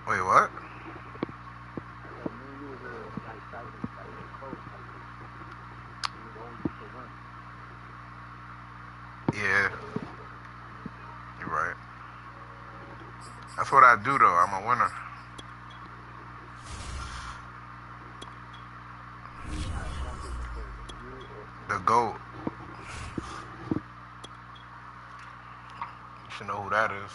Wait, what? Yeah, you're right. That's what I do, though. I'm a winner. The GOAT. You should know who that is.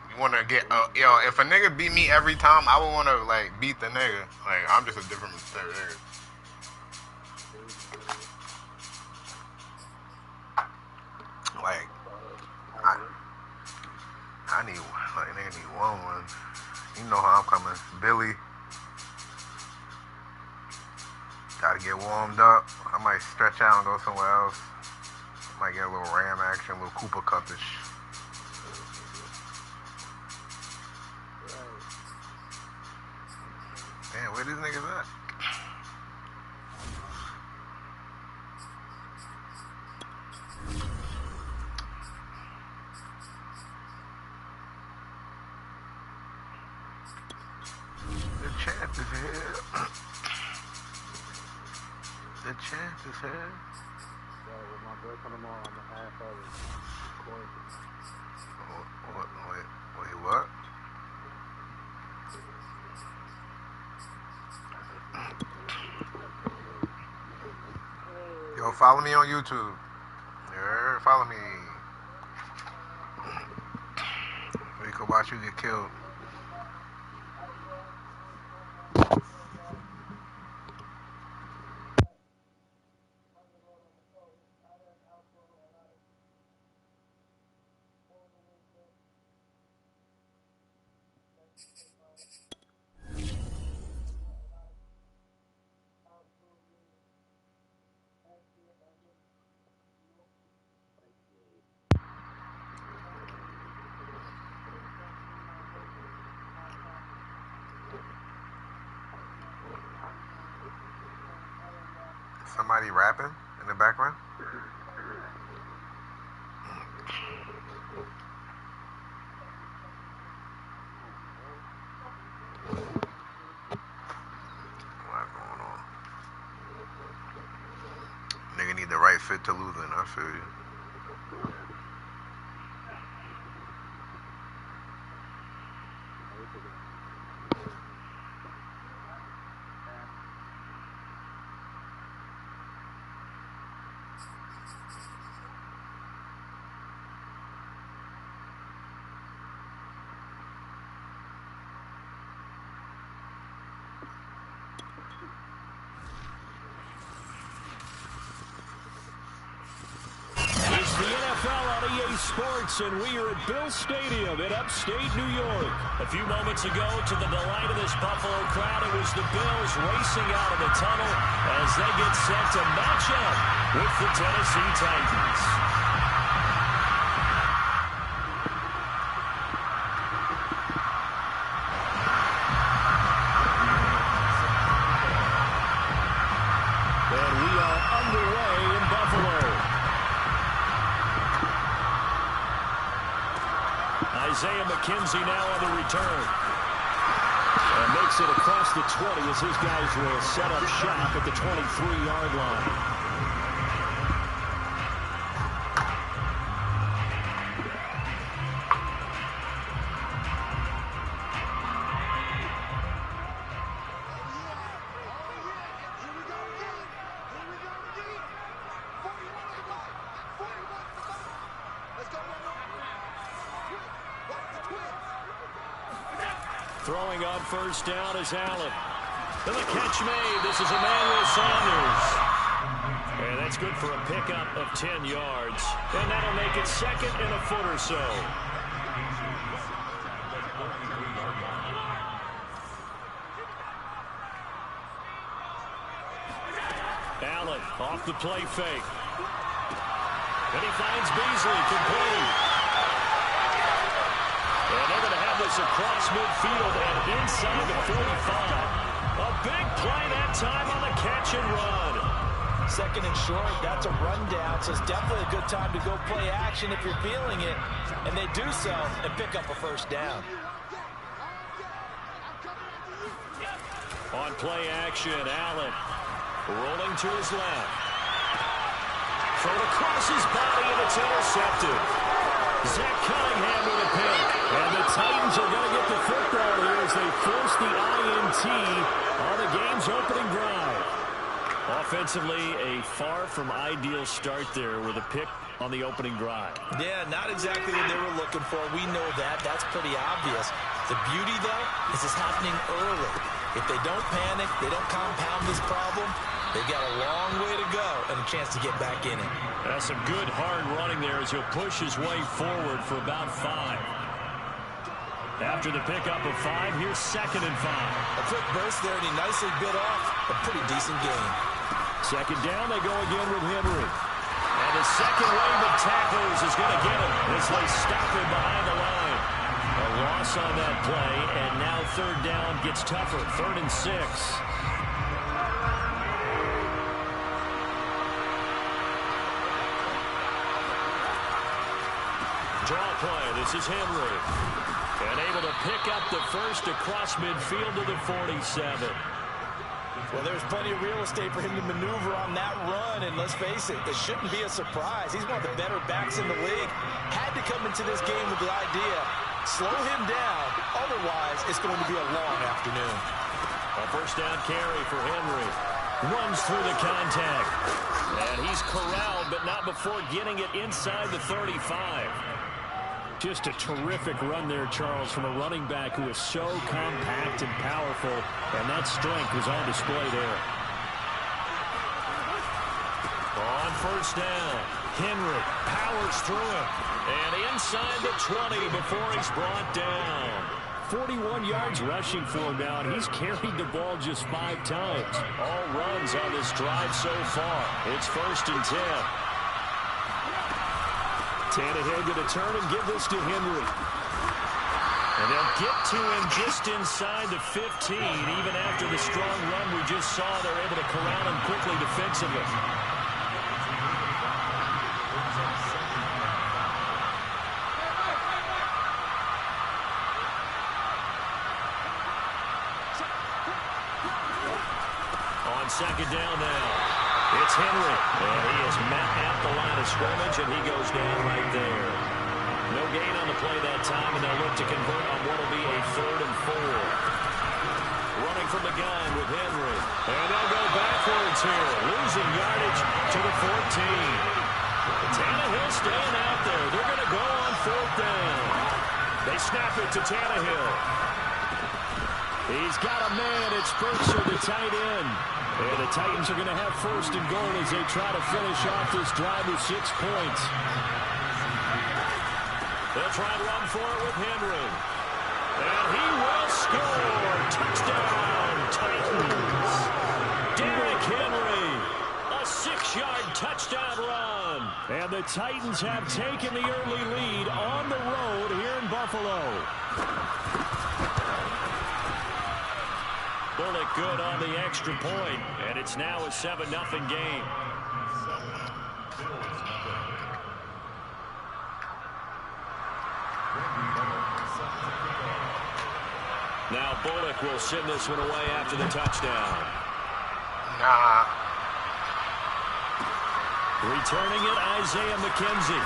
You want to get... yo, if a nigga beat me every time, I would want to, like, beat the nigga. Like, I'm just a different nigga. Like, I need... Like, nigga need one. You know how I'm coming. Billy. Gotta get warmed up. I might stretch out and go somewhere else. Might get a little Ram action, a little Cooper Cupish. Damn, where these niggas at? The champ is here. The champ is here. When my boy come on, I'm a half of it. Wait, what? Yo, follow me on YouTube. Yeah, follow me. We can watch you get killed. Somebody rapping in the background? What's going on? Nigga need the right fit to lose in, I feel you. Sports, and we are at Bill Stadium in upstate New York. A few moments ago, to the delight of this Buffalo crowd, it was the Bills racing out of the tunnel as they get set to match up with the Tennessee Titans. And we are underway in Buffalo. Isaiah McKenzie now on the return. And makes it across the 20 as his guys will set up shop at the 23-yard line. Throwing on first down is Allen. And the catch made. This is Emmanuel Sanders. And that's good for a pickup of 10 yards. And that'll make it second and a foot or so. Allen off the play fake. And he finds Beasley complete. And they're going to have this across midfield and inside the 45. A big play that time on the catch and run. Second and short, that's a rundown, so it's definitely a good time to go play action if you're feeling it. And they do so and pick up a first down. On play action, Allen rolling to his left. Thrown across his body, and it's intercepted. Zach Cunningham with a pick. And the Titans are going to get the football here as they force the INT on the game's opening drive. Offensively, a far from ideal start there with a pick on the opening drive. Yeah, not exactly what they were looking for. We know that. That's pretty obvious. The beauty, though, is it's happening early. If they don't panic, they don't compound this problem, they've got a long way to go and a chance to get back in it. That's some good hard running there as he'll push his way forward for about 5. After the pickup of 5, here's 2nd and 5. A quick burst there, and he nicely bit off a pretty decent gain. Second down, they go again with Henry. And the second wave of tackles is going to get him as they stop him behind the line. A loss on that play, and now 3rd down gets tougher. 3rd and 6. Draw play. This is Henry. And able to pick up the first across midfield to the 47. Well, there's plenty of real estate for him to maneuver on that run, and let's face it, it shouldn't be a surprise. He's one of the better backs in the league. Had to come into this game with the idea, slow him down, otherwise it's going to be a long afternoon. A first down carry for Henry. Runs through the contact. And he's corralled, but not before getting it inside the 35. Just a terrific run there, Charles, from a running back who is so compact and powerful, and that strength was on display there. On first down, Henry powers through him, and inside the 20 before he's brought down. 41 yards rushing for him now, and he's carried the ball just 5 times. All runs on this drive so far. It's 1st and 10. Tannehill going to turn and give this to Henry. And they'll get to him just inside the 15. Even after the strong run we just saw, they're able to corral him quickly defensively. On 2nd down now. It's Henry, and he is met at the line of scrimmage, and he goes down right there. No gain on the play that time, and they'll look to convert on what will be a 3rd and 4. Running from the gun with Henry, and they'll go backwards here, losing yardage to the 14. Tannehill staying out there. They're going to go on 4th down. They snap it to Tannehill. He's got a man. It's Burks, the tight end. And the Titans are going to have 1st and goal as they try to finish off this drive with 6 points. They'll try and run for it with Henry. And he will score. Touchdown, Titans. Derrick Henry, a 6-yard touchdown run. And the Titans have taken the early lead on the road here in Buffalo. Bullock good on the extra point, and it's now a 7-0 game. Now Bullock will send this one away after the touchdown. Nah. Returning it, Isaiah McKenzie.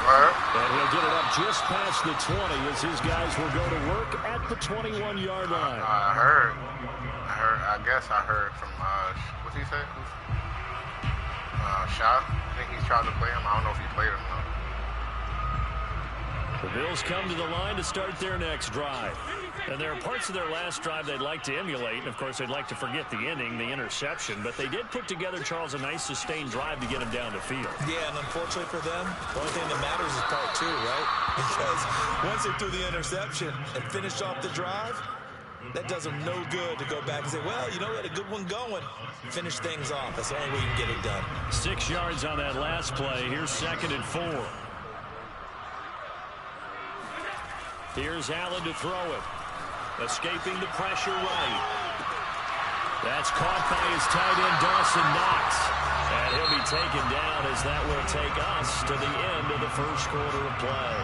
And he'll get it up just past the 20 as his guys will go to work at the 21-yard line. I guess I heard from, what's he say? Shaw. I think he's trying to play him. I don't know if he played him though. The Bills come to the line to start their next drive. And there are parts of their last drive they'd like to emulate. And, of course, they'd like to forget the ending, the interception. But they did put together, Charles, a nice sustained drive to get him down the field. Yeah, and unfortunately for them, the only thing that matters is part 2, right? Because once they threw the interception and finished off the drive, that does them no good to go back and say, well, you know, we had a good one going. Finish things off. That's the only way you can get it done. 6 yards on that last play. Here's 2nd and 4. Here's Allen to throw it. Escaping the pressure right. That's caught by his tight end, Dawson Knox. And taken down as that will take us to the end of the first quarter of play.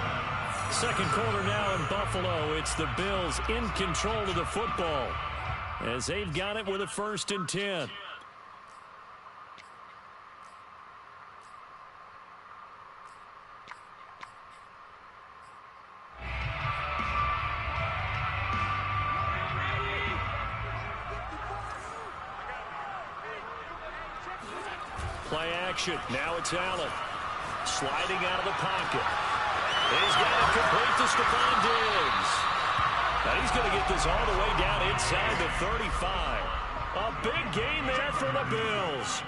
Second quarter now in Buffalo. It's the Bills in control of the football as they've got it with a 1st and 10. Play action. Now it's Allen. Sliding out of the pocket. He's got it complete to Stephon Diggs. And he's going to get this all the way down inside the 35. A big gain there for the Bills.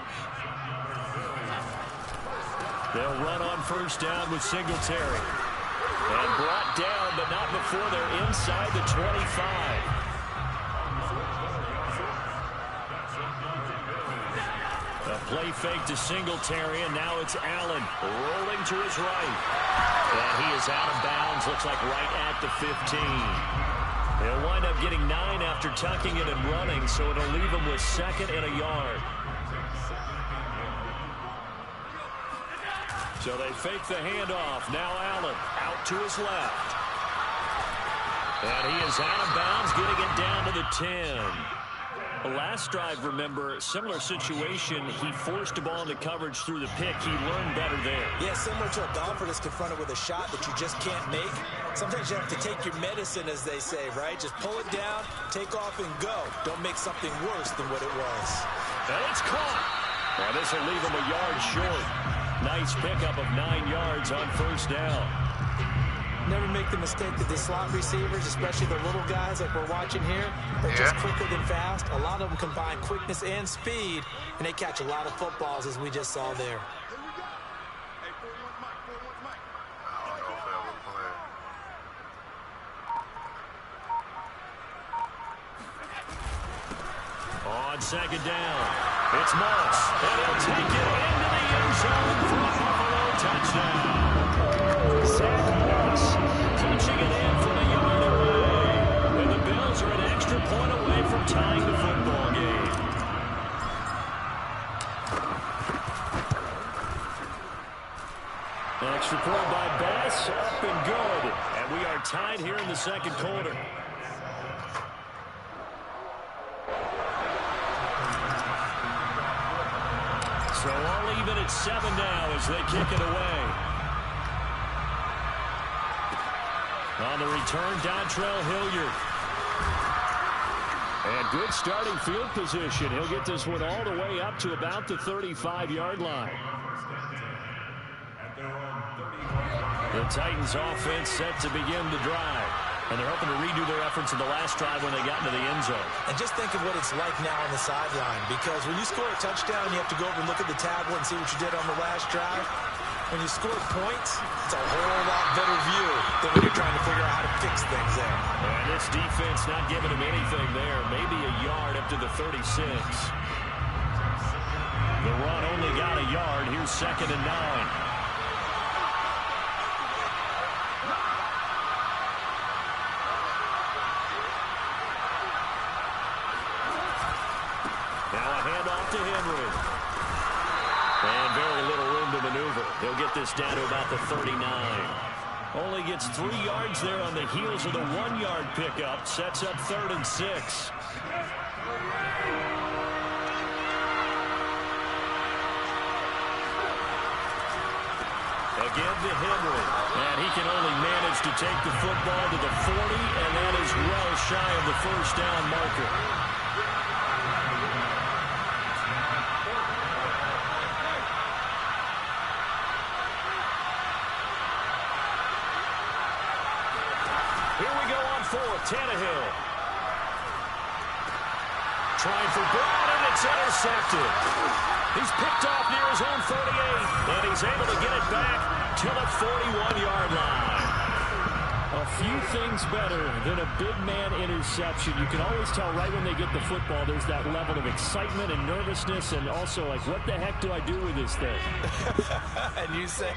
They'll run on 1st down with Singletary. And brought down, but not before they're inside the 25. A play fake to Singletary, and now it's Allen rolling to his right. And he is out of bounds, looks like right at the 15. They'll wind up getting 9 after tucking it and running, so it'll leave him with 2nd and a yard. So they fake the handoff. Now Allen out to his left. And he is out of bounds, getting it down to the 10. Last drive, remember, similar situation. He forced the ball into coverage through the pick. He learned better there. Yeah, similar to a golfer that's confronted with a shot that you just can't make. Sometimes you have to take your medicine, as they say, right? Just pull it down, take off, and go. Don't make something worse than what it was. And it's caught. Now this will leave him a yard short. Nice pickup of 9 yards on 1st down. Never make the mistake that the slot receivers, especially the little guys like we're watching here, are just quicker than fast. A lot of them combine quickness and speed, and they catch a lot of footballs, as we just saw there. On 2nd down, it's Moss, and he'll take it into the end zone for a Buffalo touchdown. Zach Moss punching it in from a yard away. And the Bills are an extra point away from tying the football game. Extra point by Bass, up and good. And we are tied here in the 2nd quarter. So all even at 7 now as they kick it away. On the return, Dontrell Hilliard. And good starting field position. He'll get this one all the way up to about the 35-yard line. The Titans offense set to begin the drive. And they're hoping to redo their efforts in the last drive when they got into the end zone. And just think of what it's like now on the sideline. Because when you score a touchdown, you have to go over and look at the tablet and see what you did on the last drive. When you score points, it's a whole lot better view than when you're trying to figure out how to fix things there. And this defense not giving him anything there. Maybe a yard up to the 36. The run only got a yard. Here's 2nd and 9. Now a handoff to Henry. And very little room to maneuver. He'll get this down to about the 39. Only gets 3 yards there on the heels of the 1-yard pickup. Sets up 3rd and 6. Again to Henry. And he can only manage to take the football to the 40, and that is well shy of the 1st down marker. Here we go on 4th. Tannehill. Trying for Brown, and it's intercepted. He's picked off near his own 38, and he's able to get it back to the 41-yard line. A few things better than a big man interception. You can always tell right when they get the football, there's that level of excitement and nervousness, and also like, what the heck do I do with this thing? And you say,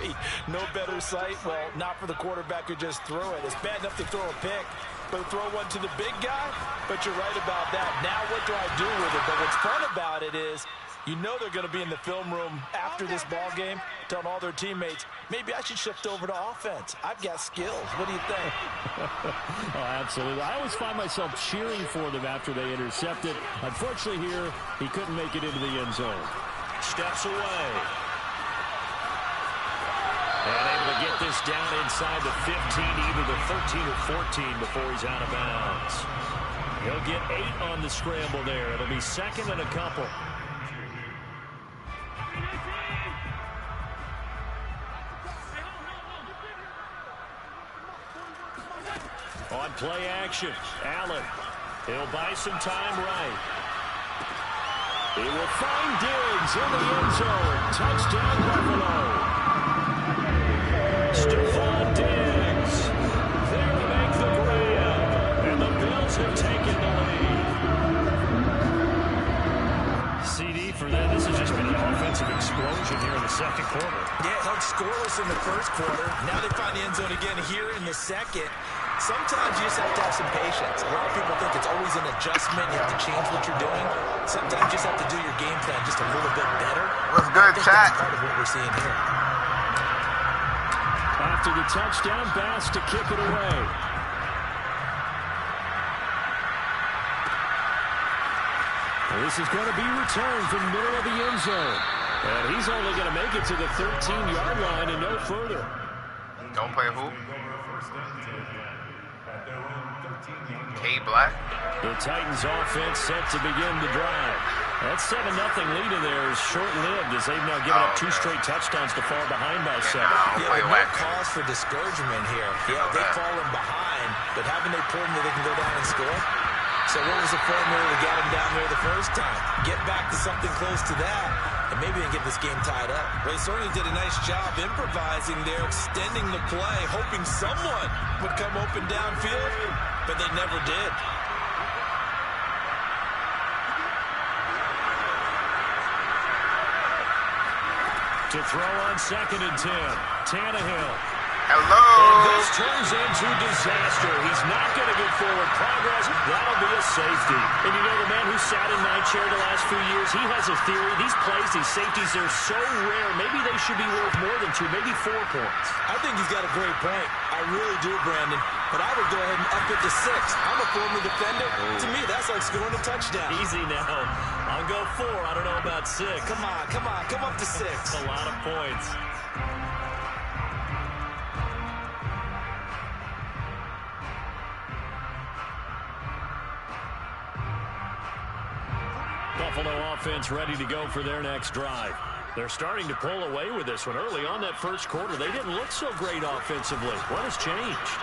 no better sight? Well, not for the quarterback who just threw it. It's bad enough to throw a pick, but throw one to the big guy? But you're right about that. Now what do I do with it? But what's fun about it is You know they're going to be in the film room after this ball game telling all their teammates, maybe I should shift over to offense. I've got skills. What do you think? Oh, absolutely. I always find myself cheering for them after they intercept it. Unfortunately here, he couldn't make it into the end zone. Steps away. And able to get this down inside the 15, either the 13 or 14 before he's out of bounds. He'll get 8 on the scramble there. It'll be second and a couple. On play action, Allen. He'll buy some time right. He will find Diggs in the end zone. Touchdown, Buffalo. Stephon Diggs there to make the grab. And the Bills have taken the lead. CD for them, this has just been an offensive explosion here in the second quarter. Yeah, held scoreless in the first quarter. Now they find the end zone again here in the second. Sometimes you just have to have some patience. A lot of people think it's always an adjustment. You have to change what you're doing. Sometimes you just have to do your game plan just a little bit better. What's good, chat? That's part of what we're seeing here. After the touchdown, Bass to kick it away. Well, this is going to be returned from the middle of the end zone. And he's only going to make it to the 13-yard line and no further. Don't play who? K Black. The Titans offense set to begin the drive. That 7-0 lead in there is short-lived as they've now given up 2 straight touchdowns to fall behind by 7. Yeah, no cause for discouragement here. Yeah, they've fallen behind, but haven't they proven that they can go down and score? So what was the formula that got them down there the first time? Get back to something close to that, and maybe they get this game tied up. Well, he certainly did a nice job improvising there, extending the play, hoping someone would come open downfield, but they never did. To throw on 2nd and 10, Tannehill. Hello. And this turns into disaster. He's not going to get forward progress. That'll be a safety. And you know, the man who sat in my chair the last few years, he has a theory. These plays, these safeties, they're so rare. Maybe they should be worth more than 2, maybe 4 points. I think he's got a great point. I really do, Brandon. But I would go ahead and up it to 6. I'm a former defender. To me, that's like scoring a touchdown. Easy now. I'll go 4. I don't know about 6. Come on. Come up to 6. That's a lot of points. Buffalo offense ready to go for their next drive. They're starting to pull away with this one. Early on that first quarter, they didn't look so great offensively. What has changed?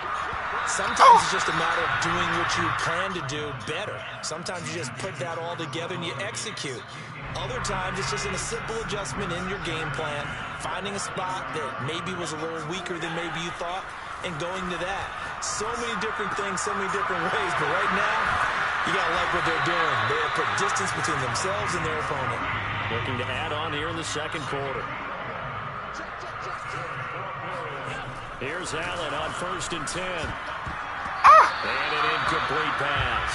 Sometimes it's just a matter of doing what you plan to do better. Sometimes you just put that all together and you execute. Other times it's just a simple adjustment in your game plan, finding a spot that maybe was a little weaker than maybe you thought, and going to that. So many different things, so many different ways, but right now, you got to like what they're doing. They have put distance between themselves and their opponent. Looking to add on here in the second quarter. Here's Allen on 1st and 10. And an incomplete pass.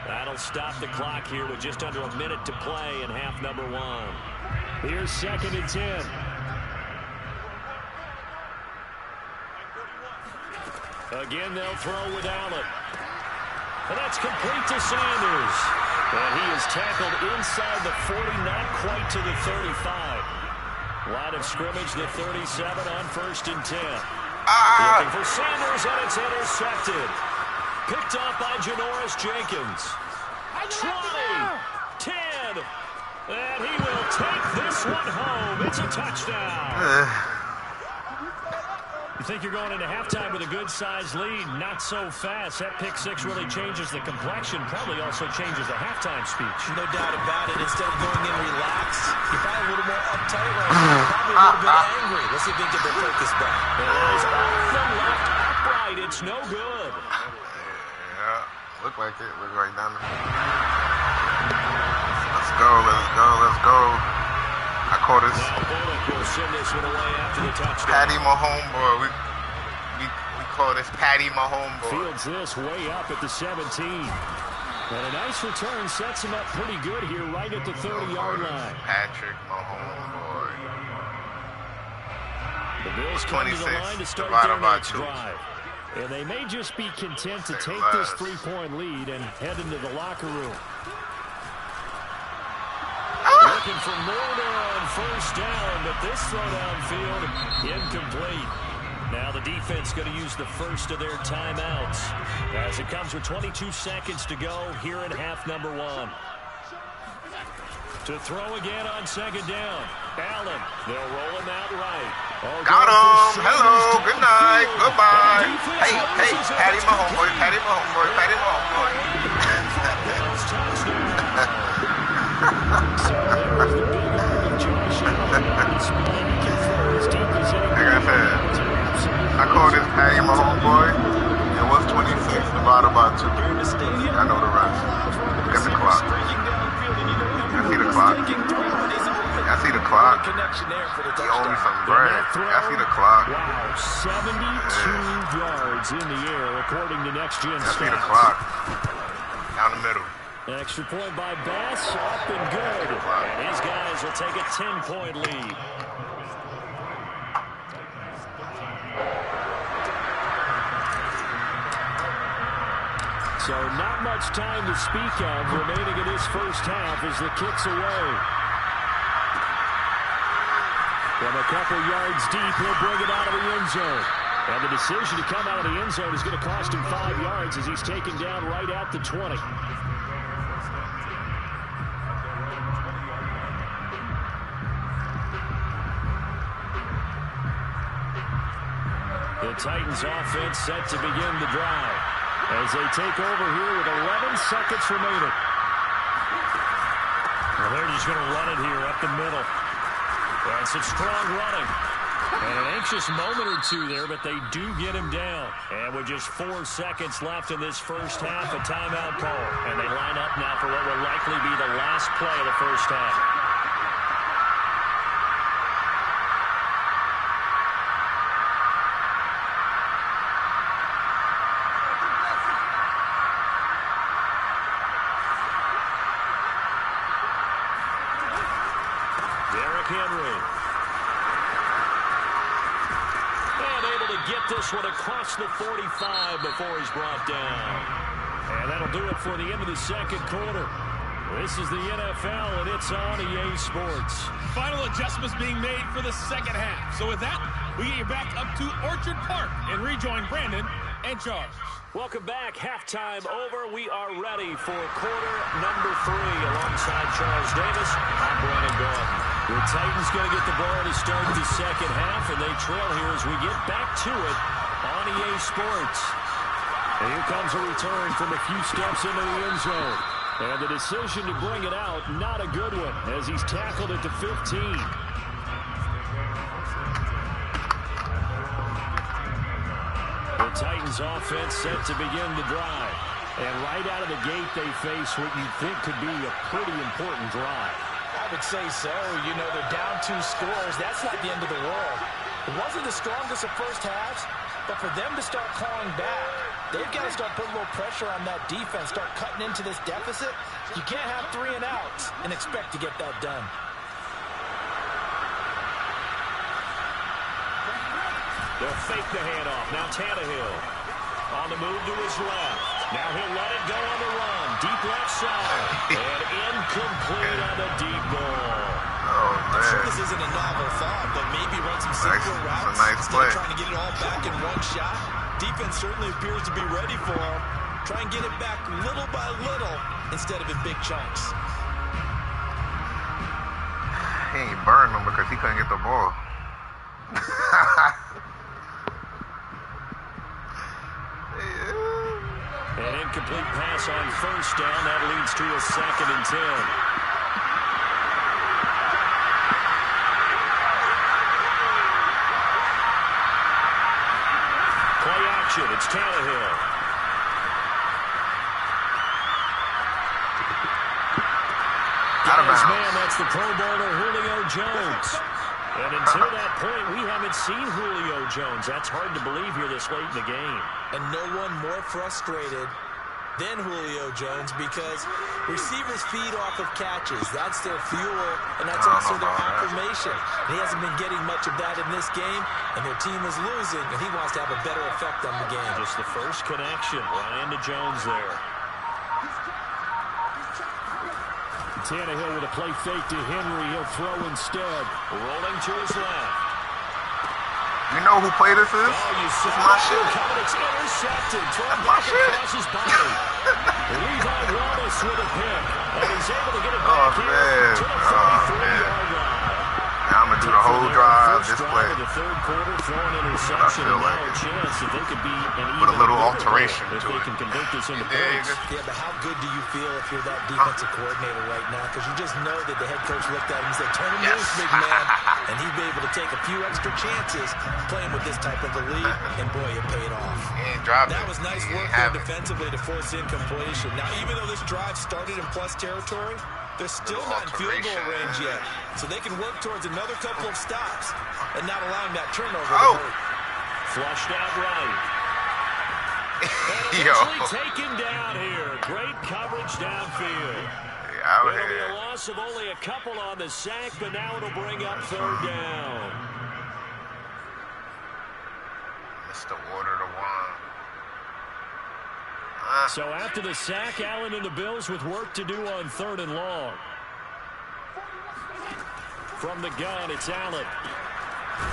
That'll stop the clock here with just under a minute to play in half number 1. Here's 2nd and 10. Again, they'll throw with Allen. And that's complete to Sanders. And he is tackled inside the 40, not quite to the 35. Line of scrimmage, the 37 on 1st and 10. Looking for Sanders, and it's intercepted. Picked off by Janoris Jenkins. 20, 10, and he will take this one home. It's a touchdown. You think you're going into halftime with a good-sized lead? Not so fast. That pick 6 really changes the complexion, probably also changes the halftime speech. No doubt about it. Instead of going in relaxed, you're probably a little more uptight right now. Probably a little bit angry. Let's see if they can get their focus back. There's off the left upright. It's no good. Yeah, look like it. Look right down there. Let's go. I call this Patty Mahomes, boy. We call this Patty Mahomes, boy. Fields this way up at the 17. And a nice return sets him up pretty good here right at the 30-yard line. Patrick Mahomes, boy. The Bills come to the line to start their next drive. And they may just be content to take this 3-point lead and head into the locker room. Looking for more on first down, but this throw downfield incomplete. Now the defense going to use the first of their timeouts as it comes with 22 seconds to go here in half number 1. To throw again on second down. Allen, they'll roll him out right. Got him. Hello. Good night. Goodbye. Hey, Patty Mahomes, boy. Patty Mahomes, boy. Patty Mahomes, boy. Like I said, I call this Patty Mahomes, boy. It was 26 divided by 2. I know the rest. Look at the clock. I see the clock. I see the clock. He owed me some bread. I see the clock. Wow, 72 yards in the air, according to Next Gen I see the stats. clock. Down the middle. Extra point by Bass, up and good. And these guys will take a 10-point lead. So not much time to speak of remaining in this first half as the kick's away. From a couple yards deep, he'll bring it out of the end zone. And the decision to come out of the end zone is going to cost him 5 yards as he's taken down right at the 20. The Titans offense set to begin the drive as they take over here with 11 seconds remaining. Well, they're just going to run it here up the middle. And some strong running. And an anxious moment or two there, but they do get him down. And with just 4 seconds left in this first half, a timeout call. And they line up now for what will likely be the last play of the first half. This one across the 45 before he's brought down. And that'll do it for the end of the second quarter. This is the NFL, and it's on EA Sports. Final adjustments being made for the second half. So with that, we get you back up to Orchard Park and rejoin Brandon and Charles. Welcome back. Halftime over. We are ready for quarter number 3 alongside Charles Davis. I'm Brandon Gordon. The Titans going to get the ball to start the second half, and they trail here as we get back to it on EA Sports. And here comes a return from a few steps into the end zone. And the decision to bring it out, not a good one, as he's tackled at the 15. The Titans offense set to begin the drive. And right out of the gate, they face what you think could be a pretty important drive. I would say so. You know, they're down 2 scores. That's not the end of the world. It wasn't the strongest of first halves, but for them to start clawing back, they've got to start putting a little pressure on that defense, start cutting into this deficit. You can't have 3 and outs and expect to get that done. They'll fake the handoff. Now Tannehill on the move to his left. Now he'll let it go on the run. Deep left side. And incomplete on the deep ball. Oh, man. I'm sure this isn't a novel thought, but maybe run some simpler routes instead of trying to get it all back in one shot. Defense certainly appears to be ready for him. Try and get it back little by little instead of in big chunks. He ain't burned him because he couldn't get the ball. An incomplete pass on first down. That leads to a 2nd and 10. Play action. It's Tannehill. Guy's man, that's the Pro Bowler Julio Jones. And until that point, we haven't seen Julio Jones. That's hard to believe here this late in the game. And no one more frustrated then Julio Jones, because receivers feed off of catches. That's their fuel, and that's also their affirmation. And he hasn't been getting much of that in this game, and their team is losing, and he wants to have a better effect on the game. Just the first connection. Ryan to Jones there. Tannehill with a play fake to Henry. He'll throw instead. Rolling to his left. You know who play this is? It's my shit. It's intercepted. That's my shit. Across his body. Levi Wallace with a pick. And he's able to get it back here to the 33-yard line. Now I'm going to do the whole drive this play. The third quarter, throw an interception, and now a chance that they could be an even with a little alteration if they can convert this into points. Yeah, but how good do you feel if you're that defensive coordinator right now? Because you just know that the head coach looked at him and said, turn him loose, big man. And he'd be able to take a few extra chances playing with this type of a lead, and boy, it paid off. He ain't dropping. That was nice work there defensively to force incompletion. Now, even though this drive started in plus territory, they're still not in field goal range yet. So they can work towards another couple of stops and not allowing that turnover to hurt. Flushed out right. And eventually taken down here. Great coverage downfield. It'll be a loss of only a couple on the sack, but now it'll bring up third down. Mr. Water to one. So after the sack, Allen and the Bills with work to do on 3rd and long. From the gun, it's Allen.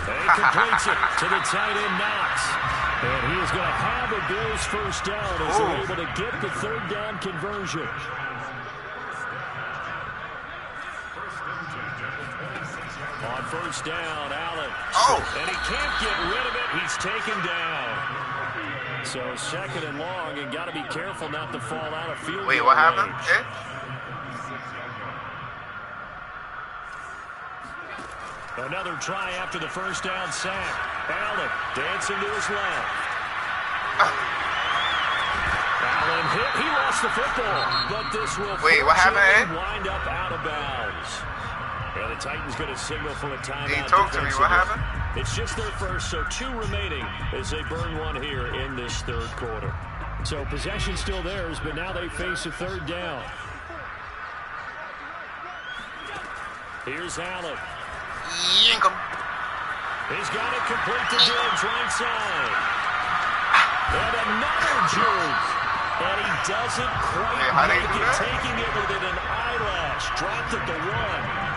And he completes it to the tight end, Knox. And he is going to have a Bills first down as they're able to get the 3rd down conversion. On 1st down, Allen. And he can't get rid of it. He's taken down. So 2nd and long, and got to be careful not to fall out of field goal Wait, what happened? Another try after the first down sack. Allen dancing to his left. Allen hit. He lost the football, but this will wind up out of bounds. And the Titans going to signal for a timeout. He talked to me. What happened? It's just their first, so 2 remaining as they burn one here in this 3rd quarter. So possession still theirs, but now they face a 3rd down. Here's Allen. Yank him. He's got it complete to Diggs, right side. And another juke. And he doesn't quite make it, taking it within an eyelash. Dropped at the 1.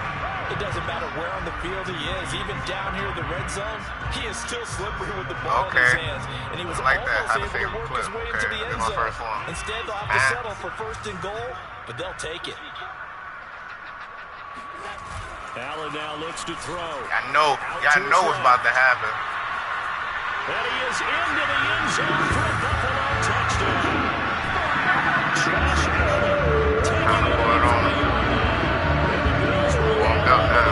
It doesn't matter where on the field he is. Even down here in the red zone, he is still slippery with the ball in his hands. And he was almost able to work his way into the end zone. Instead, they'll have to settle for 1st and goal, but they'll take it. Allen now looks to throw. I know what's about to happen. And he is into the end zone for a Buffalo touchdown. Josh Allen taking it away from the yard line. Warmed up now.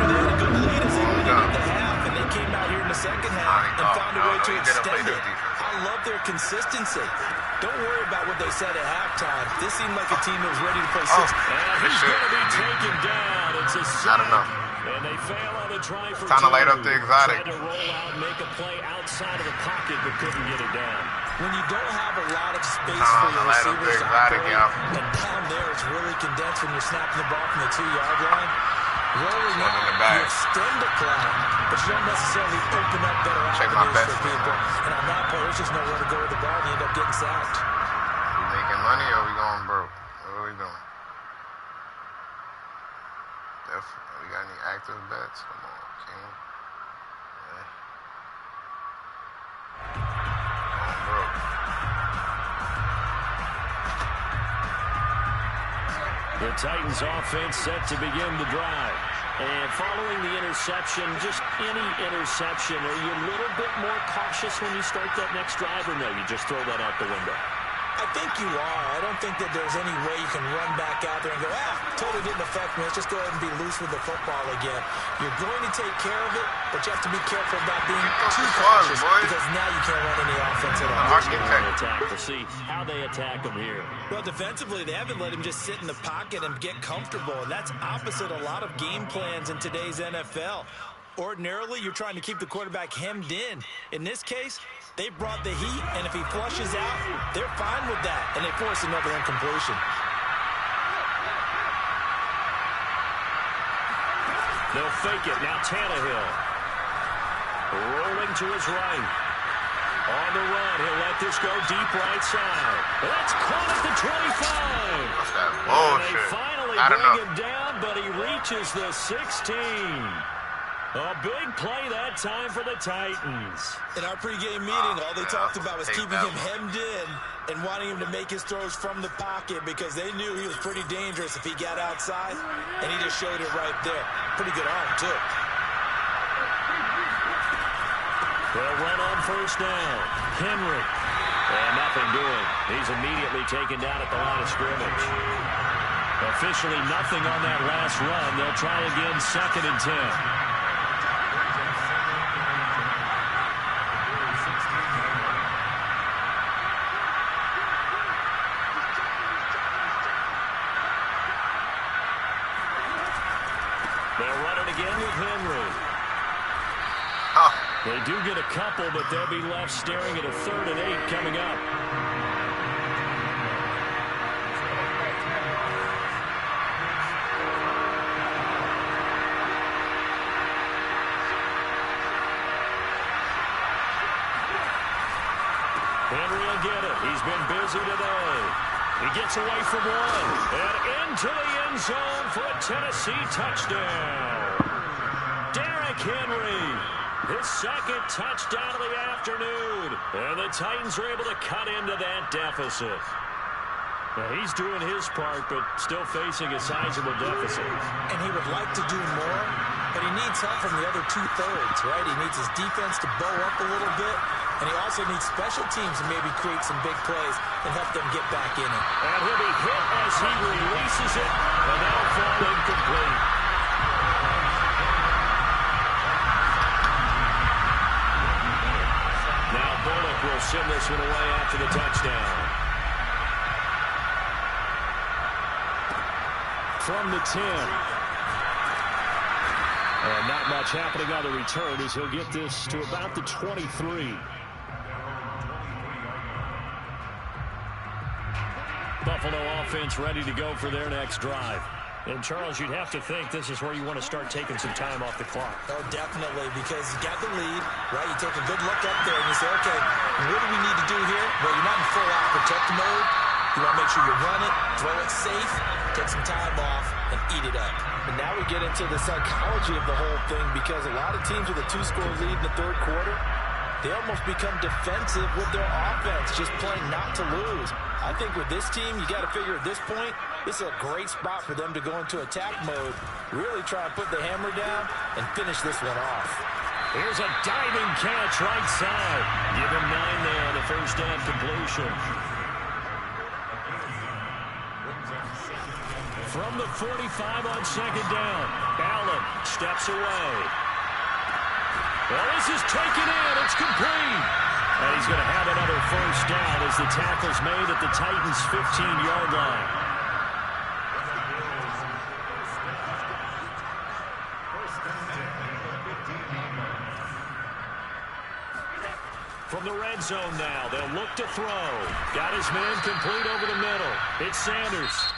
They had a good lead as they went into the half, and they came out here in the 2nd half and found a way to extend it. I love their consistency. Don't worry about what they said at halftime. This seemed like a team that was ready to play 6. And he's going to be taken down. It's a sack. And they fail on the try for 2. Time to light up the exotic. Tried to roll out, make a play outside of the pocket, but couldn't get it down. When you don't have a lot of space for your receivers to operate, and down there it's really condensed when you're snapping the ball from the 2-yard line, rolling out, you extend the clock, but you don't necessarily open up better avenues for people. And on that play, there's just nowhere to go with the ball, and you end up getting sacked. We making money or we going broke? What are we doing? We got any active bets? Come on, team. Going broke. The Titans offense set to begin the drive. And following the interception, just any interception, are you a little bit more cautious when you start that next drive, or no, you just throw that out the window? I think you are. I don't think that there's any way you can run back out there and go, totally didn't affect me. Let's just go ahead and be loose with the football again. You're going to take care of it, but you have to be careful about being too cautious because now you can't run any offense at all. We'll see how they attack them here. Well, defensively, they haven't let him just sit in the pocket and get comfortable, and that's opposite a lot of game plans in today's NFL. Ordinarily, you're trying to keep the quarterback hemmed in. In this case, they brought the heat, and if he flushes out, they're fine with that, and they force another incompletion. They'll fake it. Now Tannehill. Rolling to his right. On the run, he'll let this go deep right side. That's caught at the 25. What's that And bullshit? they finally I don't bring know. him down, but he reaches the 16. A big play that time for the Titans. In our pregame meeting, all they talked about was keeping him hemmed in and wanting him to make his throws from the pocket because they knew he was pretty dangerous if he got outside, and he just showed it right there. Pretty good arm, too. They'll run on first down. Henry. And nothing doing. He's immediately taken down at the line of scrimmage. Officially nothing on that last run. They'll try again, 2nd and 10. They'll run it again with Henry. They do get a couple, but they'll be left staring at a 3rd and 8 coming up. Henry will get it. He's been busy today. He gets away from one and into the end zone for a Tennessee touchdown. Derrick Henry. His 2nd touchdown of the afternoon. And the Titans are able to cut into that deficit. Now, he's doing his part, but still facing a sizable deficit. And he would like to do more, but he needs help from the other 2/3, right? He needs his defense to bow up a little bit, and he also needs special teams to maybe create some big plays and help them get back in it. And he'll be hit as he releases it, and that'll fall incomplete. Will send this one away after the touchdown. From the 10. And not much happening on the return as he'll get this to about the 23. Buffalo offense ready to go for their next drive. And, Charles, you'd have to think this is where you want to start taking some time off the clock. Oh, definitely, because you got the lead, right? You take a good look up there and you say, okay, what do we need to do here? Well, you're not in full-out protect mode. You want to make sure you run it, throw it safe, take some time off, and eat it up. And now we get into the psychology of the whole thing because a lot of teams with a 2-score lead in the 3rd quarter, they almost become defensive with their offense, just playing not to lose. I think with this team, you got to figure at this point, this is a great spot for them to go into attack mode, really try and put the hammer down and finish this one off. Here's a diving catch right side. Give him 9 there on the first down completion. From the 45 on 2nd down, Allen steps away. Well, this is taken in. It's complete. And he's going to have another first down as the tackle's made at the Titans' 15-yard line. From the red zone now, they'll look to throw. Got his man complete over the middle. It's Sanders.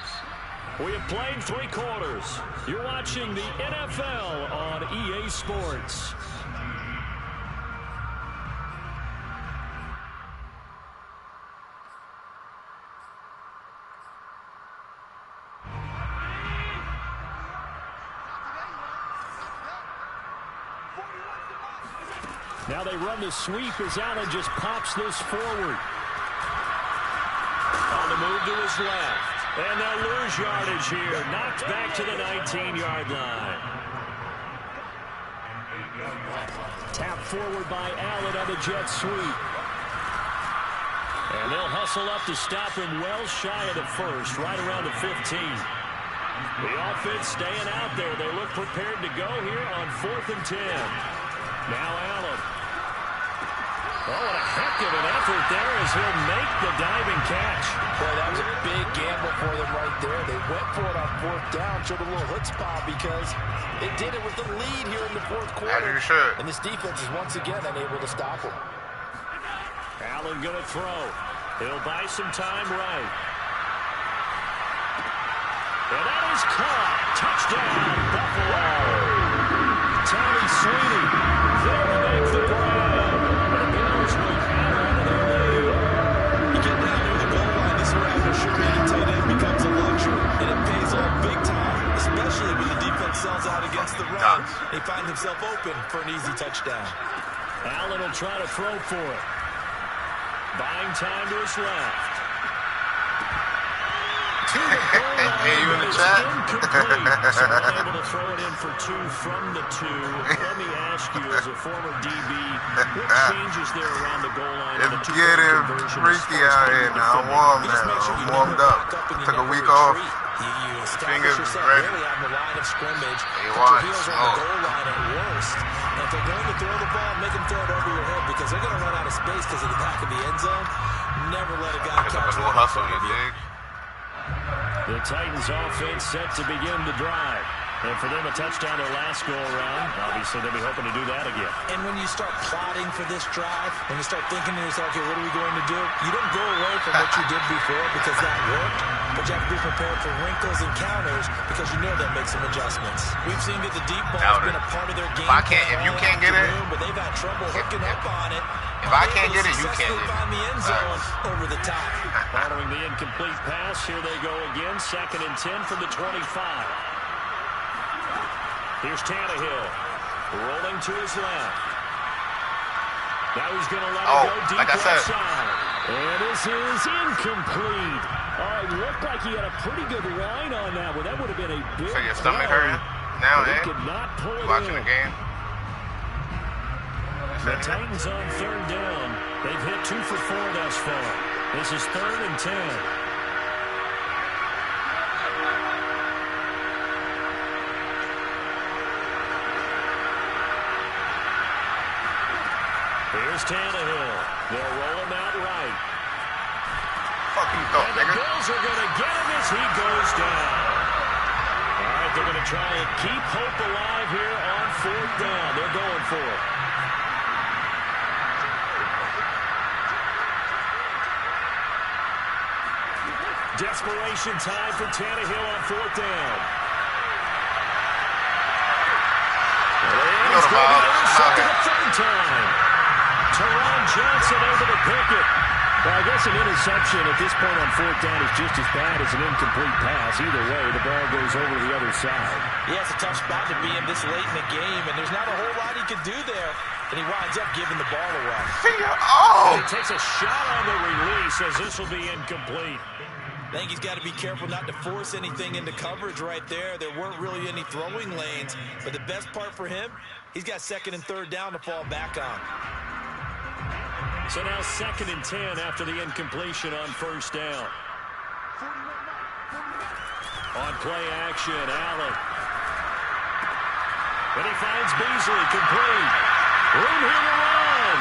We have played 3 quarters. You're watching the NFL on EA Sports. Now they run the sweep as Allen just pops this forward. On the move to his left. And they'll lose yardage here. Knocked back to the 19-yard line. Tap forward by Allen on the jet sweep. And they'll hustle up to stop him well shy of the first, right around the 15. The offense staying out there. They look prepared to go here on 4th and 10. Now Allen. Oh, what a heck of an effort there as he'll make the diving catch. Boy, that was a big gamble for them right there. They went for it on fourth down, showed a little chutzpah because they did it with the lead here in the fourth quarter. As you should. And this defense is once again unable to stop them. Allen going to throw. He'll buy some time right. And that is caught. Touchdown, Buffalo. Tommy Sweeney there to make the grab. The Bills will hang on to their lead. You get down near the goal line, this is where having a sure-handed tight end becomes a luxury. And it pays off big time, especially when the defense sells out against the run. He finds himself open for an easy touchdown. Allen will try to throw for it. Buying time to his left. To the goal line, you in the it's chat? incomplete. So unable to throw it in for 2 from the 2. Let me ask you, as a former DB, what changes there around the goal line? It's getting freaky out here now. I'm warm now. I'm warmed up. Took a week off. Fingers ready. On the line of scrimmage. Hey, Put watch. your heels on the goal line at worst. And if they're going to throw the ball, make them throw it over your head because they're going to run out of space because of the back of the end zone. Never let a guy It's catch a little hustle, you you. dig? The Titans offense set to begin the drive. And for them, a touchdown their last go-around. Obviously, they'll be hoping to do that again. And when you start plotting for this drive, when you start thinking to yourself, okay, what are we going to do? You don't go away from what you did before because that worked, but you have to be prepared for wrinkles and counters because you know they'll make some adjustments. We've seen that the deep ball has been a part of their game. If you can't get it, but they've had trouble hooking up on it. If I can't get it, you can't get it. Find the end zone over the top. Following the incomplete pass, here they go again. 2nd and 10 from the 25. Here's Tannehill, rolling to his left. Now he's going to let it go deep left side. And this is incomplete. Oh, it looked like he had a pretty good line on that one. That would have been a big So your stomach hurting now, He eh? could not pull it Watching in. the game? The Titans on 3rd down. They've hit 2 for 4 thus far. This is 3rd and 10. Here's Tannehill. They'll roll him out right. Fuck you thought, And the nigga. Bills are going to get him as he goes down. All right, they're going to try and keep hope alive here on 4th down. They're going for it. Desperation time for Tannehill on 4th down. And he's going to be intercepted a 3rd time. Teron Johnson able to pick it. Well, I guess an interception at this point on 4th down is just as bad as an incomplete pass. Either way, the ball goes over to the other side. Yeah, it's a tough spot to be in this late in the game, and there's not a whole lot he could do there. And he winds up giving the ball away. And he takes a shot on the release as this will be incomplete. I think he's got to be careful not to force anything into coverage right there. There weren't really any throwing lanes, but the best part for him, he's got 2nd and 3rd down to fall back on. So now 2nd and 10 after the incompletion on 1st down. On play action, Allen. And he finds Beasley complete. Room here to run.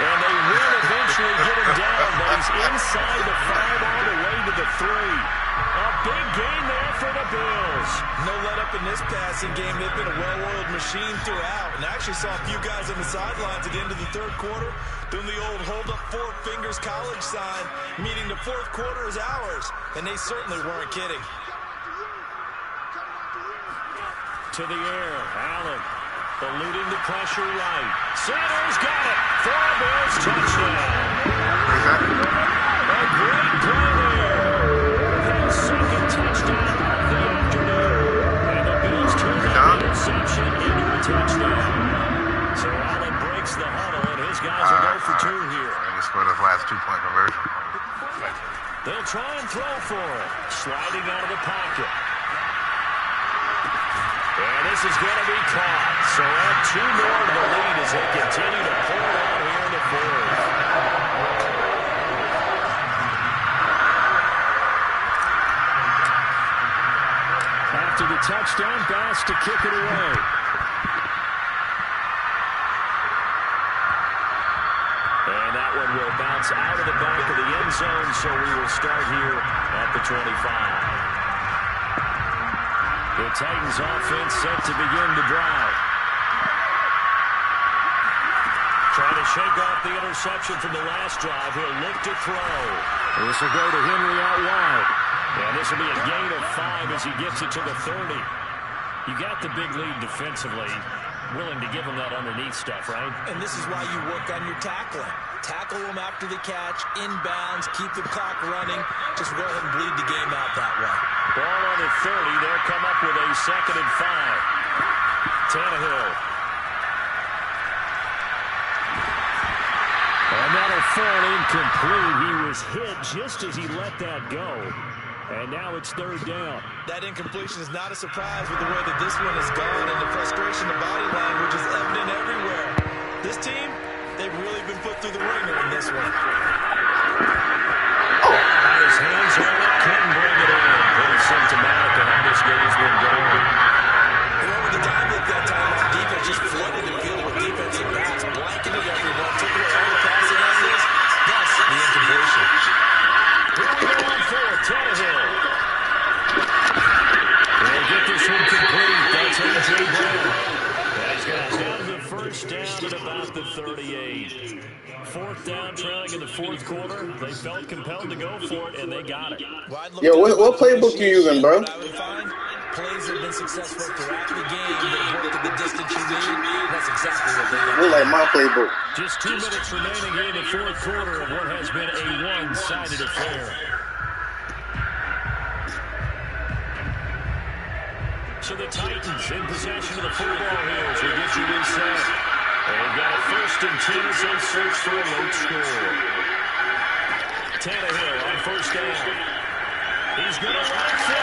And they will eventually get him down, but he's inside the 5 all the way to the 3. A big gain there for the Bills. No let up in this passing game. They've been a well-oiled machine throughout. And I actually saw a few guys on the sidelines at the end of the 3rd quarter doing the old hold up 4 fingers college sign, meaning the 4th quarter is ours. And they certainly weren't kidding. To the air, Allen. Eluding the pressure right. Center's got it. For a Bills touchdown. A great play there. His 2nd touchdown of the afternoon. And the Bills turn that interception into a touchdown. So Allen breaks the huddle, and his guys will go for 2 here. They just scored his last 2-point conversion. They'll try and throw for it. Sliding out of the pocket. And this is going to be caught. So add 2 more to the lead as they continue to pull it out here in the 4th. After the touchdown, Bass to kick it away. that one will bounce out of the back of the end zone, so we will start here at the 25. The Titans offense set to begin the drive. Trying to shake off the interception from the last drive. He'll look to throw. This will go to Henry out wide. And this will be a gain of 5 as he gets it to the 30. You got the big lead defensively. Willing to give him that underneath stuff, right? And this is why you work on your tackling. Tackle them after the catch, inbounds, keep the clock running. Just go ahead and bleed the game out that way. Ball on the 30. They'll come up with a 2nd and 5. Tannehill. And that'll fall incomplete. He was hit just as he let that go. And now it's 3rd down. That incompletion is not a surprise with the way that this one has gone, and the frustration, the body language is evident everywhere. This team, they've really been put through the ringer in this one. Got his hands on it, couldn't bring it in. Pretty symptomatic of how this game's been going. And over the time that time, the defense just flooded the field with defensive backs, blanketed everyone, took away all the passing angles. That's the incompletion. Here we go on 4, Tannehill. They'll get this one complete. That's A.J. Brown. That's got down to the 1st down at about the 38. 4th down, trailing in the 4th quarter. They felt compelled to go for it, and they got it. Yo, what playbook you using, bro? Plays have been successful throughout the game that worked at the distance you need. That's exactly what they got. Look like my playbook. Just 2 minutes remaining here in the 4th quarter of what has been a one-sided affair. So the Titans in possession of the football here as we get you reset. They've got a 1st and 10 as they search for a late score. Tannehill on 1st down. He's going to let it fly.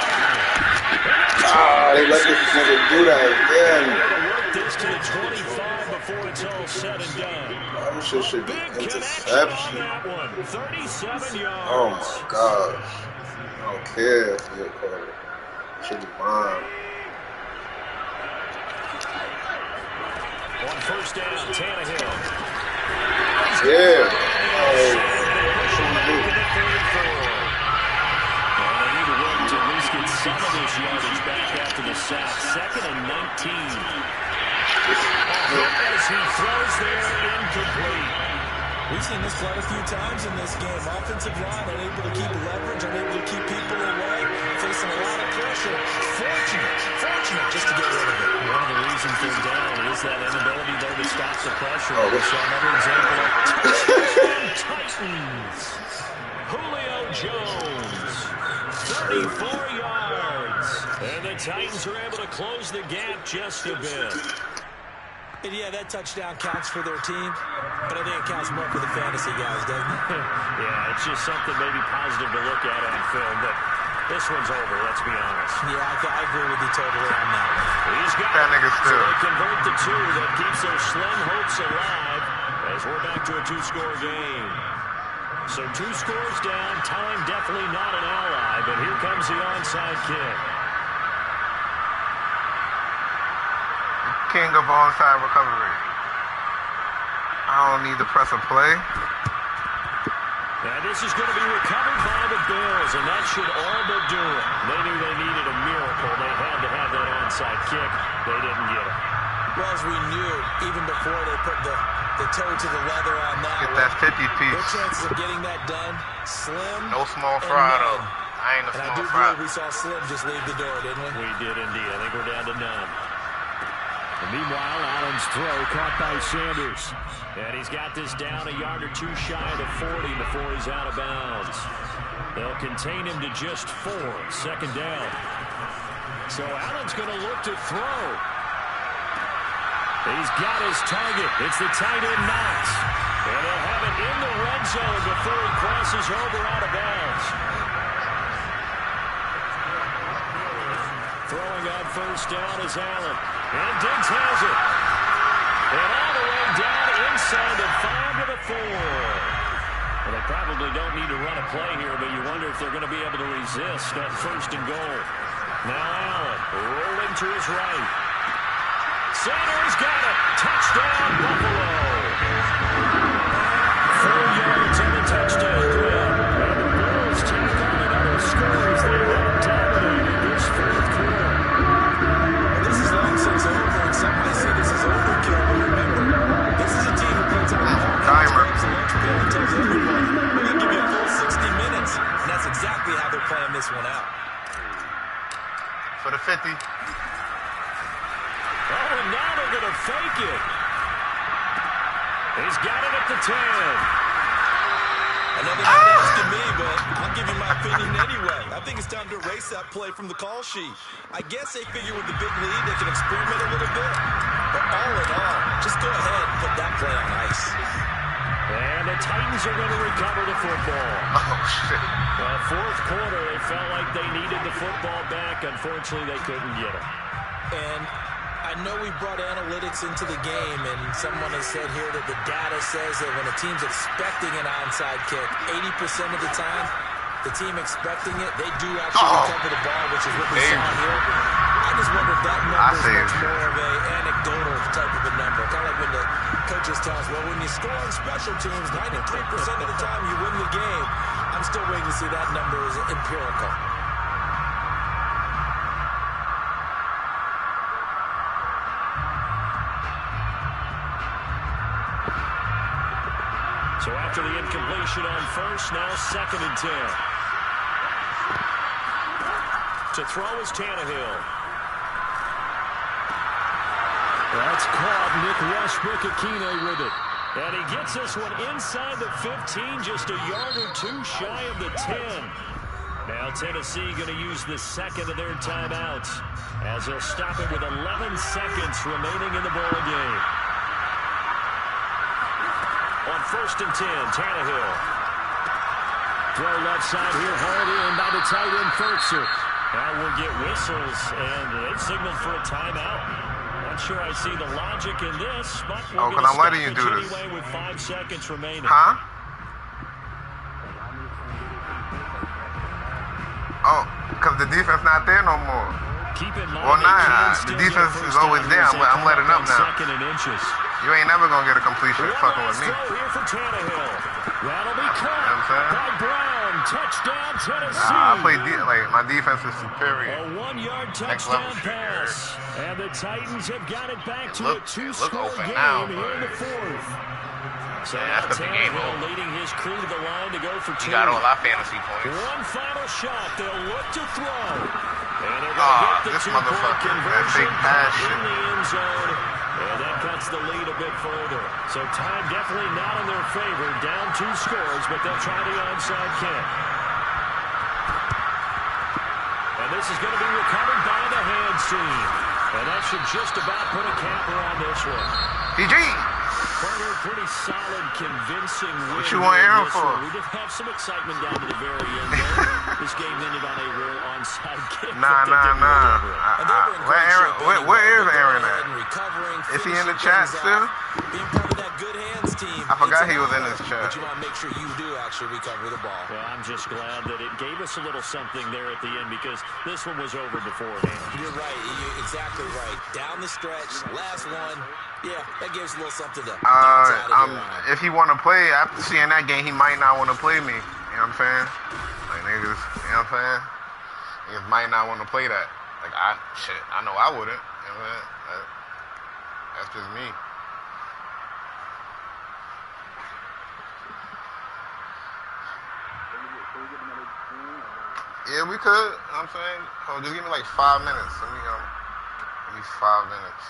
They let this nigga do that again. They're going to work this to the 25 before it's all said and done. That shit should be Big connection interception. on that one. 37 yards. Oh my gosh. I don't care if you're called it. Should be mine. On 1st down, Tannehill. Yeah. They need to work to at least get some of this yardage back after the sack. 2nd and 19. As he throws there, incomplete. We've seen this quite a few times in this game. Offensive line unable to keep leverage, unable to keep people away, facing a lot of pressure. Fortunate just to get rid of it. One of the reasons they're down is that inability there to stop the pressure. We saw another example of Titans. Julio Jones, 34 yards. And the Titans are able to close the gap just a bit. And yeah, that touchdown counts for their team, but I think it counts more for the fantasy guys, doesn't it? Yeah, it's just something maybe positive to look at on film, but this one's over, let's be honest. Yeah, I agree with you totally on that one. He's got That nigga so still. they convert the 2 that keeps their slim hopes alive as we're back to a 2-score game. So 2 scores down, time definitely not an ally, but here comes the onside kick. King of onside recovery. I don't need to press a play. Now this is going to be recovered by the Bills, and that should all but do it. They knew they needed a miracle. They had to have that onside kick. They didn't get it. Well, as we knew, even before they put the toe to the leather on that Get one, that 50 their piece. chances of getting that done, slim. No small and fry none. though. I ain't a And I small do fry. believe we saw Slim just leave the door, didn't we? We did indeed. I think we're down to none. And meanwhile, Allen's throw caught by Sanders. And he's got this down a yard or 2 shy of the 40 before he's out of bounds. They'll contain him to just 4. 2nd down. So Allen's going to look to throw. He's got his target. It's the tight end Knox. And they'll have it in the red zone before he crosses over out of bounds. Throwing on 1st down is Allen. And Diggs has it. And all the way down inside the 5 to the 4. Well, they probably don't need to run a play here, but you wonder if they're going to be able to resist on 1st and goal. Now Allen rolling to his right. Sanders got it. Touchdown, Buffalo. 4 yards. touchdown grab. And the Bills tack on another score as they dominated this fourth quarter. Well, this is long since over, and some might say this is overkill, but remember, this is a team who puts out a hard Timer. grabs the lunch pail and tells everyone, we're going to give you a full 60 minutes, and that's exactly how they're playing this one out. For the 50. Oh, and now they're going to fake it. He's got it at the 10. Another not asking me, but I'll give you my opinion anyway. I think it's time to erase that play from the call sheet. I guess they figure with the big lead, they can experiment a little bit. But all in all, just go ahead and put that play on ice. And the Titans are going to recover the football. Oh, shit. Fourth quarter, they felt like they needed the football back. Unfortunately, they couldn't get it. And I know we brought analytics into the game, and someone has said here that the data says that when a team's expecting an onside kick, 80% of the time, the team expecting it, they do actually recover the ball, which is what we saw here. I just wonder if that number is much more of an anecdotal type of a number. Kind of like when the coaches tell us, well, when you score on special teams, 93% of the time you win the game. I'm still waiting to see that number is empirical. So after the incompletion on first, now 2nd and 10. To throw is Tannehill. That's caught. Nick Westbrook-Akine with it. And he gets this one inside the 15, just a yard or two shy of the 10. Now Tennessee going to use the second of their timeouts as they'll stop it with 11 seconds remaining in the ball game. On 1st and 10, Tannehill. Throw left side here, hauled in by the tight end Furtzer. Now we'll get whistles, and they've signaled for a timeout. Not sure I see the logic in this, but we're going to stop it anyway with 5 seconds remaining. Huh? Oh, because the defense not there no more. Keep in mind, well, nah, the defense is always there. I'm letting up now. You ain't never going to get a completion fucking with me. Here for Tannehill. That'll be caught by Brown. Touchdown, Tennessee. I play like my defense is superior. A 1-yard touchdown pass. And the Titans have got it back to a 2-score game here in the fourth. So now Tannehill leading his crew to the line to go for 2. You got all our fantasy points. One final shot. They'll look to throw. And they're going to get the 2-point conversion in the end zone. And that cuts the lead a bit further. So time definitely not in their favor. Down 2 scores, but they'll try the onside kick. And this is going to be recovered by the hands team. And that should just about put a capper on this one. PG! Pretty solid, convincing win. What you want Aaron for? We did have some excitement down to the very end. This game ended on a rare onside kick. Nah. Where is Aaron at? Is he in the chat still? Being part of that good hands team. I forgot he was in this chat. But you want to make sure you do actually recover the ball. Well, I'm just glad that it gave us a little something there at the end because this one was over beforehand. You're right. You're exactly right. Down the stretch, last one. Yeah, that gives a little something to if he want to play, after seeing that game, he might not want to play me. You know what I'm saying? Like, niggas, you know what I'm saying? Niggas might not want to play that. Like, I know I wouldn't. You know what I'm saying? That's just me. Yeah, we could. You know what I'm saying? Oh, just give me like 5 minutes. Let me 5 minutes.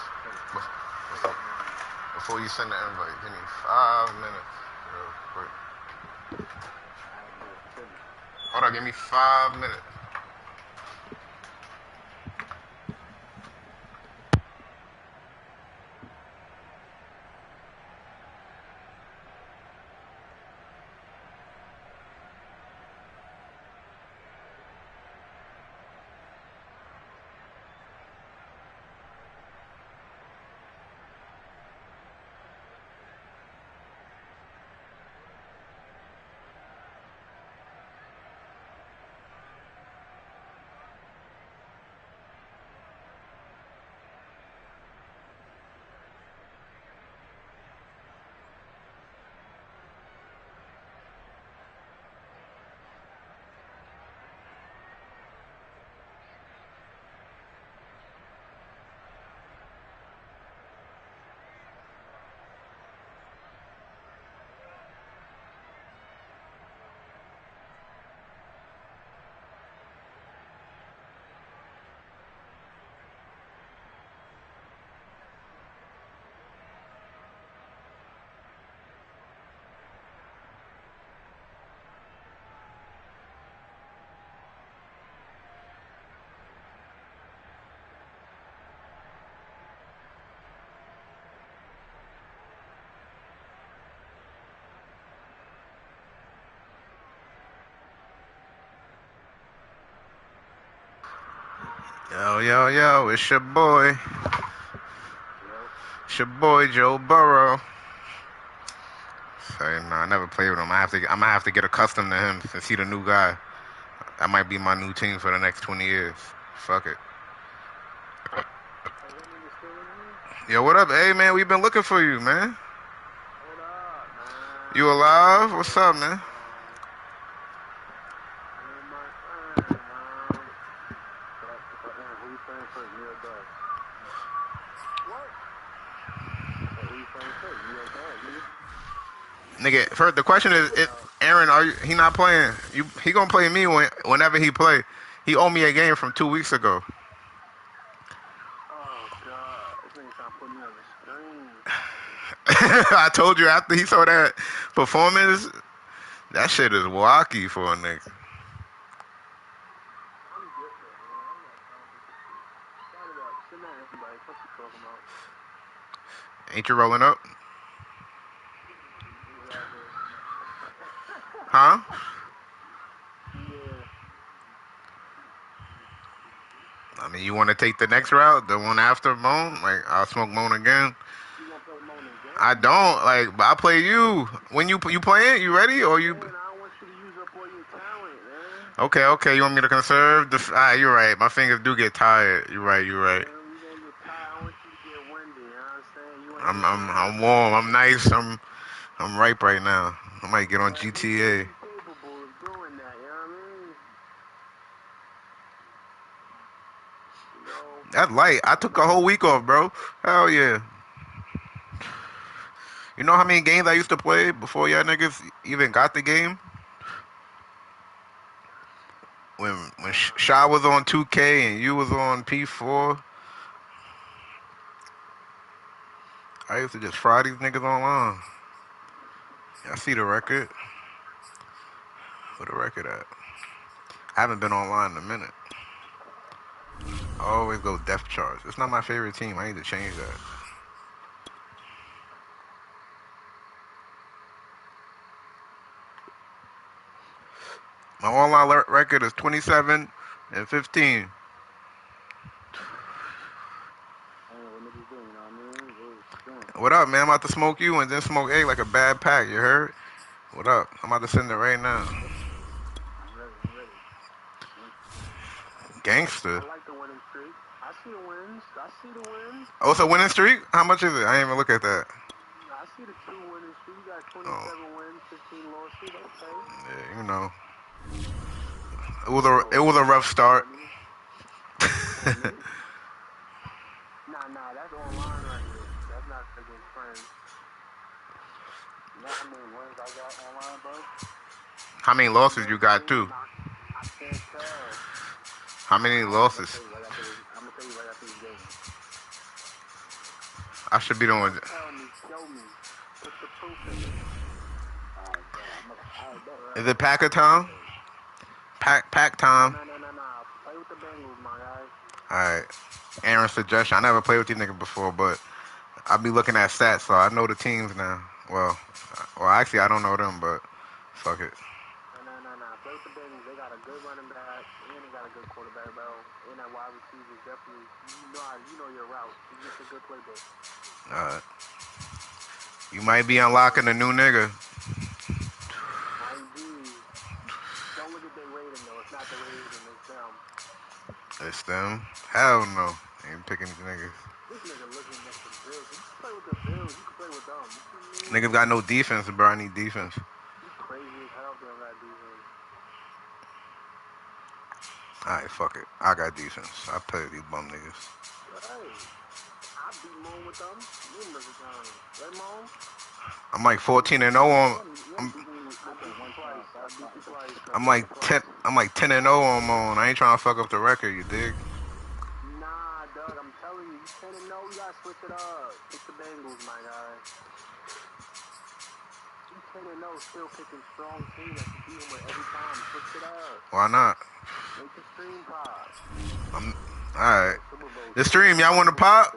Before you send the invite, give me 5 minutes real quick. Hold on, give me 5 minutes. Yo, yo, yo, it's your boy. It's your boy, Joe Burrow. Say, no, I never played with him. I'm gonna have to get accustomed to him since he's the new guy. That might be my new team for the next 20 years. Fuck it. Yo, what up, hey, man? We've been looking for you, man. You alive? What's up, man? Nigga, first, the question is, Aaron, he not playing? He gonna play me whenever he play. He owe me a game from 2 weeks ago. Oh, God. This nigga trying to put me on the screen. I told you after he saw that performance, that shit is wacky for a nigga. Ain't you rolling up? Huh? I mean, you want to take the next route, the one after Moan? Like, I'll smoke Moan again. I don't but I play you. When you playing? You ready or you? Man, I don't want you to use up all your talent, man. Okay. You want me to conserve? You're right. My fingers do get tired. You're right. You're gonna get tired. I want you to get windy. You know what I'm saying? I'm warm. I'm nice. I'm ripe right now. I might get on GTA. Capable of doing that. You know what I mean? That's light. I took a whole week off, bro. Hell yeah. You know how many games I used to play before y'all niggas even got the game? When Shaw was on 2K and you was on P4, I used to just fry these niggas online. I see the record. Where the record at? I haven't been online in a minute. I always go depth charge. It's not my favorite team. I need to change that. My online record is 27-15. What up, man? I'm about to smoke you and then smoke egg like a bad pack. You heard? What up? I'm about to send it right now. I'm ready. Gangster. I like the winning streak. I see the wins. Oh, it's a winning streak? How much is it? I didn't even look at that. I see the 2 winning streak. You got 27 wins, 15 losses. Okay. Yeah, you know. It was a rough start. Nah, that's online right here. That's not against friends. You know how many wins I got online, bro? How many losses you got, too? I can't tell. How many losses? I'm gonna tell you right after this game. I should be doing it. Tell me, show me. Put the proof in it. Is it Packer time? Pack time. No. Play with the Bengals, my guy. Alright. Aaron's suggestion. I never played with these niggas before, but I'll be looking at stats, so I know the teams now. Well, actually, I don't know them, but fuck it. No. Play with the Bengals. They got a good running back, and they got a good quarterback, bro. And that wide receiver is definitely, you know your route. It's just a good playbook. Alright. You might be unlocking a new nigga. Might be. Don't look at their rating, though. It's not the rating, it's them. It's them? Hell no. Ain't picking these niggas. This nigga looking at the Bills. You can play with the Bills. You can play with them. Niggas got no defense, bro. I need defense. You crazy as hell if they don't got defense. Alright, fuck it. I got defense. I play with these bum niggas. Hey, I beat Moan with them. Numerous times. Right, Moan? I'm like 14-0 on. I'm like 10-0 on Moan. I ain't trying to fuck up the record, you dig? Nah, Doug, I'm telling you, 10-0, you gotta switch it up. Pick the Bengals, my guy. You 10-0, still picking strong teams that you beat them with every time. Switch it up. Why not? Make the stream pop. Alright. The stream, y'all want to pop?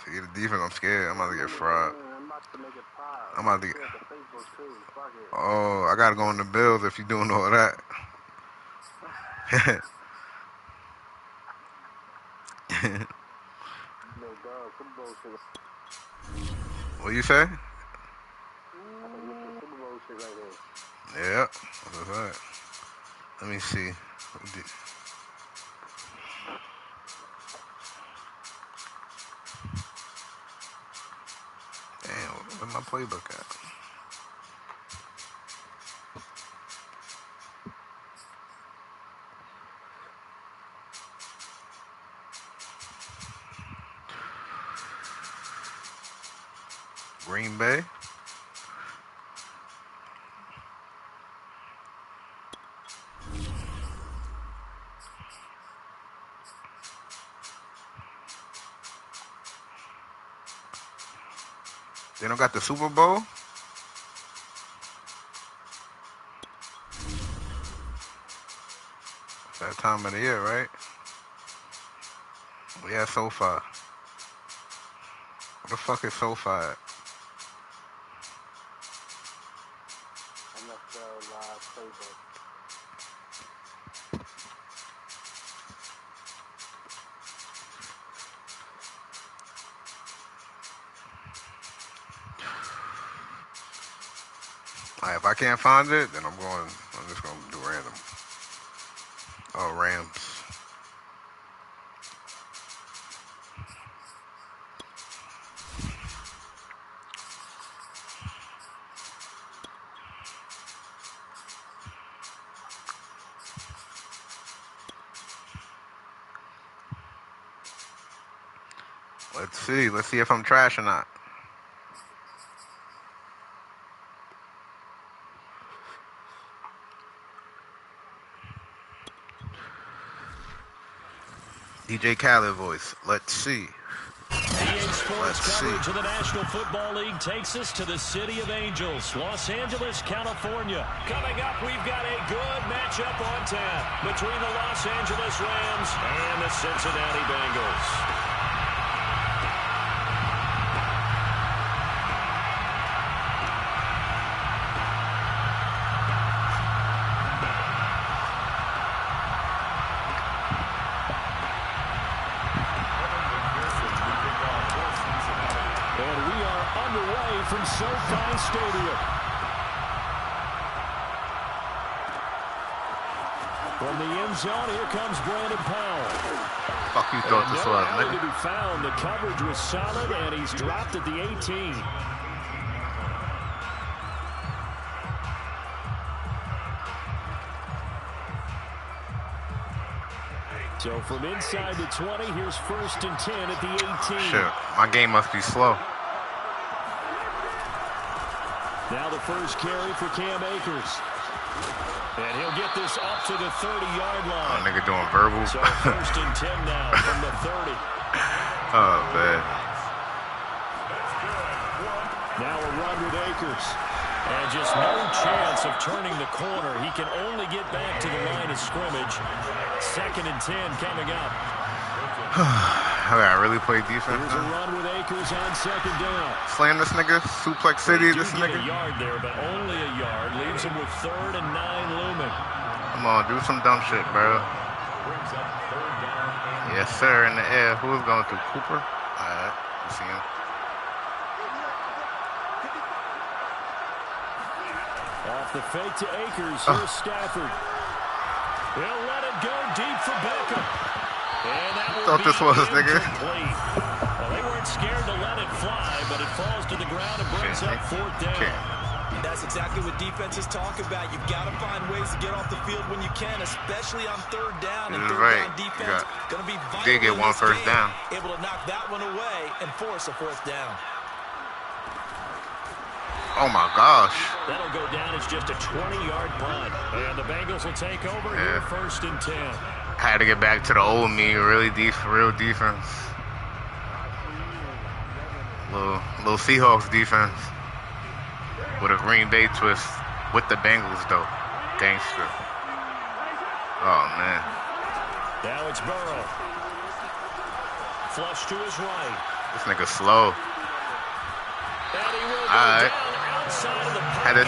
See the defense, I'm scared. I'm about to get fried. I'm about to make it pop. I'm about to get. Facebook too. Fuck it. Oh, I gotta go on the Bills if you doing all that. No, dog, some bullshit. What you say? I think this is some bullshit right here. Yeah, that's right. Let me see. Damn, where's my playbook at? Green Bay. They don't got the Super Bowl? It's that time of the year, right? We at SoFi. Where the fuck is SoFi at? NFL Live Playbook. Alright, if I can't find it, then I'm just gonna do random. Oh, Rams. Let's see if I'm trash or not. DJ Khaled voice. Let's see. EA Sports coverage of the National Football League takes us to the city of Angels, Los Angeles, California. Coming up, we've got a good matchup on tap between the Los Angeles Rams and the Cincinnati Bengals. From SoFi Stadium. From the end zone, here comes Brandon Powell. Fuck you thought this was, nigga. To be found. The coverage was solid, and he's dropped at the 18. So from inside the 20, here's 1st and 10 at the 18. Shit, my game must be slow. Now the first carry for Cam Akers. And he'll get this up to the 30-yard line. Oh, nigga doing verbal. So 1st and 10 now from the 30. Oh, man. Now a run with Akers. And just no chance of turning the corner. He can only get back to the line of scrimmage. 2nd and 10 coming up. I gotta really play defense. Here's a run with Akers on 2nd down. Slam this nigga. Suplex City, this nigga. A yard there, but only a yard. Leaves him with 3rd and 9 looming. Come on, do some dumb shit, bro. Yes, sir, in the air. Who is going through? Cooper? Alright, you see him. Off the fake to Akers. Here's Stafford. He'll let it go deep for Beckham. And that will thought this was, nigga. Well, they weren't scared to let it fly, but it falls to the ground and brings up 4th down. That's exactly what defenses talk about. You've got to find ways to get off the field when you can, especially on 3rd down. And 3rd down defense going to be vital. Did get one first down. Able to knock that one away and force a 4th down. Oh my gosh. That'll go down as just a 20-yard punt. And the Bengals will take over here 1st and 10. Had to get back to the old me, real defense. Little Seahawks defense. With a Green Bay twist. With the Bengals, though. Gangster. Oh, man. Now it's Burrow. Flush to his right. This nigga slow. And he will go down outside of the pocket. Had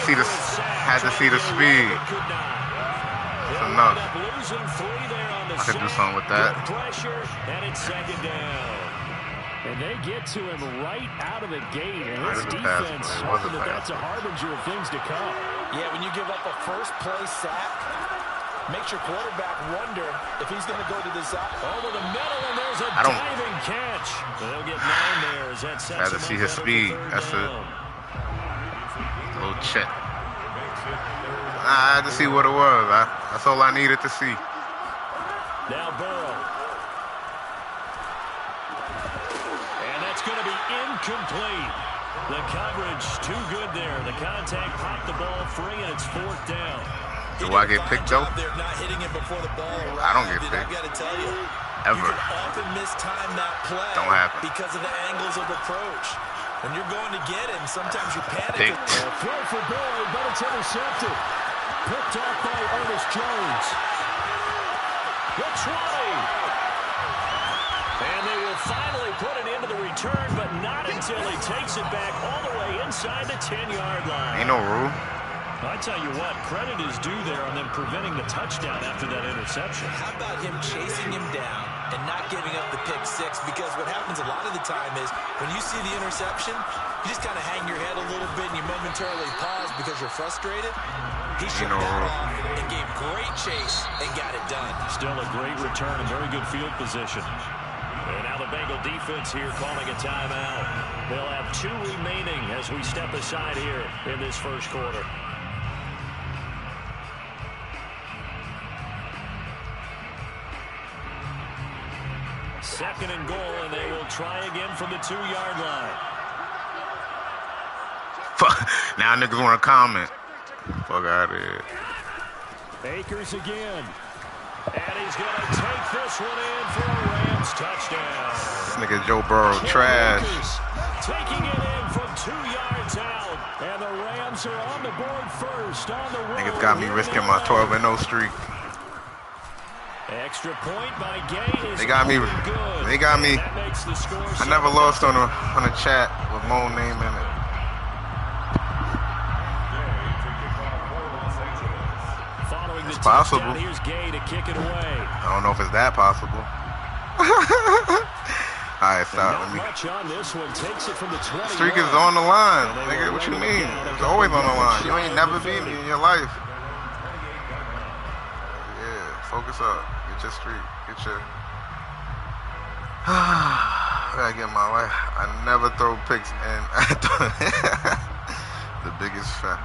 to see the speed. He'll enough. Losing 3 there on the I could do sack. something with that. Good pressure, and it's second down. And they get to him right out of the gate. And That his is a pass defense, play. It was a hoping that pass that's a harbinger of things to come. Yeah, when you give up a first-play sack, makes your quarterback wonder if he's going to go to the side. Over the middle, and there's a I don't- diving catch. They'll get 9 there as that sets Rather him see up his better for speed. third That's it. down. Little check. I had to see what it was. That's all I needed to see. Now Burrow. And that's going to be incomplete. The coverage too good there. The contact popped the ball free, and it's 4th down. Do I get picked though? They're not hitting it before the ball arrived. I don't get I've picked. got to tell you, Ever. you can often mistime that play. Don't happen. Because of the angles of approach. When you're going to get him, sometimes you panic. Picked. Throw for Burrow, but it's intercepted. Picked off by Ernest Jones. The 20. And they will finally put it into the return, but not until he takes it back all the way inside the 10-yard line. Ain't no rule. I tell you what, credit is due there on them preventing the touchdown after that interception. How about him chasing him down and not giving up the pick 6? Because what happens a lot of the time is when you see the interception, you just kind of hang your head a little bit and you momentarily pause because you're frustrated. He shook that off and gave great chase and got it done. Still a great return and very good field position. And now the Bengal defense here calling a timeout. They'll have 2 remaining as we step aside here in this first quarter. Second and goal, and they will try again from the 2-yard line. Now niggas want to comment. Fuck out of here. Akers again. And he's going to take this one in for a Rams touchdown. This nigga Joe Burrow trash. Akers taking it in from 2 yards out. And the Rams are on the board first on the road. Niggas got me risking my 12-0 streak. Extra point by Gay. They got me. They got me. That makes the score. I never lost on a chat with Mo's name in it. Following the It's possible. touchdown, here's Gay to kick it away. I don't know if it's that possible. All right, stop. Not much on this one. Takes it from the 20. Streak is on the line, nigga. What you mean? It's always on the line. You ain't never beat me in your life. Yeah, focus up. Get your streak. Get your. I gotta get my life. I never throw picks in. The biggest fact.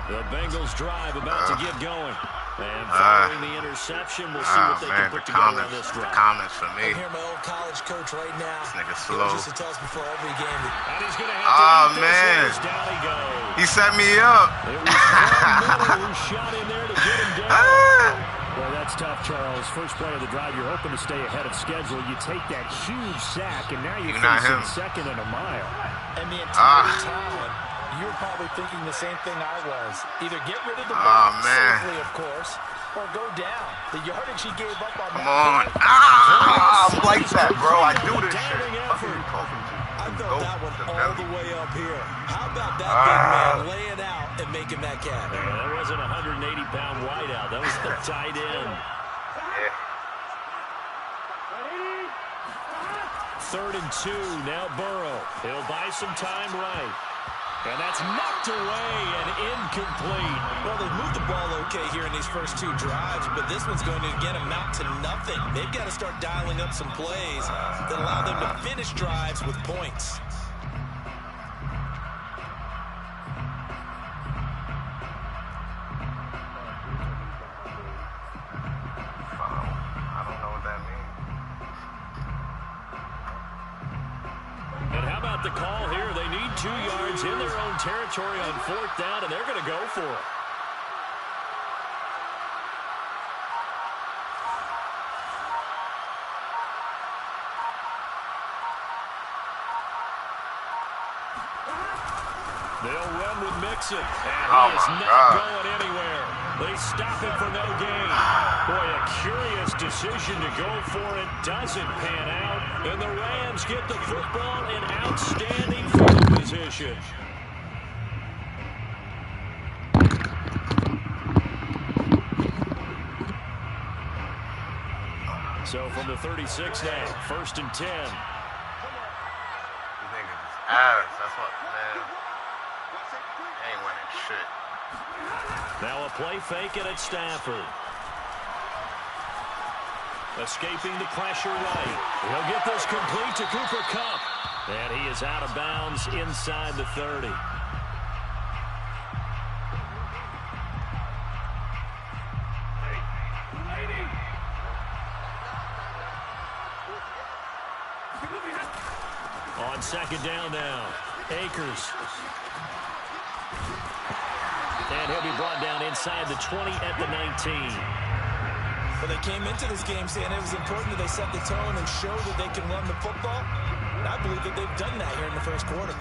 The Bengals drive about to get going. And following the interception, we'll see what they can put together on this drive. Comments for me. I hear my old college coach right now. This nigga slow. He used to tell us before every game. And he's going to have to eat this as down he goes. He set me up. It was Miller who shot in there to get him down. Well, that's tough, Charles. First play of the drive, you're hoping to stay ahead of schedule. You take that huge sack, and now you're facing second and a mile. And the entire time, you were probably thinking the same thing I was. Either get rid of the ball safely, of course, or go down. The yardage he gave up on Come on. I'm like that, bro. I do this shit. What are you talking to? I felt that one all the way up here. How about that big man laying out and making that catch? That wasn't a 180-pound wideout. That was the tight end. Yeah. 3rd and 2. Now Burrow. He'll buy some time right. And that's knocked away and incomplete. Well, they've moved the ball okay here in these first 2 drives, but this one's going to, again, amount to nothing. They've got to start dialing up some plays that allow them to finish drives with points. I don't know what that means. And how about the call here? They need 2 yards in their own territory on 4th down, and they're going to go for it. They'll run with Mixon, and he is not going anywhere. They stop him for no gain. Boy, a curious decision to go for it. Doesn't pan out, and the Rams get the football in outstanding field position. position. So from the 36 now, 1st and 10. You think it's ass. That's what, man. Ain't winning shit. Now a play fake it at Stafford. Escaping the pressure right. He'll get this complete to Cooper Kupp. And he is out of bounds inside the 30. On 2nd down now, Akers. And he'll be brought down inside the 20 at the 19. Well, they came into this game saying it was important that they set the tone and show that they can run the football. And I believe that they've done that here in the first quarter.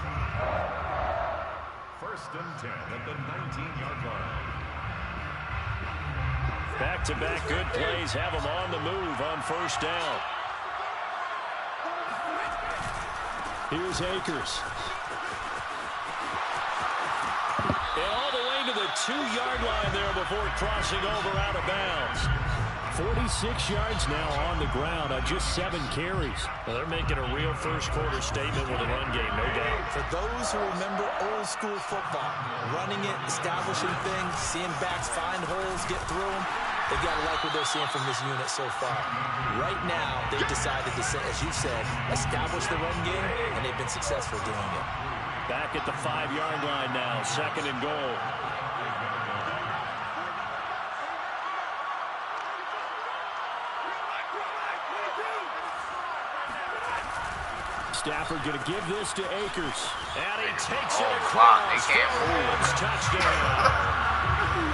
1st and 10 at the 19-yard line. Back-to-back good plays have them on the move on 1st down. Here's Akers. And all the way to the 2-yard line there before crossing over out of bounds. 46 yards now on the ground on just 7 carries. Well, they're making a real first quarter statement with a run game, no doubt. For those who remember old school football, running it, establishing things, seeing backs find holes, get through them, they got to like what they're seeing from this unit so far. Right now, they've decided to, as you said, establish the run game, and they've been successful doing it. Back at the 5-yard line now, 2nd and goal. Stafford going to give this to Akers. And he takes it across. They can't move. Touchdown.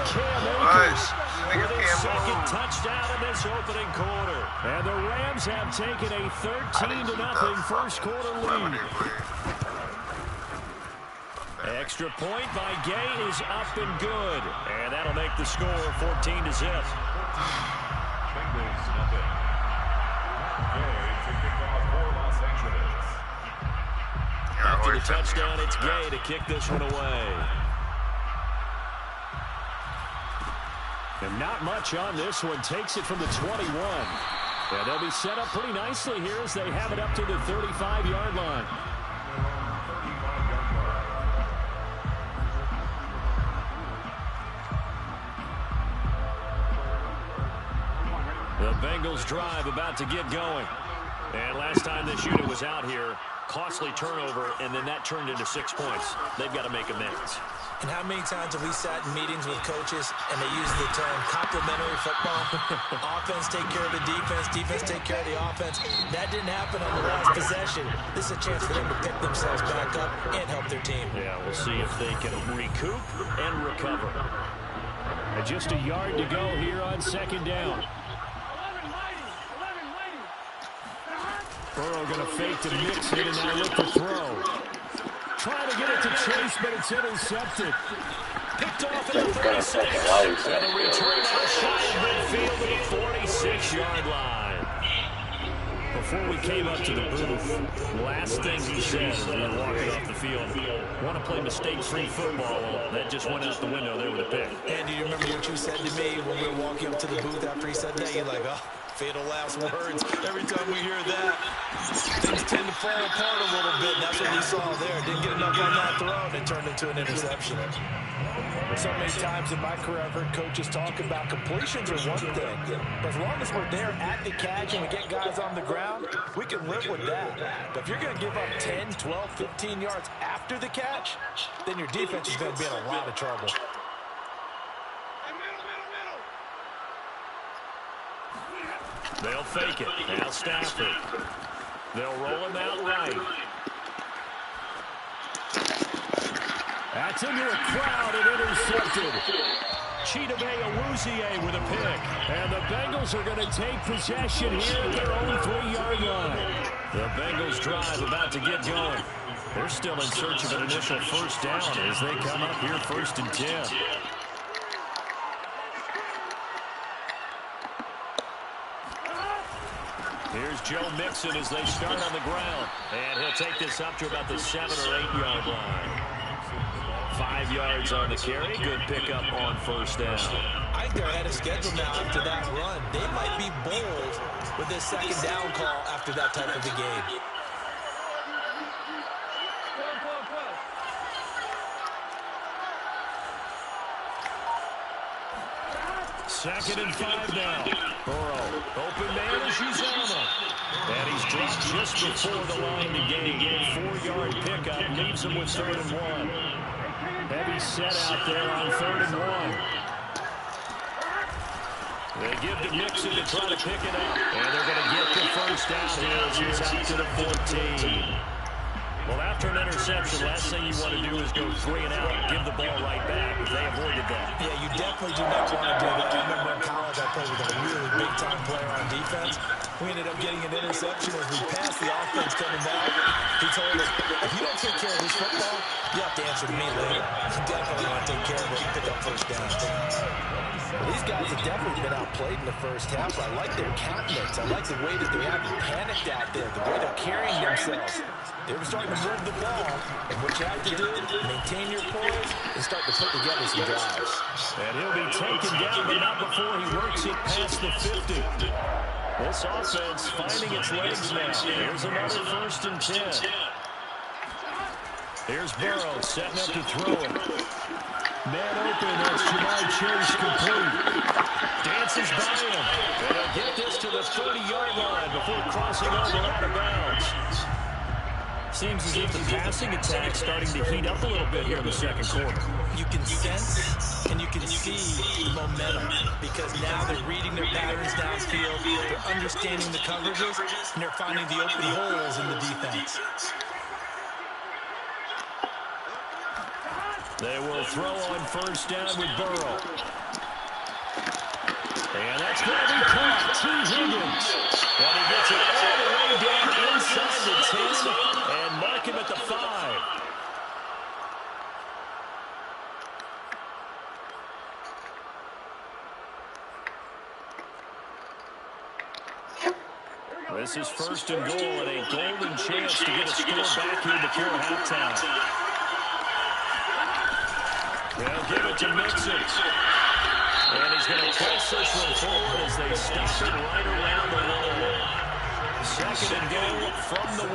Cam Akers with his 2nd touchdown in this opening quarter. And the Rams have taken a 13-0 first quarter lead. Extra point by Gay is up and good. And that'll make the score 14-0. Bengals nothing. Gay to kick off for Los Angeles. After the touchdown, it's Gay to kick this one away. And not much on this one. Takes it from the 21. And they'll be set up pretty nicely here as they have it up to the 35-yard line. The Bengals drive about to get going. And last time this unit was out here, costly turnover, and then that turned into 6 points. They've got to make amends. And how many times have we sat in meetings with coaches and they use the term complementary football? Offense take care of the defense, defense take care of the offense. That didn't happen on the last possession. This is a chance for them to pick themselves back up and help their team. Yeah, we'll see if they can recoup and recover. And just a yard to go here on 2nd down. Burrow going to fake to Mixon and now look to throw. Trying to get it to Chase, but it's intercepted. Picked off at the 36. And a return out shy of midfield to the 46-yard line. Before we came up to the booth, last thing he said as we were walking off the field, want to play mistake-free football. Well, that just went out the window there with a pick. And do you remember what you said to me when we were walking up to the booth after he said that? You're like, oh. Fatal last words. Every time we hear that, things tend to fall apart a little bit. And that's what we saw there. Didn't get enough on that throw, and it turned into an interception. So many times in my career, I've heard coaches talk about completions are one thing. But as long as we're there at the catch and we get guys on the ground, we can live with that. But if you're going to give up 10, 12, 15 yards after the catch, then your defense is going to be in a lot of trouble. They'll fake it. Now Stafford. They'll roll him out right. That's into a crowd and intercepted. Chidobe Awuzie with a pick. And the Bengals are going to take possession here at their own 3-yard line. The Bengals drive about to get going. They're still in search of an initial first down as they come up here 1st and 10. Here's Joe Mixon as they start on the ground. And he'll take this up to about the 7 or 8 yard line. 5 yards on the carry. Good pickup on first down. I think they're ahead of schedule now after that run. They might be bold with this second down call after that type of a game. Second and 5 now. Burrow, open man is Uzama. And he's dropped just before the line to gain. 4-yard pickup leaves him with 3rd and 1. Heavy set out there on 3rd and 1. They give to Mixon to try to pick it up. And they're going to get the first down here as he's out to the 14. Well, after an interception, last thing you want to do is go 3 and out and give the ball right back. They avoided that. Yeah, you definitely do not want to do that. I remember in college I played with a really big-time player on defense. We ended up getting an interception as we passed the offense coming down. He told us, if you don't take care of this football, you have to answer to me later. You definitely want to take care of it and pick up first down. Well, these guys have definitely been outplayed in the first half. I like their countenance. I like the way that they haven't panicked out there, the way they're carrying themselves. They were starting to move the ball, and what you have to do, maintain your poise, and start to put together some drives. And he'll be taken down, but not before he works it past the 50. This offense finding its legs now. Here's another 1st and 10. Here's Burrow setting up to throw it. Man open, that's Jamar Chase complete. Dances by him. And he'll get this to the 30-yard line before crossing over out of bounds. Seems as if the passing attack's starting to heat up a little bit here in the second quarter. You can sense and you can see the momentum because now they're reading their patterns downfield, they're understanding the coverages, and they're finding the open holes in the defense. They will throw on first down with Burrow. And that's going to be caught. T. Higgins. And he gets it all the way down inside the 10 and mark him at the 5. This is 1st and goal and a golden chance to get a score back here before halftime. They'll give it to Mixon. And he's going to press this one forward as they stop it right around the line. 2nd and goal from the 1.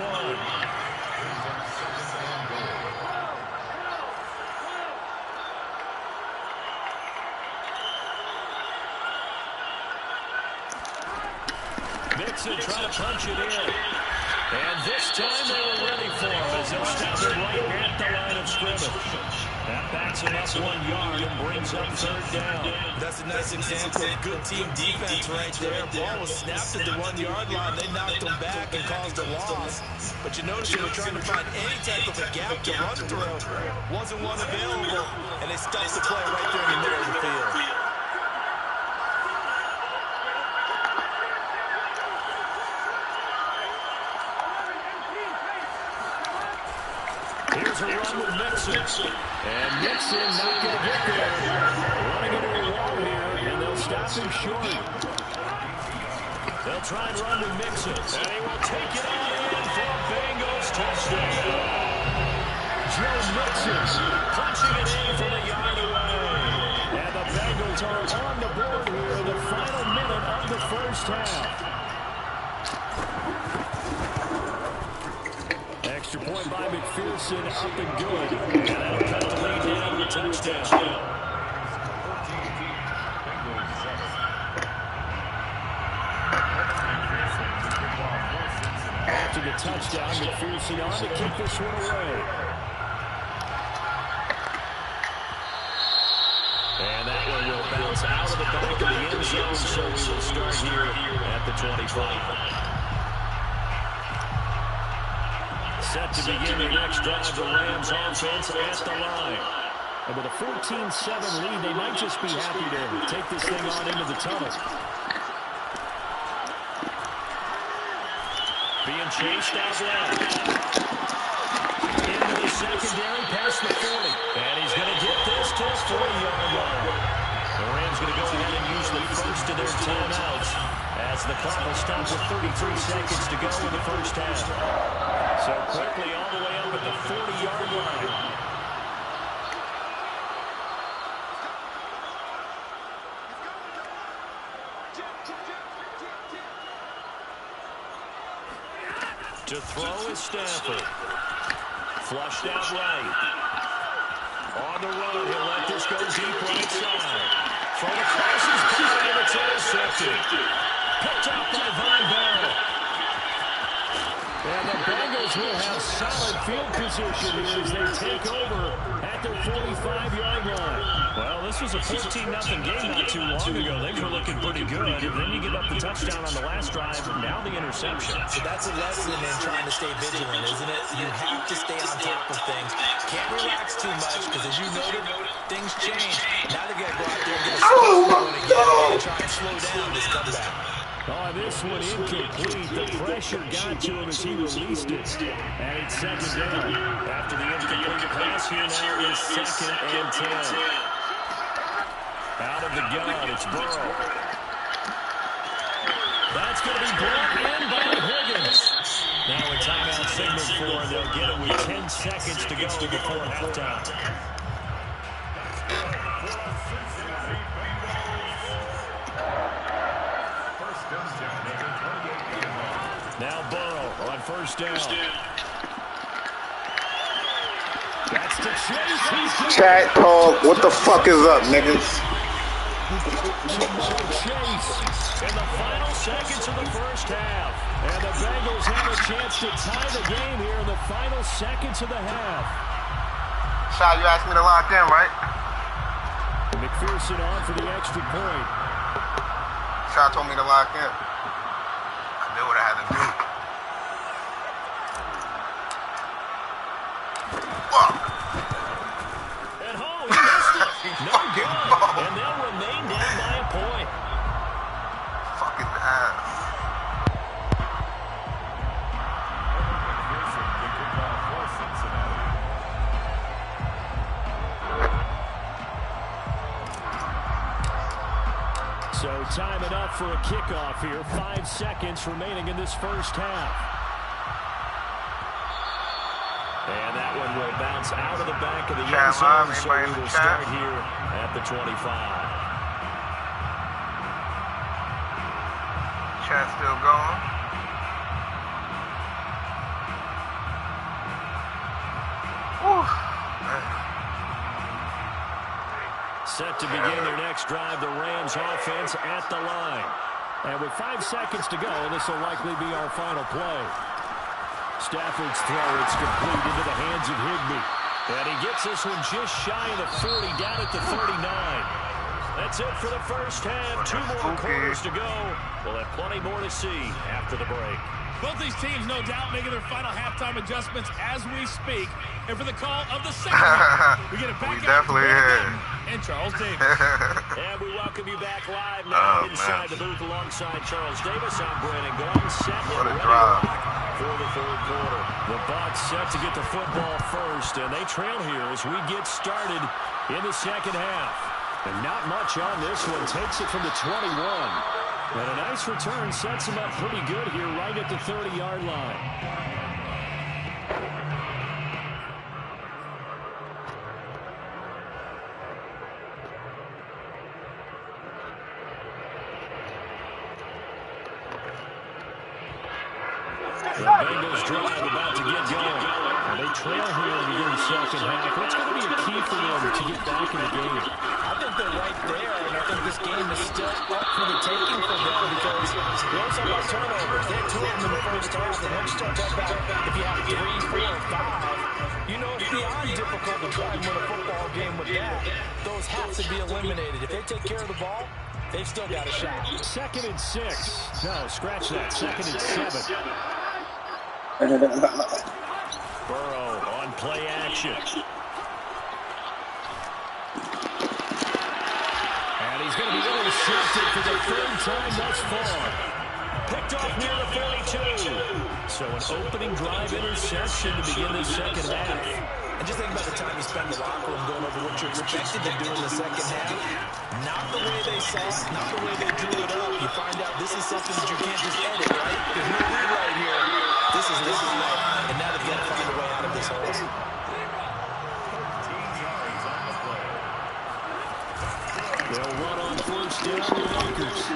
Mixon trying to punch it in. And this time they were ready for him as they'll stop it right at the line of scrimmage. That backs him up 1 yard and brings up 3rd down. That's a nice example of good team defense right there. Ball was snapped at the 1 yard line. They knocked him back and caused a loss. But you notice they were trying to find any type of a gap to run through. Wasn't one available, and they stopped the play right there in the middle of the field. Here's a run with Mixon. And Mixon not going to get there. Running into a wall here, and they'll stop him short. They'll try and run with Mixon. And he will take it on in for a Bengals touchdown. Joe Mixon punching it in from a yard away. And the Bengals are on the board here in the final minute of the first half. Extra point by McPherson, up and good. And that'll cut the lead down to a touchdown. After the touchdown, McPherson on to kick this one away. And that one will bounce out of the back of the end zone, so we will start here at the 25. Set to begin the next drive, the Rams offense at the line. And with a 14-7 lead, they might just be happy to take this thing on into the tunnel. Being chased out left. Into the secondary, past the 40. And he's going to get this to the 40-yard line. The Rams going to go ahead and use the first of their timeouts. as the clock will stop with 33 seconds to go in the first half. So quickly all the way up at the 40-yard line. To throw is Stafford. Flushed out right. On the run, he'll let this go deep right side. From across his body, and it's intercepted. Picked out by Von Bell. And the Bengals will have solid field position here as they take over at their 45-yard line. Well, this was a 14-0 game not too long ago. Things were looking pretty good. And then you give up the touchdown on the last drive, and now the interception. So that's a lesson in trying to stay vigilant, isn't it? You have to stay on top of things. Can't relax too much, because as you noted, things change. Now they're going to go out there and get a stop going again and try and slow down this comeback. Oh, this one incomplete. The pressure got to him as he released it. And it's second down. After the incomplete pass, here now is 2nd and 10. Out of the gun, it's Burrow. That's going to be brought in by Higgins. Now a timeout signal for, and they'll get it with 10 seconds to go before halftime. Now Burrow on first down. That's to Chase. Chat talk. What the fuck is up, niggas? Chase in the final seconds of the first half. And the Bengals have a chance to tie the game here in the final seconds of the half. Shy, you asked me to lock in, right? McPherson on for the extra point. Shy told me to lock in. I knew what I had to do. Fuck. At home, he missed it. No good. And they'll remain down by a point. Fucking ass. So time it up for a kickoff here. 5 seconds remaining in this first half. And that one will bounce out of the back of the end zone. So we will start here at the 25. Chat still going. Whew. Set to begin their next drive, the Rams offense at the line. And with 5 seconds to go, this will likely be our final play. Stafford's throw, it's complete into the hands of Higbee. And he gets this one just shy of the 40, down at the 39. That's it for the first half. 2 more quarters to go. We'll have plenty more to see after the break. Both these teams, no doubt, making their final halftime adjustments as we speak. And for the call of the second half, we get it back out to Brandon and Charles Davis. And we welcome you back live now inside the booth alongside Charles Davis. I'm Brandon Gordon, set and ready for the third quarter. The Bucs set to get the football first, and they trail here as we get started in the second half. And not much on this one. Takes it from the 21. And a nice return sets him up pretty good here right at the 30-yard line. The Bengals drive about to get going. And they trail here in the second half. What's going to be a key for them to get back in the game? I think they're right there, and I think this game is still up for the taking for them because we also have turnovers. They had 2 of them in the first half, and once you start talking about if you have 3, 4, or 5, you know it's beyond difficult to try and win a football game with that. Those have to be eliminated. If they take care of the ball, they've still got a shot. 2nd and 6. No, scratch that. 2nd and 7. Burrow on play action. And he's going to be intercepted for the 3rd time thus far. Picked off near the 42. So an opening drive interception to begin the second half. And just think about the time you spent in the locker room going over what you're expected to do in the second half. Not the way they saw it, not the way they drew it up. You find out this is something that you can't just edit, right? There's no rewrite here. This is live, and now they've got to find a way out of this hole. They'll run on first down to the Lakers.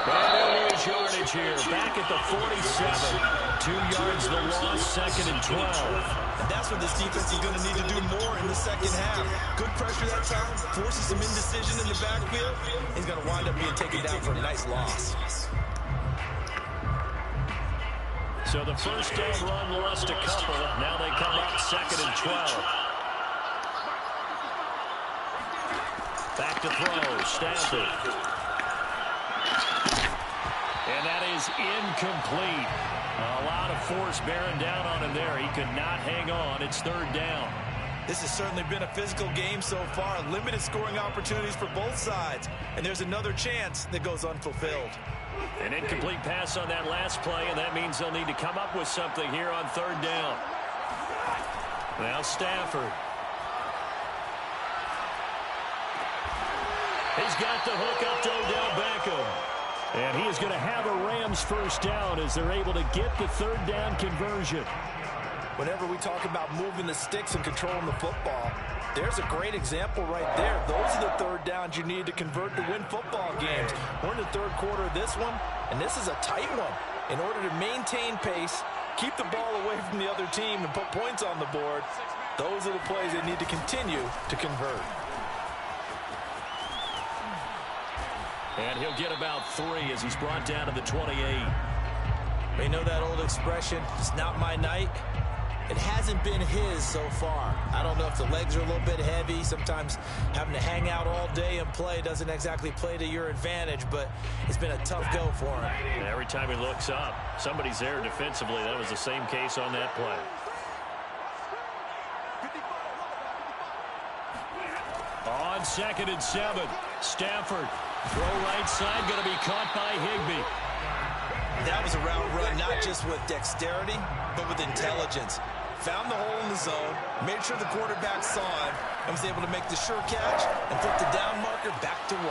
And they'll lose yardage here. Back at the 47. 2 yards the loss, second and 12. And that's what this defense is going to need to do more in the second half. Good pressure that time, forces some indecision in the backfield. He's going to wind up being taken down for a nice loss. So the first down run lost a couple. Now they come up second and 12. Back to throw, Stafford. And that is incomplete. A lot of force bearing down on him there. He could not hang on. It's third down. This has certainly been a physical game so far. Limited scoring opportunities for both sides. And there's another chance that goes unfulfilled. An incomplete pass on that last play, and that means they'll need to come up with something here on third down. Now Stafford. He's got the hook up to Odell Beckham. And he is going to have a Rams first down as they're able to get the third down conversion. Whenever we talk about moving the sticks and controlling the football, there's a great example right there. Those are the third downs you need to convert to win football games. We're in the third quarter of this one, and this is a tight one. In order to maintain pace, keep the ball away from the other team, and put points on the board, those are the plays they need to continue to convert. And he'll get about 3 as he's brought down to the 28. You know that old expression, it's not my night. It hasn't been his so far. I don't know if the legs are a little bit heavy. Sometimes having to hang out all day and play doesn't exactly play to your advantage, but it's been a tough go for him. And every time he looks up, somebody's there defensively. That was the same case on that play. On second and 7, Stafford. Throw right side, going to be caught by Higbee. That was a route run, not just with dexterity, but with intelligence. Found the hole in the zone, made sure the quarterback saw him, and was able to make the sure catch and put the down marker back to 1.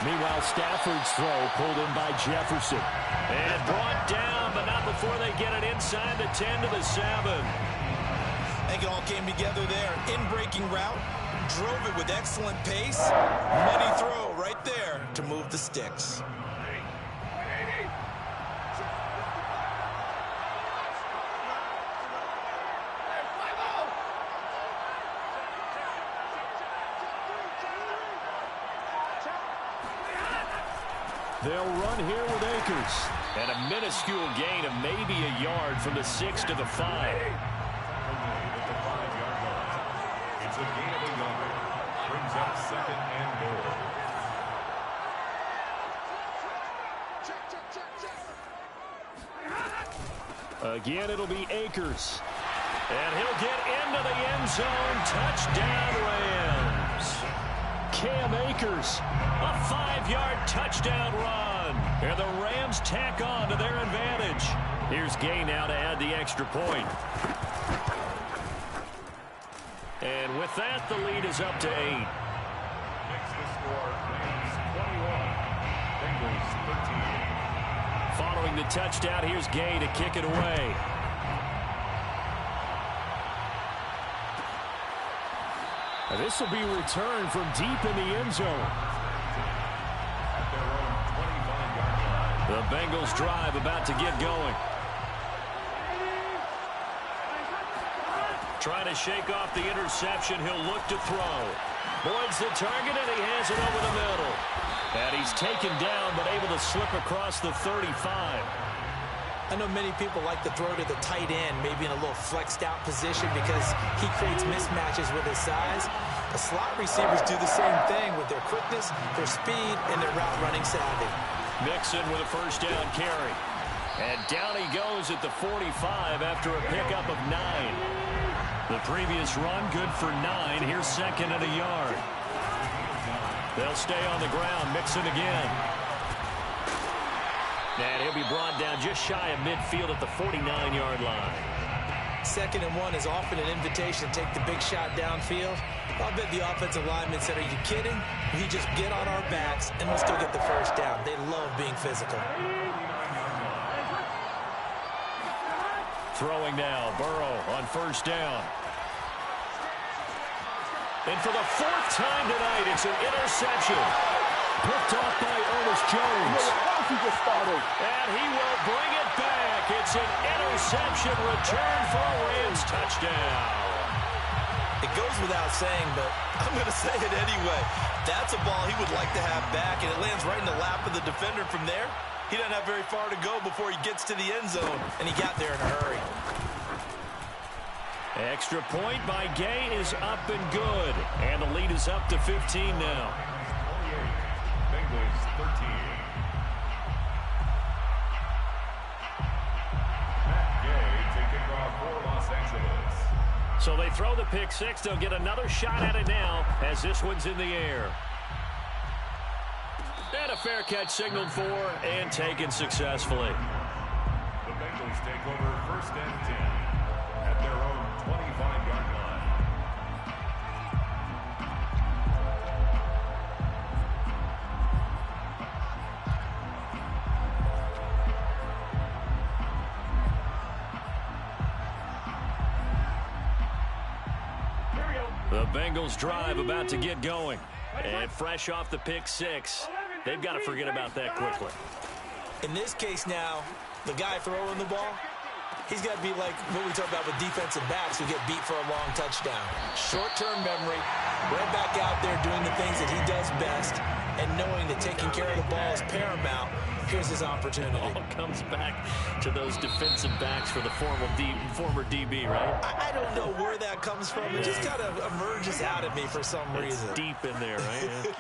Meanwhile, Stafford's throw pulled in by Jefferson. And brought down, but not before they get it inside the 10 to the 7. I think it all came together there. In-breaking route, drove it with excellent pace. Money throw right there to move the sticks. They'll run here with Akers. And a minuscule gain of maybe a yard from the 6 to the 5. It's a gain of a yard. Brings up second and goal. Again, it'll be Akers. And he'll get into the end zone. Touchdown, Rams. Cam Akers, a 5-yard touchdown run. And the Rams tack on to their advantage. Here's Gay now to add the extra point. And with that, the lead is up to 8. Makes the score Rams 21, Bengals 13. Following the touchdown, here's Gay to kick it away. And this will be returned from deep in the end zone. At their own 25-yard line. The Bengals drive about to get going. Trying to shake off the interception. He'll look to throw. Boyd's the target, and he has it over the middle. And he's taken down, but able to slip across the 35. I know many people like to throw to the tight end, maybe in a little flexed out position because he creates mismatches with his size. The slot receivers do the same thing with their quickness, their speed, and their route running savvy. Mixon with a first down carry. And down he goes at the 45 after a pickup of 9. The previous run good for 9. Here's second and a yard. They'll stay on the ground. Mixon again. And he'll be brought down just shy of midfield at the 49-yard line. 2nd and 1 is often an invitation to take the big shot downfield. I'll bet the offensive lineman said, are you kidding? We just get on our backs and we'll still get the first down. They love being physical. Throwing now, Burrow on 1st down. And for the 4th time tonight, it's an interception. Picked off by Ernest Jones. And he will bring it back. It's an interception return for a Rams touchdown. It goes without saying, but I'm going to say it anyway. That's a ball he would like to have back, and it lands right in the lap of the defender from there. He doesn't have very far to go before he gets to the end zone, and he got there in a hurry. Extra point by Gay is up and good. And the lead is up to 15 now. 28, Bengals 13. Matt Gay taking off for Los Angeles. So they throw the pick six. They'll get another shot at it now as this one's in the air. And a fair catch signaled for and taken successfully. The Bengals take over 1st and 10 at their own 25-yard line. The Bengals drive about to get going. And fresh off the pick six, they've got to forget about that quickly. In this case now, the guy throwing the ball, he's got to be like what we talk about with defensive backs who get beat for a long touchdown. Short-term memory, right back out there doing the things that he does best, and knowing that taking care of the ball is paramount. Here's his opportunity. All comes back to those defensive backs for the former DB, right? I don't know where that comes from. It just kind of emerges out at me for some reason. It's deep in there, right?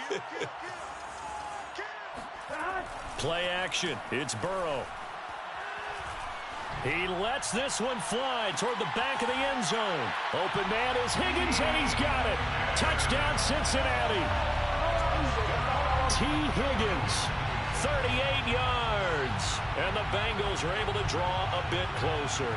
Play action. It's Burrow. He lets this one fly toward the back of the end zone. Open man is Higgins, and he's got it. Touchdown, Cincinnati. T. Higgins, 38 yards. And the Bengals are able to draw a bit closer.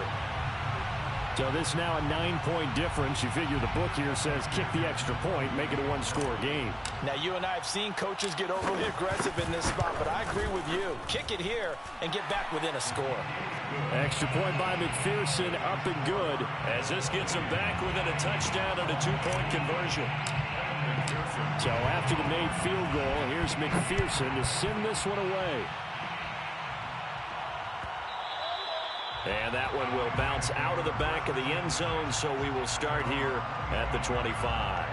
So this now a 9-point difference. You figure the book here says kick the extra point, make it a one-score game. Now, you and I have seen coaches get overly aggressive in this spot, but I agree with you. Kick it here and get back within a score. Extra point by McPherson, up and good. As this gets him back within a touchdown and a 2-point conversion. So after the made field goal, here's McPherson to send this one away. And that one will bounce out of the back of the end zone, so we will start here at the 25.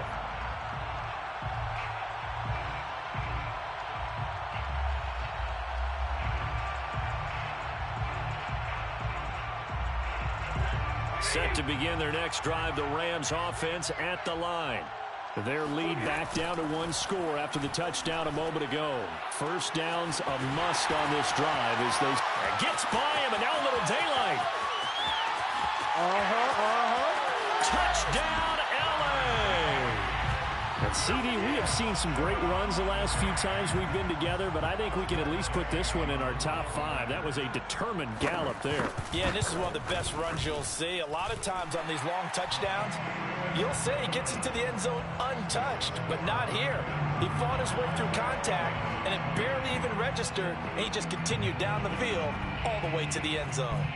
Set to begin their next drive, the Rams offense at the line. Their lead back down to 1 score after the touchdown a moment ago. First down's a must on this drive as they gets by him, and now a little daylight. Touchdown, LA! And CD, we have seen some great runs the last few times we've been together, but I think we can at least put this one in our top 5. That was a determined gallop there. Yeah, and this is one of the best runs you'll see. A lot of times on these long touchdowns, you'll say he gets into the end zone untouched, but not here. He fought his way through contact, and it barely even registered, and he just continued down the field all the way to the end zone.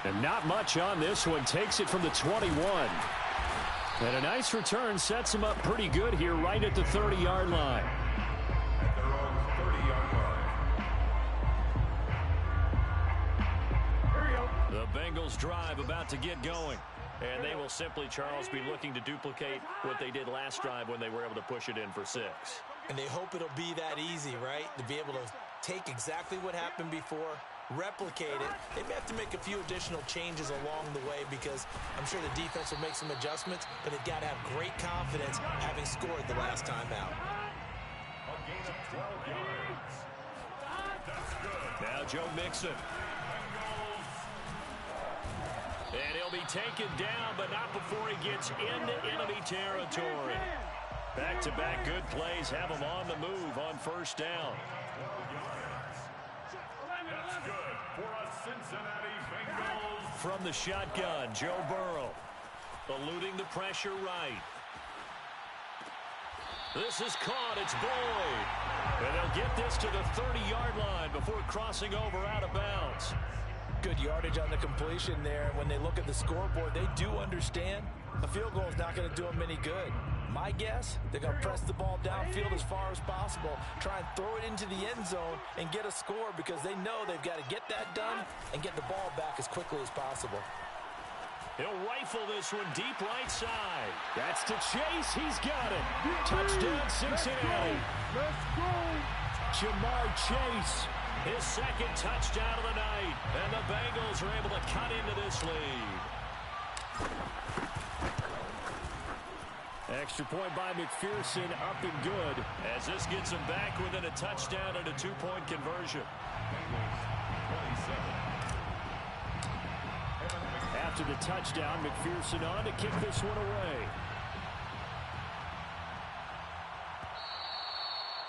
And not much on this one. Takes it from the 21. And a nice return sets him up pretty good here right at the 30-yard line. At their own 30-yard line. The Bengals drive about to get going. And they will simply, Charles, be looking to duplicate what they did last drive when they were able to push it in for 6. And they hope it'll be that easy, right? To be able to take exactly what happened before, replicate it. They may have to make a few additional changes along the way because I'm sure the defense will make some adjustments, but they've got to have great confidence having scored the last time out. A gain of 12 yards. That's good. Now Joe Mixon. And he'll be taken down, but not before he gets into enemy territory. Back-to-back good plays have him on the move on first down. good for a Cincinnati Bengals. From the shotgun, Joe Burrow. Eluding the pressure right. This is caught. It's Boyd. And they'll get this to the 30-yard line before crossing over out of bounds. Good yardage on the completion there. When they look at the scoreboard, they do understand a field goal is not going to do them any good. My guess, they're going to press the ball downfield as far as possible, try and throw it into the end zone and get a score because they know they've got to get that done and get the ball back as quickly as possible. He'll rifle this one deep right side. That's to Chase. He's got it. Touchdown, Cincinnati. Let's go. Jamar Chase, his second touchdown of the night. And the Bengals are able to cut into this lead. Extra point by McPherson, up and good, as this gets him back within a touchdown and a two-point conversion. After the touchdown, McPherson on to kick this one away.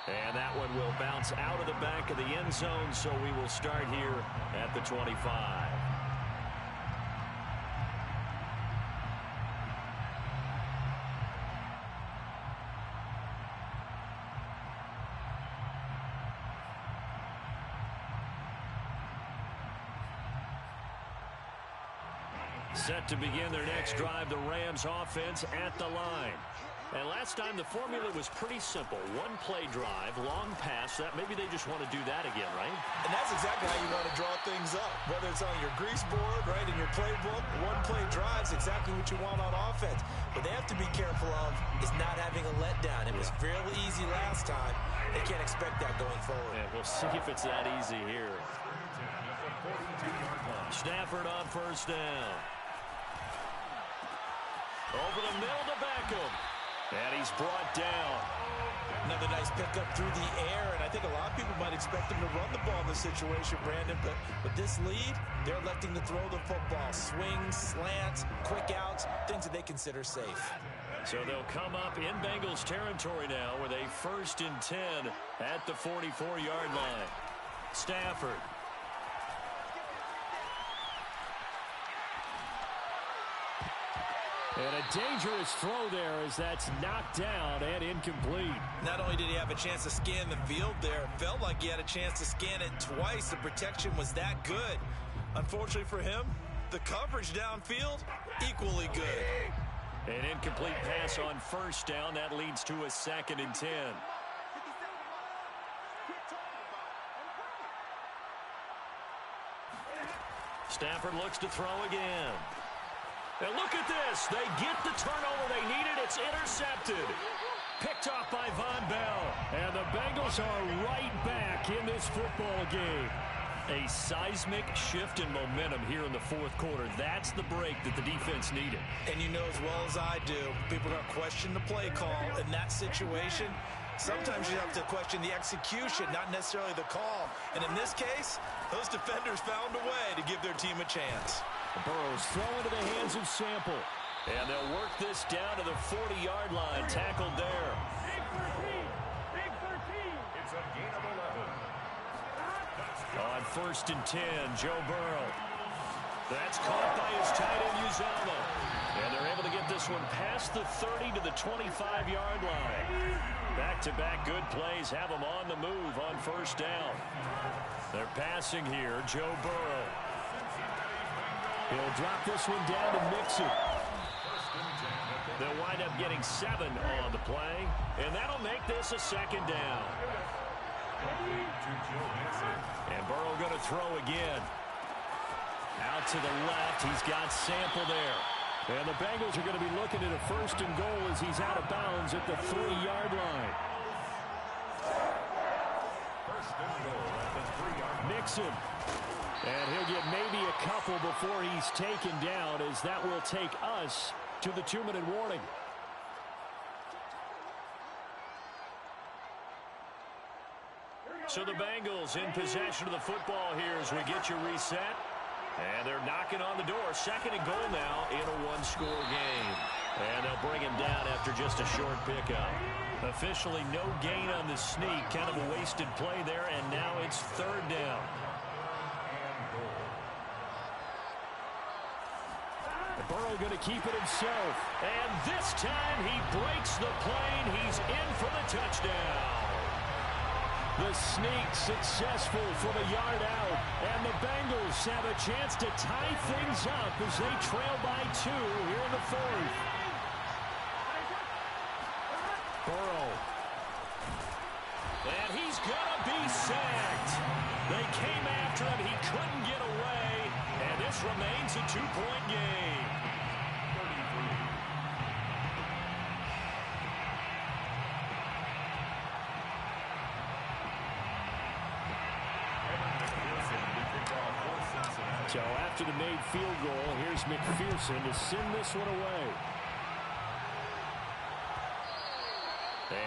And that one will bounce out of the back of the end zone, so we will start here at the 25. Set to begin their next drive, the Rams offense at the line. And last time the formula was pretty simple. One-play drive, long pass. That maybe they just want to do that again, right? And that's exactly how you want to draw things up. Whether it's on your grease board, right, in your playbook, one-play drive's exactly what you want on offense. What they have to be careful of is not having a letdown. It was fairly easy last time. They can't expect that going forward. Yeah, we'll see if it's that easy here. Stafford on first down. Over the middle to Beckham. And he's brought down. Another nice pickup through the air, and I think a lot of people might expect him to run the ball in this situation, Brandon, but with this lead, they're electing to throw the football. Swings, slants, quick outs, things that they consider safe. So they'll come up in Bengals territory now with a 1st and 10 at the 44-yard line. Stafford. And a dangerous throw there as that's knocked down and incomplete. Not only did he have a chance to scan the field there, it felt like he had a chance to scan it twice. The protection was that good. Unfortunately for him, the coverage downfield, equally good. An incomplete pass on first down. That leads to a 2nd and 10. Stafford looks to throw again. And look at this. They get the turnover they needed. It's intercepted. Picked off by Von Bell. And the Bengals are right back in this football game. A seismic shift in momentum here in the fourth quarter. That's the break that the defense needed. And you know as well as I do, people are going to question the play call in that situation. Sometimes you have to question the execution, not necessarily the call. And in this case, those defenders found a way to give their team a chance. Burrow's thrown into the hands of Sample. And they'll work this down to the 40-yard line. Tackled there. Big 13. It's a gain of 11. On 1st and 10, Joe Burrow. That's caught by his tight end, Uzomah. And they're able to get this one past the 30 to the 25-yard line. Back-to-back good plays have them on the move on first down. They're passing here, Joe Burrow. He'll drop this one down to Mixon. They'll wind up getting 7 on the play, and that'll make this a 2nd down. And Burrow going to throw again. Out to the left, he's got Sample there. And the Bengals are going to be looking at a 1st and goal as he's out of bounds at the 3-yard line. 1st and goal at the 3-yard line. Mixon. And he'll get maybe a couple before he's taken down, as that will take us to the 2-minute warning. So the Bengals in possession of the football here as we get you reset. And they're knocking on the door. 2nd and goal now in a 1-score game. And they'll bring him down after just a short pickup. Officially no gain on the sneak. Kind of a wasted play there, and now it's 3rd down. Burrow going to keep it himself. And this time he breaks the plane. He's in for the touchdown. The sneak successful from a yard out. And the Bengals have a chance to tie things up as they trail by 2 here in the 4th. Burrow. And he's going to be sacked. They came after him. He couldn't get away. And this remains a 2-point game. So after the made field goal, here's McPherson to send this one away.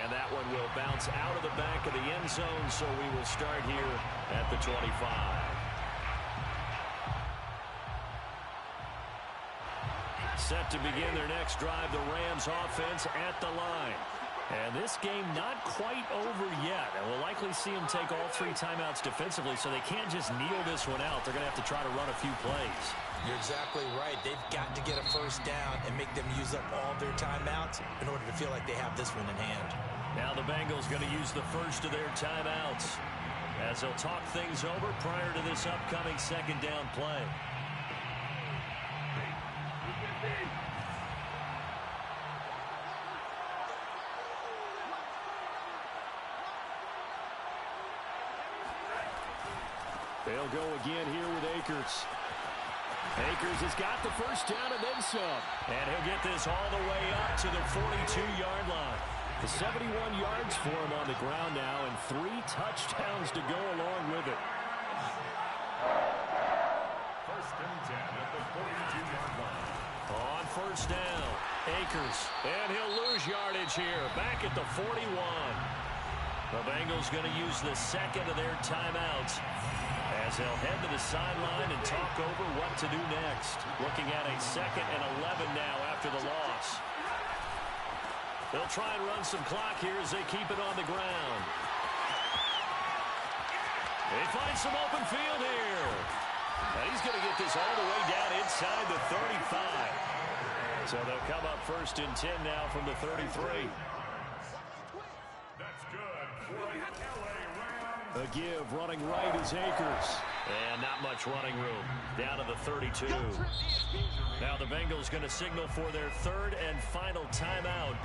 And that one will bounce out of the back of the end zone, so we will start here at the 25. Set to begin their next drive, the Rams offense at the line. And this game not quite over yet. And we'll likely see them take all 3 timeouts defensively, so they can't just kneel this one out. They're going to have to try to run a few plays. You're exactly right. They've got to get a first down and make them use up all their timeouts in order to feel like they have this one in hand. Now the Bengals going to use the first of their timeouts as they'll talk things over prior to this upcoming second down play. They'll go again here with Akers. Akers has got the first down and then some. And he'll get this all the way up to the 42-yard line. The 71 yards for him on the ground now and 3 touchdowns to go along with it. First and 10 at the 42-yard line. On first down, Akers. And he'll lose yardage here, back at the 41. The Bengals going to use the second of their timeouts as they'll head to the sideline and talk over what to do next. Looking at a 2nd and 11 now after the loss. They'll try and run some clock here as they keep it on the ground. They find some open field here. And he's going to get this all the way down inside the 35. So they'll come up first and 10 now from the 33. That's good for the LA Rams. A give running right is Akers. And not much running room. Down to the 32. Now the Bengals going to signal for their 3rd and final timeout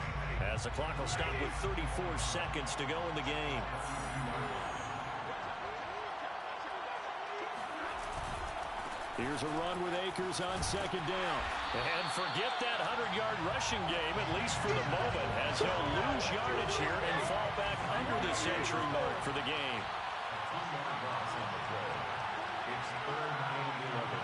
as the clock will stop with 34 seconds to go in the game. Here's a run with Akers on 2nd down. And forget that 100-yard rushing game, at least for the moment, as he'll lose yardage here and fall back under the century mark for the game. It's 3rd and 11.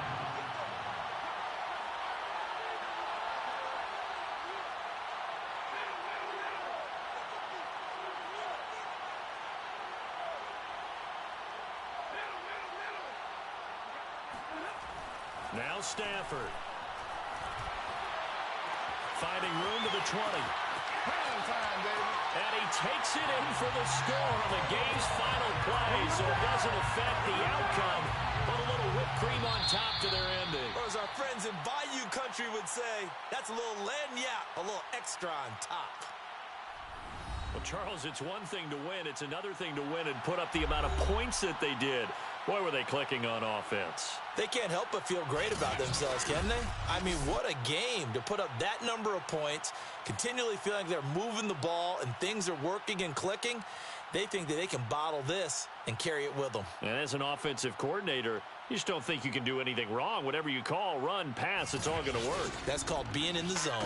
Now Stafford. Finding room to the 20. And he takes it in for the score on the game's final play, so it doesn't affect the outcome, but a little whipped cream on top to their ending. Or as our friends in Bayou Country would say, that's a little lagniappe, a little extra on top. Well, Charles, it's one thing to win. It's another thing to win and put up the amount of points that they did. Boy, were they clicking on offense. They can't help but feel great about themselves, can they? I mean, what a game to put up that number of points, continually feeling like they're moving the ball and things are working and clicking. They think that they can bottle this and carry it with them. And as an offensive coordinator, you just don't think you can do anything wrong. Whatever you call, run, pass, it's all going to work. That's called being in the zone.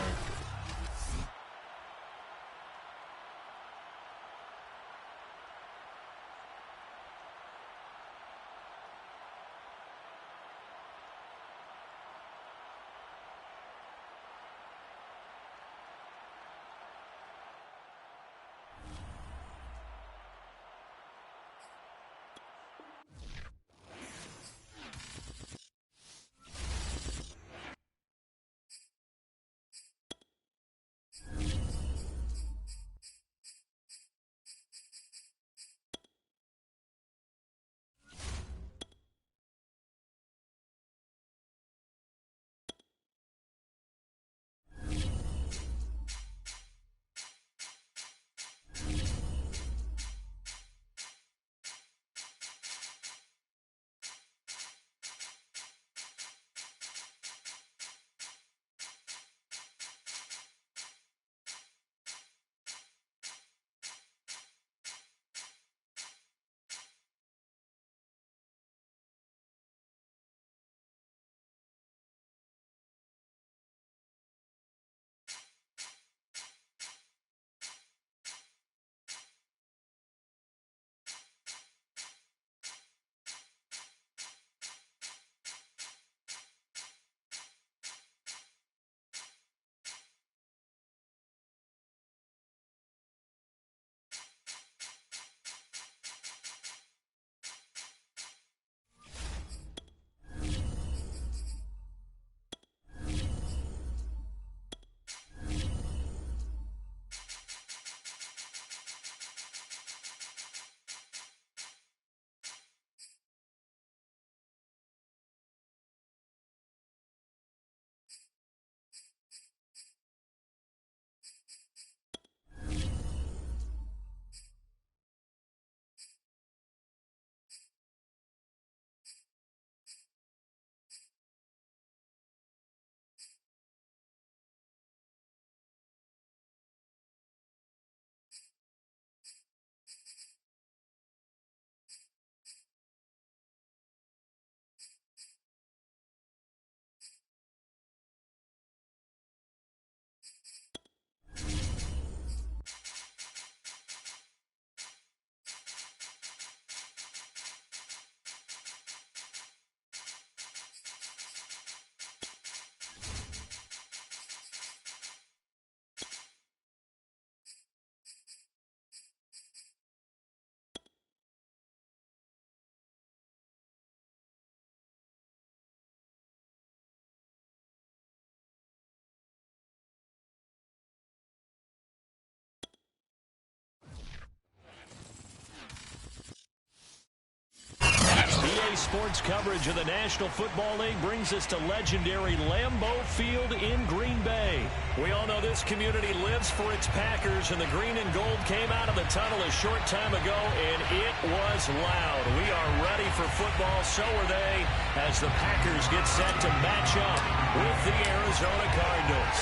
sports coverage of the National Football League brings us to legendary Lambeau Field in Green Bay. We all know this community lives for its Packers, and the green and gold came out of the tunnel a short time ago, and it was loud. We are ready for football, so are they, as the Packers get set to match up with the Arizona Cardinals.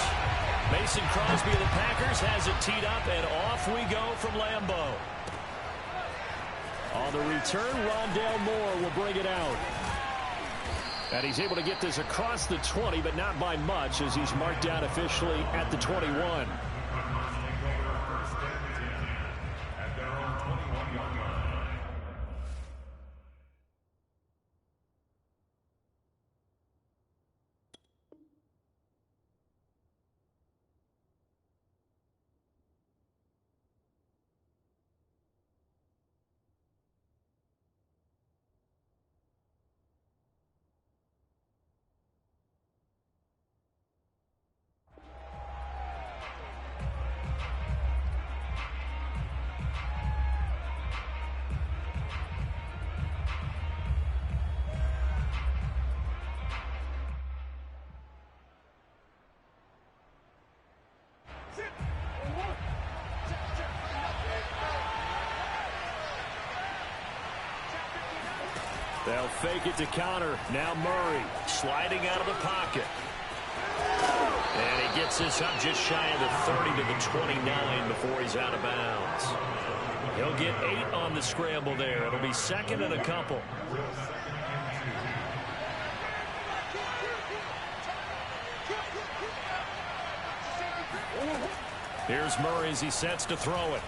Mason Crosby of the Packers has it teed up, and off we go from Lambeau. On the return, Rondale Moore will bring it out. And he's able to get this across the 20, but not by much, as he's marked down officially at the 21. They'll fake it to counter. Now Murray sliding out of the pocket. And he gets this up just shy of the 30 to the 29 before he's out of bounds. He'll get 8 on the scramble there. It'll be second and a couple. Here's Murray as he sets to throw it.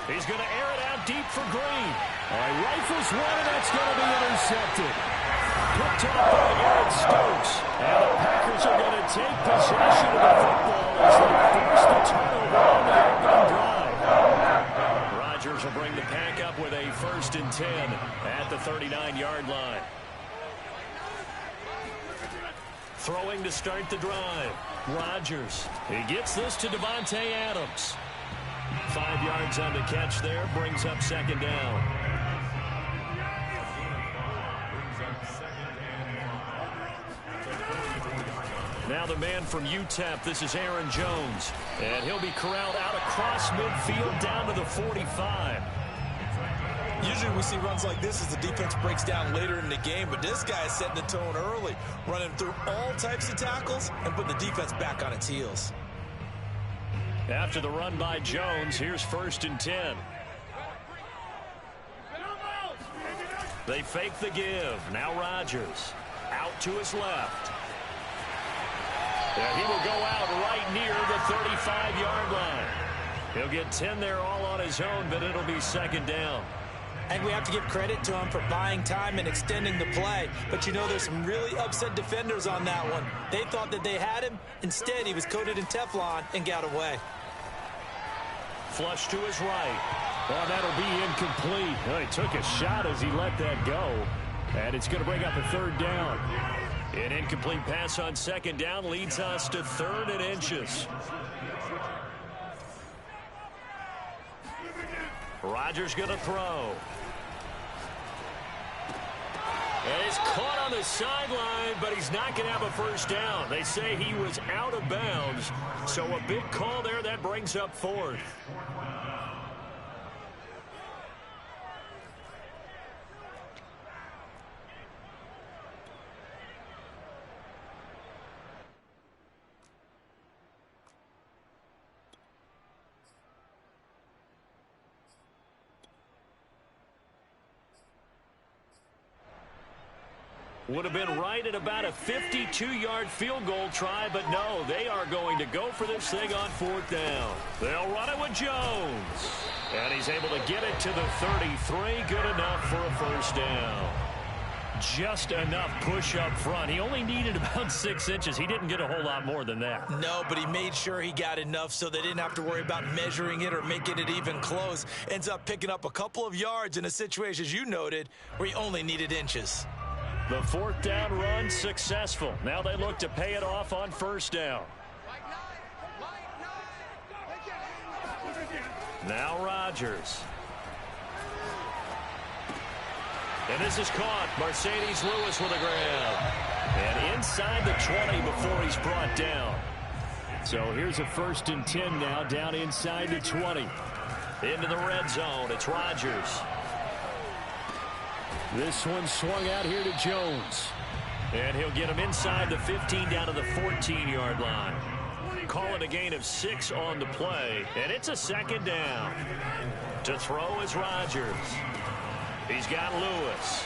He's going to air it out deep for Green. Rifles one, and that's going to be intercepted. Picked off by Aaron Stokes. And the Packers are going to take possession of the football as they force the turnover on the opening drive. Rodgers will bring the Pack up with a 1st and 10 at the 39-yard line. Throwing to start the drive. Rodgers. He gets this to Devontae Adams. 5 yards on the catch there. Brings up 2nd down. Now the man from UTEP, this is Aaron Jones. And he'll be corralled out across midfield down to the 45. Usually we see runs like this as the defense breaks down later in the game, but this guy is setting the tone early, running through all types of tackles and putting the defense back on its heels. After the run by Jones, here's 1st and 10. They fake the give. Now Rodgers out to his left. And he will go out right near the 35-yard line. He'll get 10 there all on his own, but it'll be 2nd down. And we have to give credit to him for buying time and extending the play. But you know, there's some really upset defenders on that one. They thought that they had him. Instead, he was coated in Teflon and got away. Flush to his right. Oh, that'll be incomplete. Well, he took a shot as he let that go. And it's going to bring up a 3rd down. An incomplete pass on 2nd down leads us to 3rd and inches. Rodgers going to throw. And he's caught on the sideline, but he's not going to have a 1st down. They say he was out of bounds, so a big call there that brings up 4th. Would have been right at about a 52-yard field goal try, but no, they are going to go for this thing on 4th down. They'll run it with Jones. And he's able to get it to the 33. Good enough for a 1st down. Just enough push up front. He only needed about 6 inches. He didn't get a whole lot more than that. No, but he made sure he got enough so they didn't have to worry about measuring it or making it even close. Ends up picking up a couple of yards in a situation, as you noted, where he only needed inches. The 4th down run successful. Now they look to pay it off on 1st down. Now Rodgers. And this is caught. Mercedes Lewis with a grab. And inside the 20 before he's brought down. So here's a 1st and 10 now, down inside the 20. Into the red zone. It's Rodgers. This one swung out here to Jones. And he'll get him inside the 15 down to the 14-yard line. Call it a gain of 6 on the play. And it's a 2nd down. To throw is Rodgers. He's got Lewis.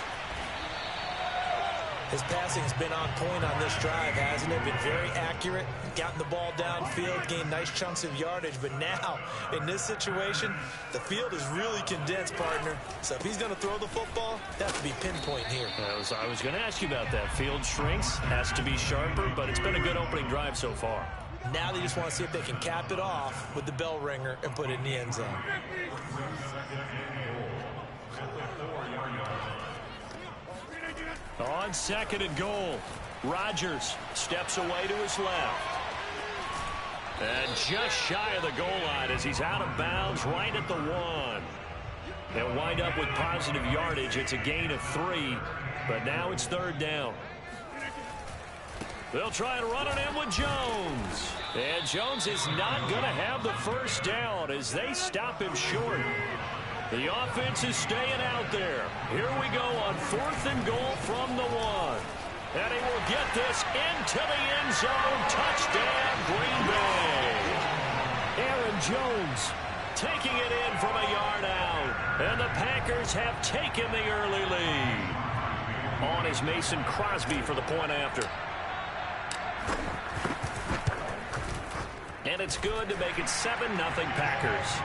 His passing's been on point on this drive, hasn't it? Been very accurate, gotten the ball downfield, gained nice chunks of yardage. But now, in this situation, the field is really condensed, partner. So if he's going to throw the football, that has to be pinpoint here. I was going to ask you about that. Field shrinks, has to be sharper, but it's been a good opening drive so far. Now they just want to see if they can cap it off with the bell ringer and put it in the end zone. On 2nd and goal, Rodgers steps away to his left. And just shy of the goal line as he's out of bounds right at the 1. They'll wind up with positive yardage. It's a gain of 3, but now it's 3rd down. They'll try and run it in with Jones. And Jones is not going to have the 1st down as they stop him short. The offense is staying out there. Here we go on 4th and goal from the 1. And he will get this into the end zone. Touchdown, Green Bay. Aaron Jones taking it in from a yard out. And the Packers have taken the early lead. On is Mason Crosby for the point after. And it's good to make it 7-0 Packers.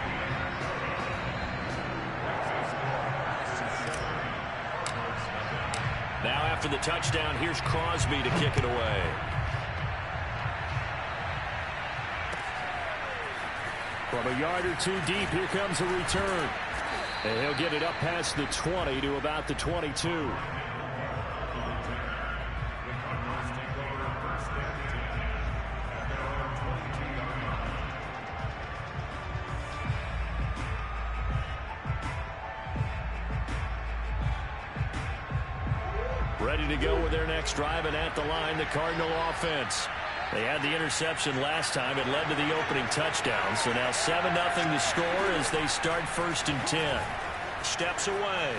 Now after the touchdown, here's Crosby to kick it away. From a yard or 2 deep, here comes a return. And he'll get it up past the 20 to about the 22. Ready to go with their next drive, and at the line, the Cardinal offense. They had the interception last time. It led to the opening touchdown. So now 7-0 the score as they start 1st and 10. Steps away.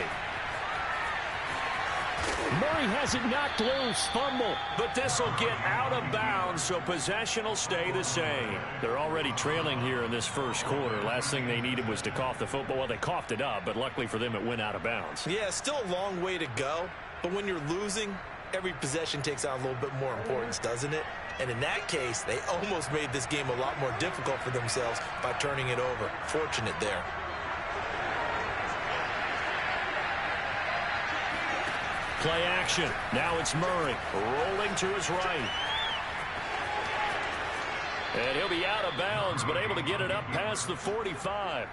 Murray has it knocked loose. Fumble. But this will get out of bounds, so possession will stay the same. They're already trailing here in this 1st quarter. Last thing they needed was to cough the football. Well, they coughed it up, but luckily for them, it went out of bounds. Yeah, still a long way to go. But when you're losing, every possession takes on a little bit more importance, doesn't it? And in that case, they almost made this game a lot more difficult for themselves by turning it over. Fortunate there. Play action. Now it's Murray rolling to his right. And he'll be out of bounds, but able to get it up past the 45.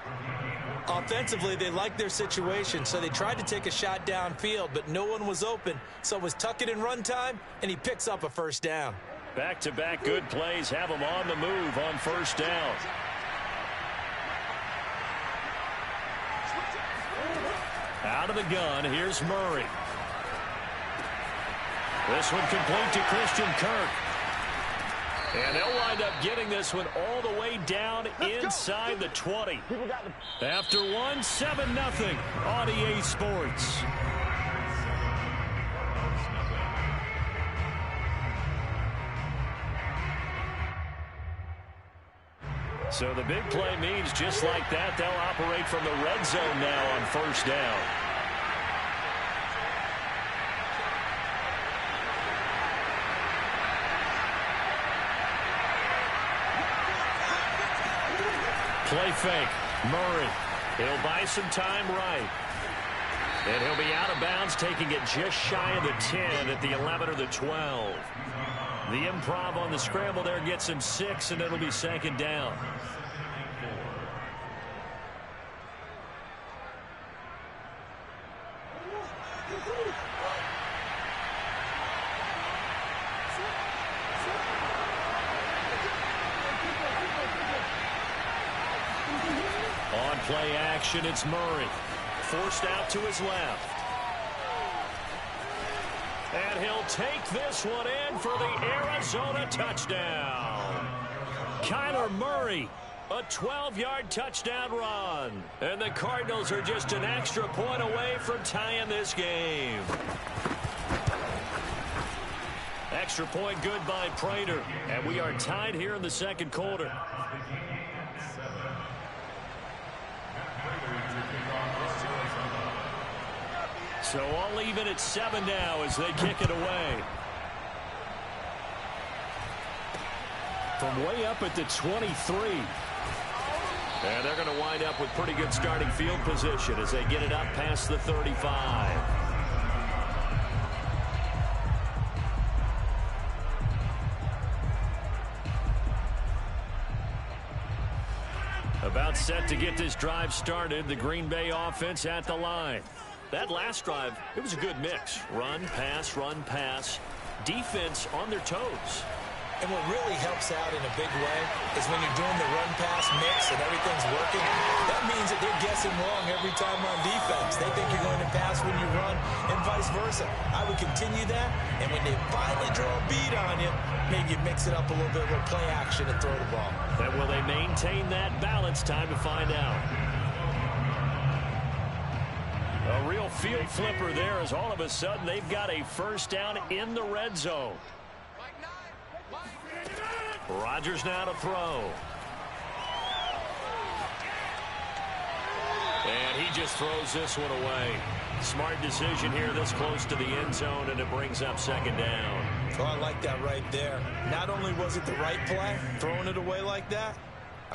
Offensively, they liked their situation, so they tried to take a shot downfield, but no one was open. So it was tuck it in run time, and he picks up a 1st down. Back-to-back good plays have him on the move on 1st down. Out of the gun, here's Murray. This one complete to Christian Kirk. And they'll wind up getting this one all the way down inside the 20. After 1, 7-0 on EA Sports. So the big play means just like that, they'll operate from the red zone now on 1st down. Play fake. Murray. He'll buy some time right. And he'll be out of bounds, taking it just shy of the 10 at the 11 or the 12. The improv on the scramble there gets him 6, and it'll be 2nd down. On play action, it's Murray. Forced out to his left. And he'll take this one in for the Arizona touchdown. Kyler Murray, a 12-yard touchdown run. And the Cardinals are just an extra point away from tying this game. Extra point good by Prater. And we are tied here in the second quarter. So all even at 7 now as they kick it away. From way up at the 23. And they're going to wind up with pretty good starting field position as they get it up past the 35. About set to get this drive started. The Green Bay offense at the line. That last drive, it was a good mix. Run, pass, defense on their toes. And what really helps out in a big way is when you're doing the run-pass mix and everything's working, that means that they're guessing wrong every time on defense. They think you're going to pass when you run and vice versa. I would continue that, and when they finally draw a beat on you, maybe you mix it up a little bit with play action and throw the ball. And will they maintain that balance? Time to find out. A real field flipper there as all of a sudden they've got a first down in the red zone. Rodgers now to throw. And he just throws this one away. Smart decision here this close to the end zone, and it brings up second down. Oh, I like that right there. Not only was it the right play, throwing it away like that,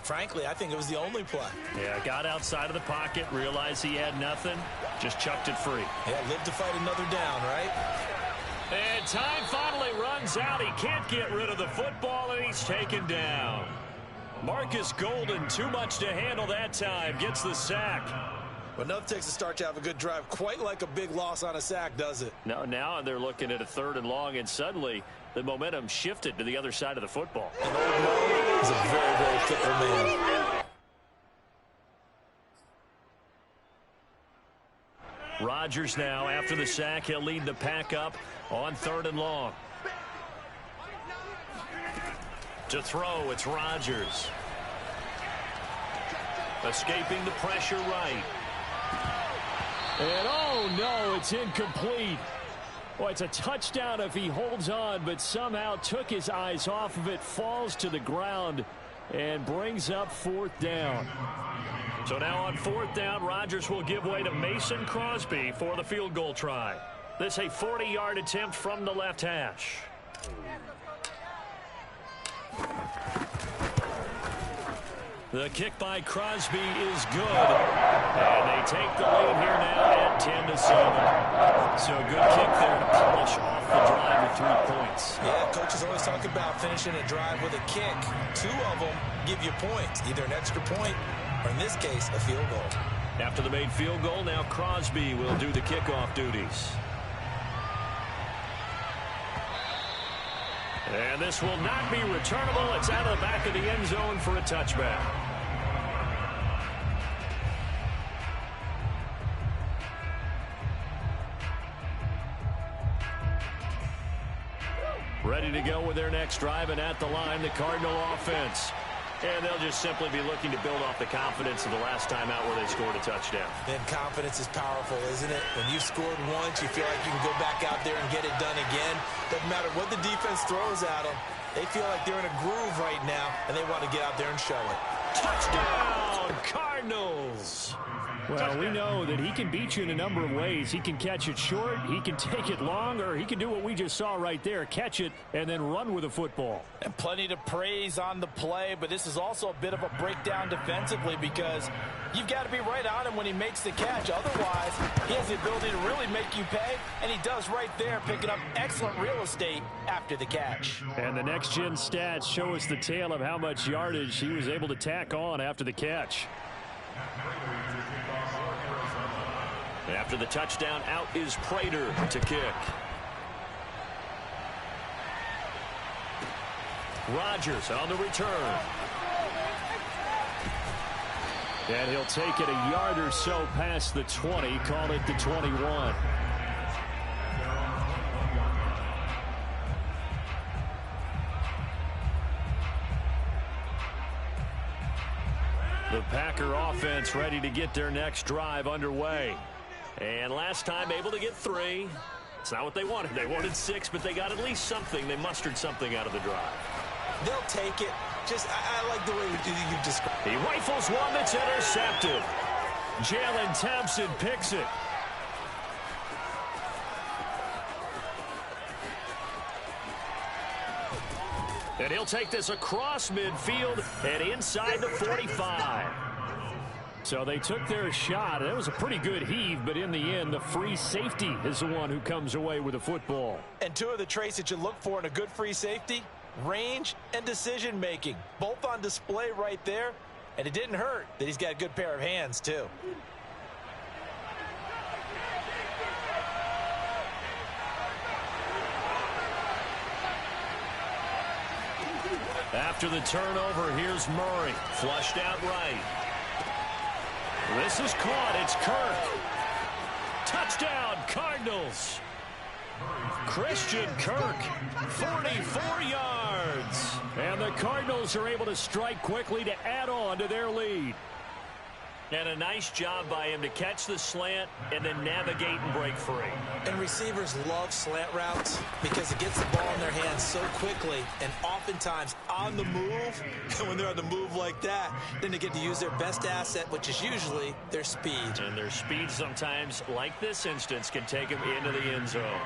frankly, I think it was the only play. Yeah, got outside of the pocket, realized he had nothing, just chucked it free. Yeah, live to fight another down, right? And time finally runs out. He can't get rid of the football, and he's taken down. Marcus Golden, too much to handle that time, gets the sack. But nothing takes a start to have a good drive quite like a big loss on a sack, does it? No, now they're looking at a 3rd and long, and suddenly the momentum shifted to the other side of the football. And old Mo is a very, very fickle man. Rodgers now, after the sack, he'll lead the pack up on 3rd and long. To throw, it's Rodgers. Escaping the pressure right. And oh no, it's incomplete. Well, it's a touchdown if he holds on, but somehow took his eyes off of it, falls to the ground, and brings up 4th down. So now on 4th down, Rodgers will give way to Mason Crosby for the field goal try. This a 40-yard attempt from the left hash. The kick by Crosby is good. And they take the lead here now at 10-7. So a good kick there to polish off the drive with 3 points. Yeah, coaches always talk about finishing a drive with a kick. 2 of them give you points, either an extra point or in this case, a field goal. After the made field goal, now Crosby will do the kickoff duties. And this will not be returnable. It's out of the back of the end zone for a touchback. Ready to go with their next drive, and at the line, the Cardinal offense. And they'll just simply be looking to build off the confidence of the last time out where they scored a touchdown. Then confidence is powerful, isn't it? When you've scored once, you feel like you can go back out there and get it done again. Doesn't matter what the defense throws at them. They feel like they're in a groove right now, and they want to get out there and show it. Touchdown, Cardinals! Well, we know that he can beat you in a number of ways. He can catch it short, he can take it long, or he can do what we just saw right there, catch it and then run with the football. And plenty to praise on the play, but this is also a bit of a breakdown defensively because you've got to be right on him when he makes the catch. Otherwise, he has the ability to really make you pay, and he does right there, picking up excellent real estate after the catch. And the next-gen stats show us the tale of how much yardage he was able to tack on after the catch. After the touchdown, out is Prater to kick. Rodgers on the return. And he'll take it a yard or so past the 20, call it the 21. The Packer offense ready to get their next drive underway. And last time able to get 3. It's not what they wanted. They wanted 6, but they got at least something. They mustered something out of the drive. They'll take it. Just, I like the way you described it. He rifles one that's intercepted. Jalen Thompson picks it. And he'll take this across midfield and inside the 45. So they took their shot. That was a pretty good heave, but in the end, the free safety is the one who comes away with the football. And 2 of the traits that you look for in a good free safety, range and decision-making. Both on display right there. And it didn't hurt that he's got a good pair of hands, too. After the turnover, here's Murray. Flushed out right. This is caught. It's Kirk. Touchdown, Cardinals. Christian Kirk, 44 yards. And the Cardinals are able to strike quickly to add on to their lead. And a nice job by him to catch the slant and then navigate and break free. And receivers love slant routes because it gets the ball in their hands so quickly and oftentimes on the move. And when they're on the move like that, then they get to use their best asset, which is usually their speed. And their speed sometimes, like this instance, can take them into the end zone.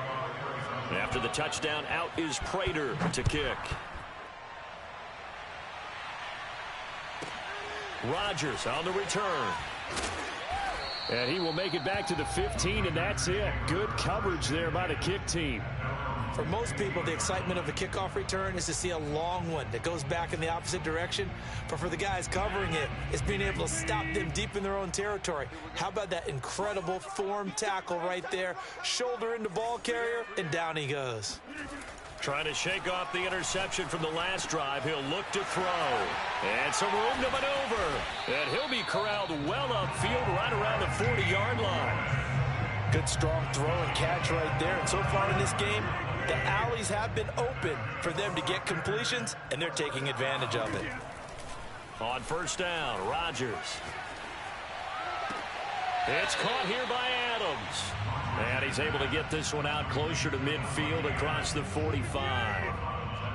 After the touchdown, out is Prater to kick. Rodgers on the return. And he will make it back to the 15, and that's it. Good coverage there by the kick team. For most people, the excitement of the kickoff return is to see a long one that goes back in the opposite direction. But for the guys covering it, it's being able to stop them deep in their own territory. How about that incredible form tackle right there? Shoulder into ball carrier, and down he goes. Trying to shake off the interception from the last drive. He'll look to throw. And some room to maneuver. And he'll be corralled well upfield right around the 40-yard line. Good strong throw and catch right there. And so far in this game, the alleys have been open for them to get completions, and they're taking advantage of it. On first down, Rodgers. It's caught here by Adams. And he's able to get this one out closer to midfield across the 45.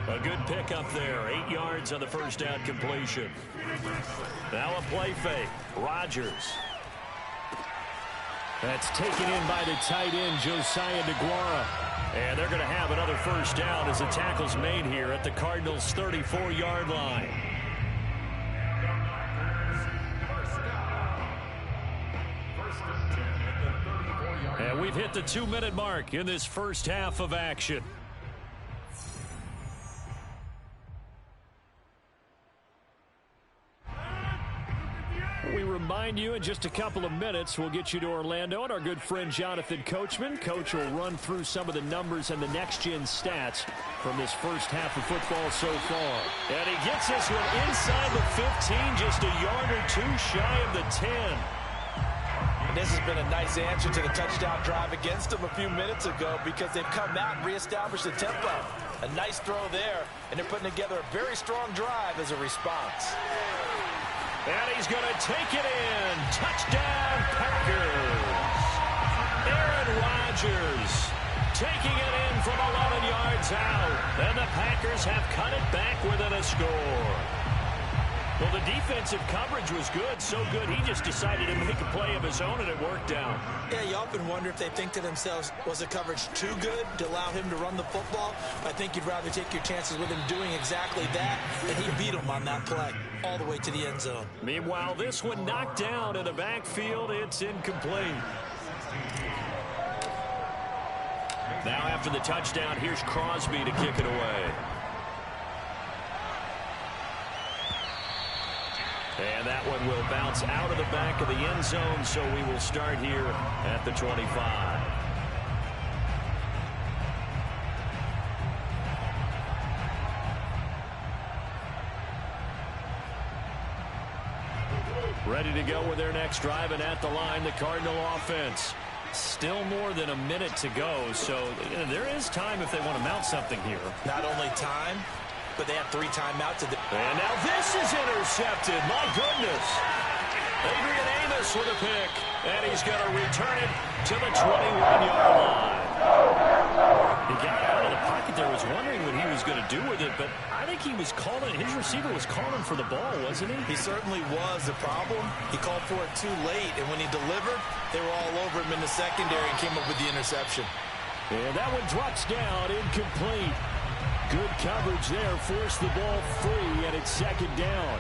A good pickup there. 8 yards on the first down completion. Now a play fake. Rodgers. That's taken in by the tight end, Josiah DeGuara. And they're going to have another first down as the tackle's made here at the Cardinals' 34-yard line. And we've hit the 2-minute mark in this first half of action. We remind you in just a couple of minutes we'll get you to Orlando and our good friend Jonathan Coachman. Coach will run through some of the numbers and the next-gen stats from this first half of football so far. And he gets this one inside the 15, just a yard or two shy of the 10. And this has been a nice answer to the touchdown drive against them a few minutes ago because they've come out and reestablished the tempo. A nice throw there, and they're putting together a very strong drive as a response. And he's going to take it in. Touchdown, Packers. Aaron Rodgers taking it in from 11 yards out. And the Packers have cut it back within a score. Well, the defensive coverage was good, so good he just decided to make a play of his own, and it worked out. Yeah, you often wonder if they think to themselves, was the coverage too good to allow him to run the football? I think you'd rather take your chances with him doing exactly that, and he beat him on that play all the way to the end zone. Meanwhile, this one knocked down in the backfield. It's incomplete. Now after the touchdown, here's Crosby to kick it away. And that one will bounce out of the back of the end zone, so we will start here at the 25. Ready to go with their next drive, and at the line, the Cardinal offense. Still more than a minute to go, so there is time if they want to mount something here. Not only time, but they have 3 timeouts. And now this is intercepted. My goodness. Adrian Amos with a pick. And he's going to return it to the 21-yard line. He got out of the pocket there. Was wondering what he was going to do with it, but I think he was calling. His receiver was calling for the ball, wasn't he? He certainly was. The problem, he called for it too late, and when he delivered, they were all over him in the secondary and came up with the interception. And that one drops down, incomplete. Good coverage there, forced the ball free, and it's second down.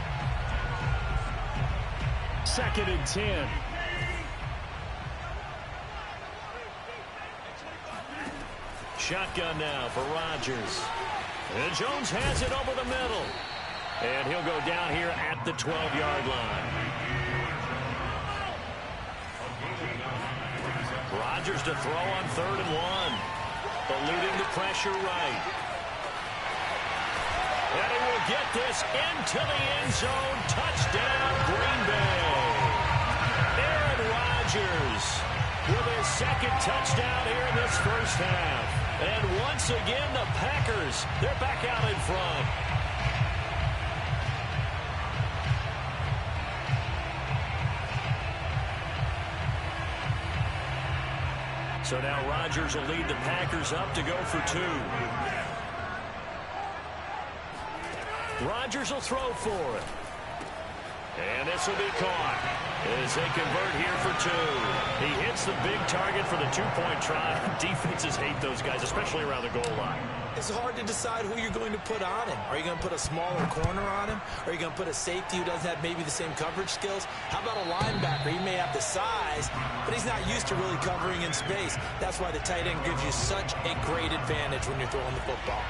2nd and 10. Shotgun now for Rodgers. And Jones has it over the middle. And he'll go down here at the 12-yard line. Rodgers to throw on 3rd and 1. Eluding the pressure right. And he will get this into the end zone. Touchdown, Green Bay. Aaron Rodgers with his 2nd touchdown here in this first half. And once again, the Packers, they're back out in front. So now Rodgers will lead the Packers up to go for 2. Rodgers will throw for it. And this will be caught as they convert here for 2. He hits the big target for the 2-point try. Defenses hate those guys, especially around the goal line. It's hard to decide who you're going to put on him. Are you going to put a smaller corner on him? Are you going to put a safety who doesn't have maybe the same coverage skills? How about a linebacker? He may have the size, but he's not used to really covering in space. That's why the tight end gives you such a great advantage when you're throwing the football.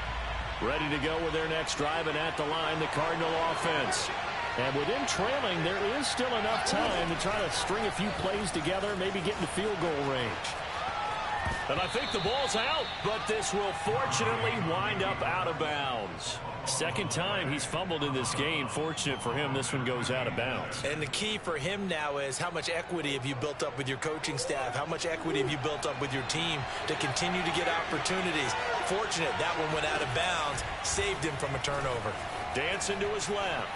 Ready to go with their next drive, and at the line, the Cardinal offense. And with him trailing, there is still enough time to try to string a few plays together, maybe get into field goal range. And I think the ball's out, but this will fortunately wind up out of bounds. 2nd time he's fumbled in this game. Fortunate for him, this one goes out of bounds. And the key for him now is how much equity have you built up with your coaching staff? How much equity have you built up with your team to continue to get opportunities? Fortunate that one went out of bounds, saved him from a turnover. Dancing to his left.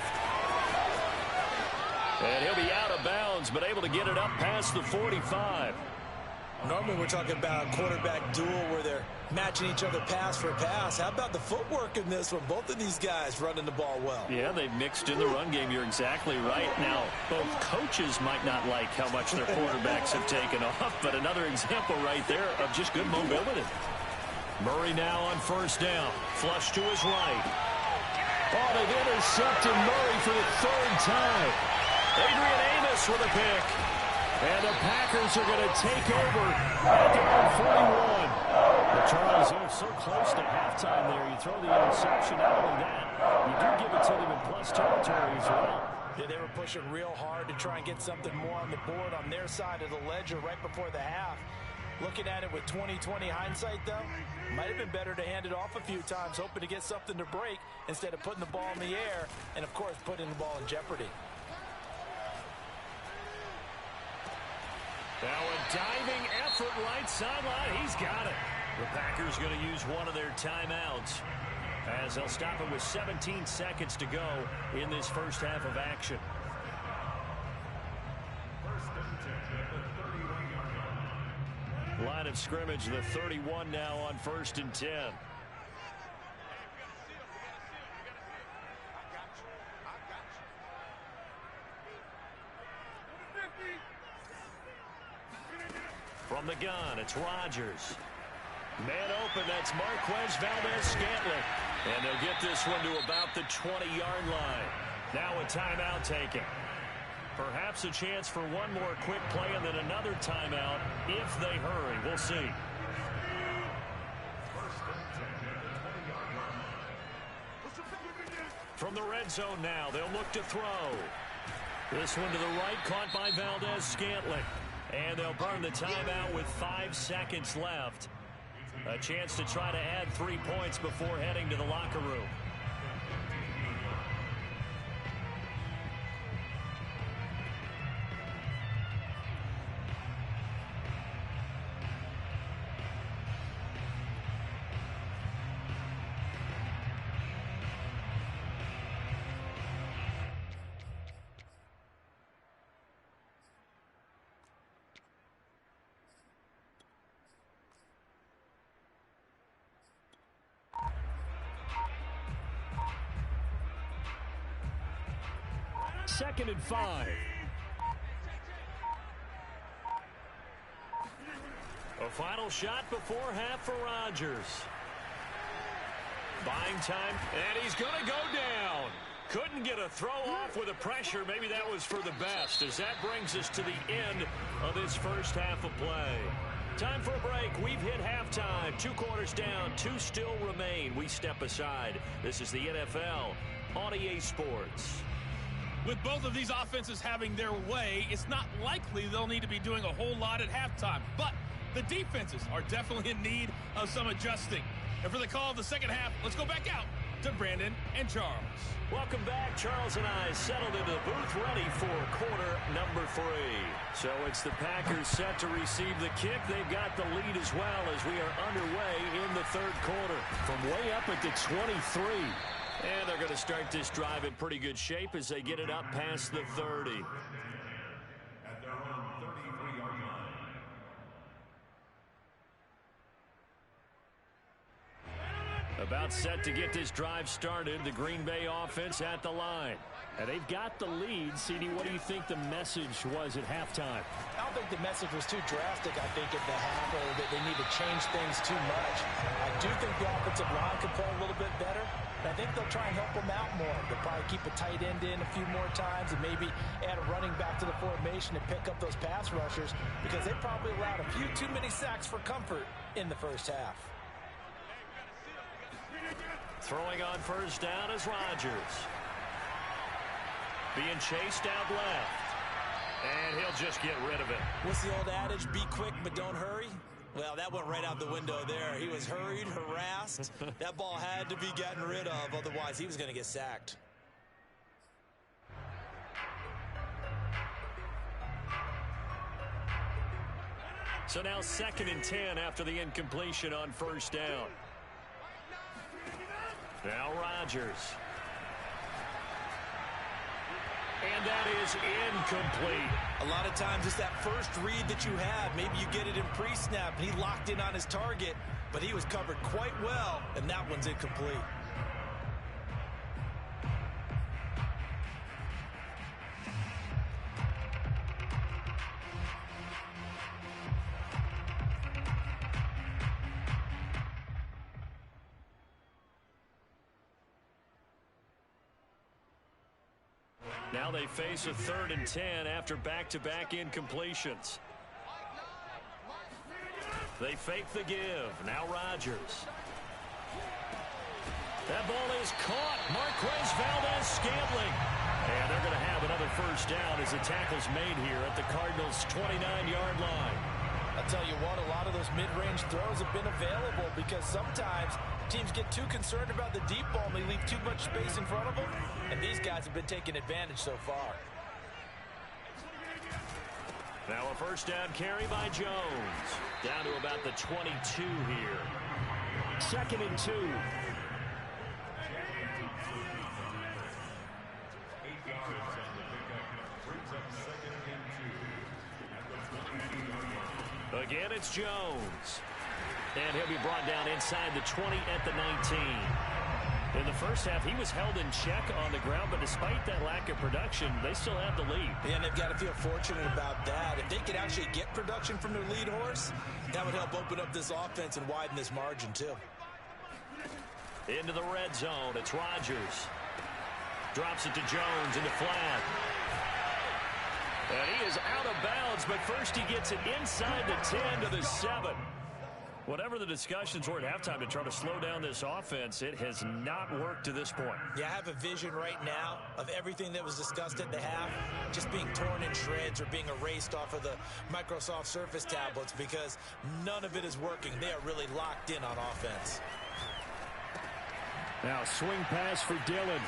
And he'll be out of bounds, but able to get it up past the 45. Normally we're talking about a quarterback duel where they're matching each other pass for pass. How about the footwork in this one? Both of these guys running the ball well. Yeah, they've mixed in the run game. You're exactly right. Now, both coaches might not like how much their quarterbacks have taken off, but another example right there of just good mobility. Murray now on 1st down. Flush to his right. Oh, they've intercepted Murray for the 3rd time. Adrian Amos with a pick. And the Packers are going to take over at their own 41. But Charles, they're so close to halftime there. You throw the interception. Not only that, you do give it to them in plus territory as well. Yeah, they were pushing real hard to try and get something more on the board on their side of the ledger right before the half. Looking at it with 20/20 hindsight, though, might have been better to hand it off a few times, hoping to get something to break instead of putting the ball in the air and, of course, putting the ball in jeopardy. Now a diving effort right sideline. He's got it. The Packers going to use one of their timeouts as they'll stop it with 17 seconds to go in this first half of action. Line of scrimmage, the 31 now on 1st and 10. From the gun, it's Rodgers. Man open, that's Marquez Valdez-Scantling. And they'll get this one to about the 20-yard line. Now a timeout taken. Perhaps a chance for one more quick play and then another timeout if they hurry. We'll see. From the red zone now, they'll look to throw. This one to the right, caught by Valdez-Scantling. And they'll burn the timeout with 5 seconds left. A chance to try to add 3 points before heading to the locker room. 2nd and 5. A final shot before half for Rodgers. Buying time, and he's going to go down. Couldn't get a throw off with the pressure. Maybe that was for the best, as that brings us to the end of this first half of play. Time for a break. We've hit halftime. 2 quarters down, 2 still remain. We step aside. This is the NFL on EA Sports. With both of these offenses having their way, it's not likely they'll need to be doing a whole lot at halftime. But the defenses are definitely in need of some adjusting. And for the call of the second half, let's go back out to Brandon and Charles. Welcome back. Charles and I settled into the booth ready for quarter number 3. So it's the Packers set to receive the kick. They've got the lead as well as we are underway in the third quarter. From way up at the 23. And they're going to start this drive in pretty good shape as they get it up past the 30. At their own 33-yard line. About set to get this drive started. The Green Bay offense at the line. And they've got the lead. CD, what do you think the message was at halftime? I don't think the message was too drastic, I think, at the half, or that they need to change things too much. I do think the offensive line could play a little bit better. And I think they'll try and help them out more. They'll probably keep a tight end in a few more times and maybe add a running back to the formation to pick up those pass rushers, because they probably allowed a few too many sacks for comfort in the first half. Throwing on first down is Rodgers. Being chased out left. And he'll just get rid of it. What's the old adage? Be quick, but don't hurry. Well, that went right out the window there. He was hurried, harassed. That ball had to be gotten rid of. Otherwise, he was going to get sacked. So now 2nd and 10 after the incompletion on first down. Now Rodgers. And that is incomplete. A lot of times it's that first read that you have. Maybe you get it in pre-snap, and he locked in on his target, but he was covered quite well, and that one's incomplete. Now they face a 3rd and 10 after back-to-back incompletions. They fake the give. Now Rodgers. That ball is caught. Marquez Valdez-Scantling. And they're going to have another first down as the tackle's made here at the Cardinals' 29-yard line. I'll tell you what, a lot of those mid-range throws have been available because sometimes teams get too concerned about the deep ball and they leave too much space in front of them, and these guys have been taking advantage so far. Now a first down carry by Jones. Down to about the 22 here. 2nd and 2. Again, it's Jones. And he'll be brought down inside the 20 at the 19. In the first half, he was held in check on the ground, but despite that lack of production, they still have the lead. Yeah, and they've got to feel fortunate about that. If they could actually get production from their lead horse, that would help open up this offense and widen this margin, too. Into the red zone, it's Rodgers. Drops it to Jones into flat. And he is out of bounds, but first he gets it inside the 10 to the 7. Whatever the discussions were at halftime to try to slow down this offense, it has not worked to this point. Yeah, I have a vision right now of everything that was discussed at the half just being torn in shreds or being erased off of the Microsoft Surface tablets because none of it is working. They are really locked in on offense. Now swing pass for Dillon.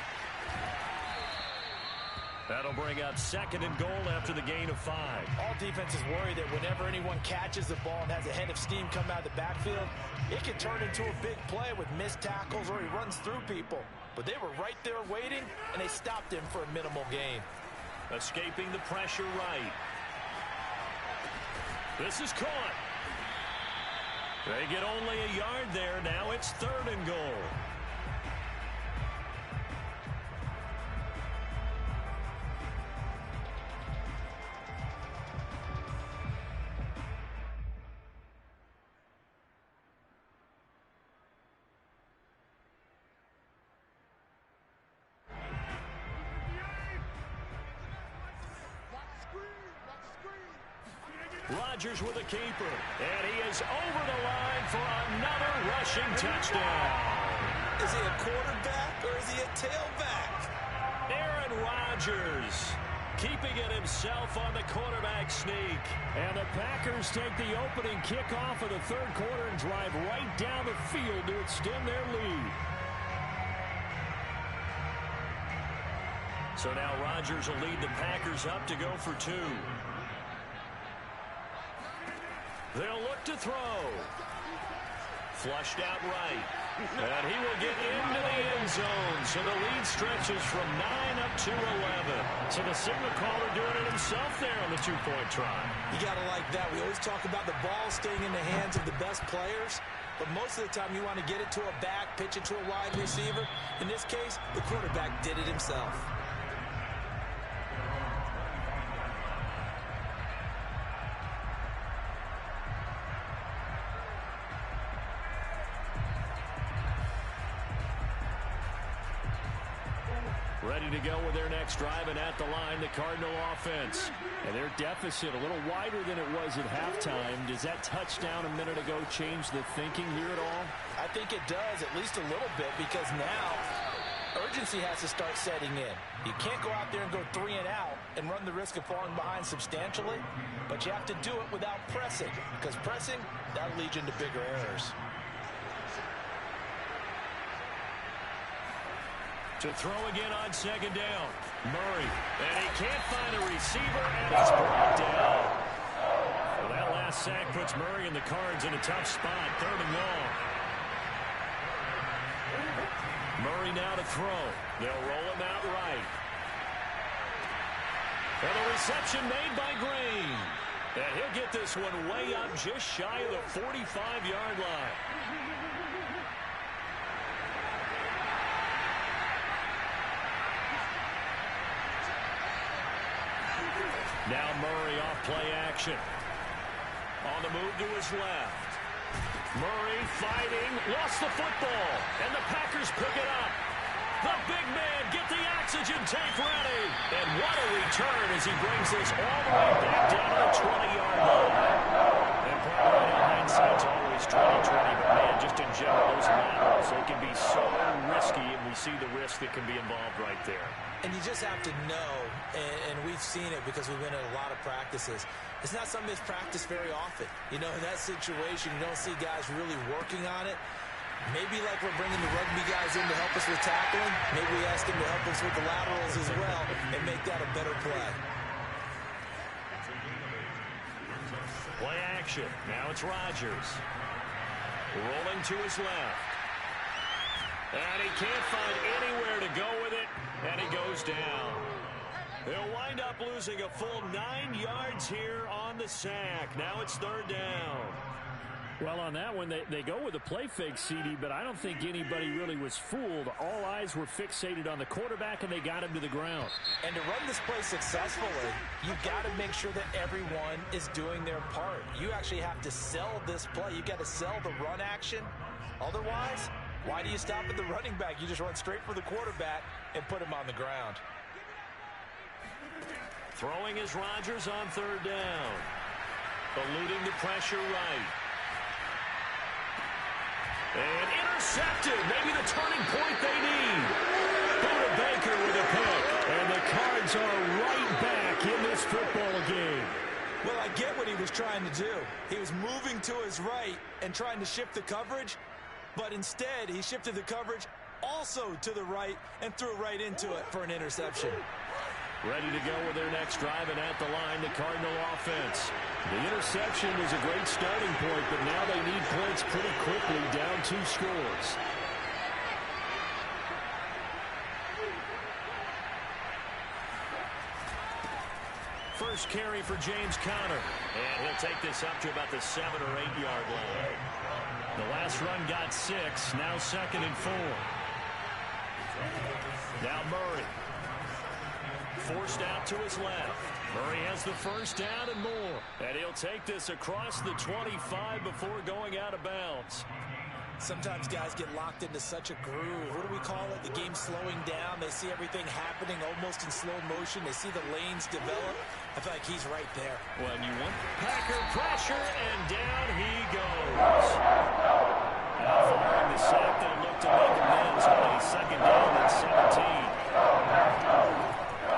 That'll bring up 2nd and goal after the gain of 5. All defenses worry that whenever anyone catches the ball and has a head of steam come out of the backfield, it can turn into a big play with missed tackles or he runs through people. But they were right there waiting, and they stopped him for a minimal gain. Escaping the pressure right. This is caught. They get only a yard there. Now it's 3rd and goal. Rodgers with a keeper, and he is over the line for another rushing touchdown. Is he a quarterback or is he a tailback? Aaron Rodgers keeping it himself on the quarterback sneak. And the Packers take the opening kickoff of the third quarter and drive right down the field to extend their lead. So now Rodgers will lead the Packers up to go for 2. They'll look to throw. Flushed out right. And he will get into the end zone. So the lead stretches from 9 up to 11. So the signal caller doing it himself there on the 2-point try. You got to like that. We always talk about the ball staying in the hands of the best players. But most of the time you want to get it to a back, pitch it to a wide receiver. In this case, the quarterback did it himself. Ready to go with their next drive, and at the line, the Cardinal offense. And their deficit a little wider than it was at halftime. Does that touchdown a minute ago change the thinking here at all? I think it does, at least a little bit, because now urgency has to start setting in. You can't go out there and go 3 and out and run the risk of falling behind substantially, but you have to do it without pressing, because pressing, that'll lead you into bigger errors. To throw again on second down. Murray. And he can't find a receiver, and he's brought down. Well, that last sack puts Murray and the Cards in a tough spot. 3rd and long. Murray now to throw. They'll roll him out right. And the reception made by Green. And he'll get this one way up just shy of the 45-yard line. Now Murray off play action. On the move to his left. Murray fighting, lost the football, and the Packers pick it up. The big man, get the oxygen tank ready. And what a return as he brings this all the way back down to the 20-yard line. And probably in hindsight's always 20-20, but man, just in general, those laterals, they can be so risky, and we see the risk that can be involved right there. And you just have to know, and we've seen it because we've been at a lot of practices, it's not something that's practiced very often. You know, in that situation, you don't see guys really working on it. Maybe like we're bringing the rugby guys in to help us with tackling, maybe we ask them to help us with the laterals as well and make that a better play. Play action. Now it's Rodgers. Rolling to his left. And he can't find anywhere to go with it, and he goes down. They'll wind up losing a full 9 yards here on the sack. Now it's 3rd down. Well, on that one, they go with a play fake, CD, but I don't think anybody really was fooled. All eyes were fixated on the quarterback, and they got him to the ground. And to run this play successfully, you've got to make sure that everyone is doing their part. You actually have to sell this play. You've got to sell the run action. Otherwise, why do you stop at the running back? You just run straight for the quarterback and put him on the ground. Throwing is Rodgers on 3rd down. Eluding the pressure right. And intercepted. Maybe the turning point they need. Buda Baker with a pick. And the Cards are right back in this football game. Well, I get what he was trying to do. He was moving to his right and trying to shift the coverage. But instead, he shifted the coverage also to the right and threw right into it for an interception. Ready to go with their next drive, and at the line, the Cardinal offense. The interception was a great starting point, but now they need points pretty quickly, down 2 scores. First carry for James Conner, and he'll take this up to about the 7 or 8 yard line. The last run got 6, now 2nd and 4. Now Murray. Forced out to his left. Murray has the first down and more. And he'll take this across the 25 before going out of bounds. Sometimes guys get locked into such a groove. What do we call it? The game slowing down. They see everything happening almost in slow motion. They see the lanes develop. I feel like he's right there. Well, and you want Packer pressure, and down he goes. Now following the sack, they look to make amends on a second down at 17.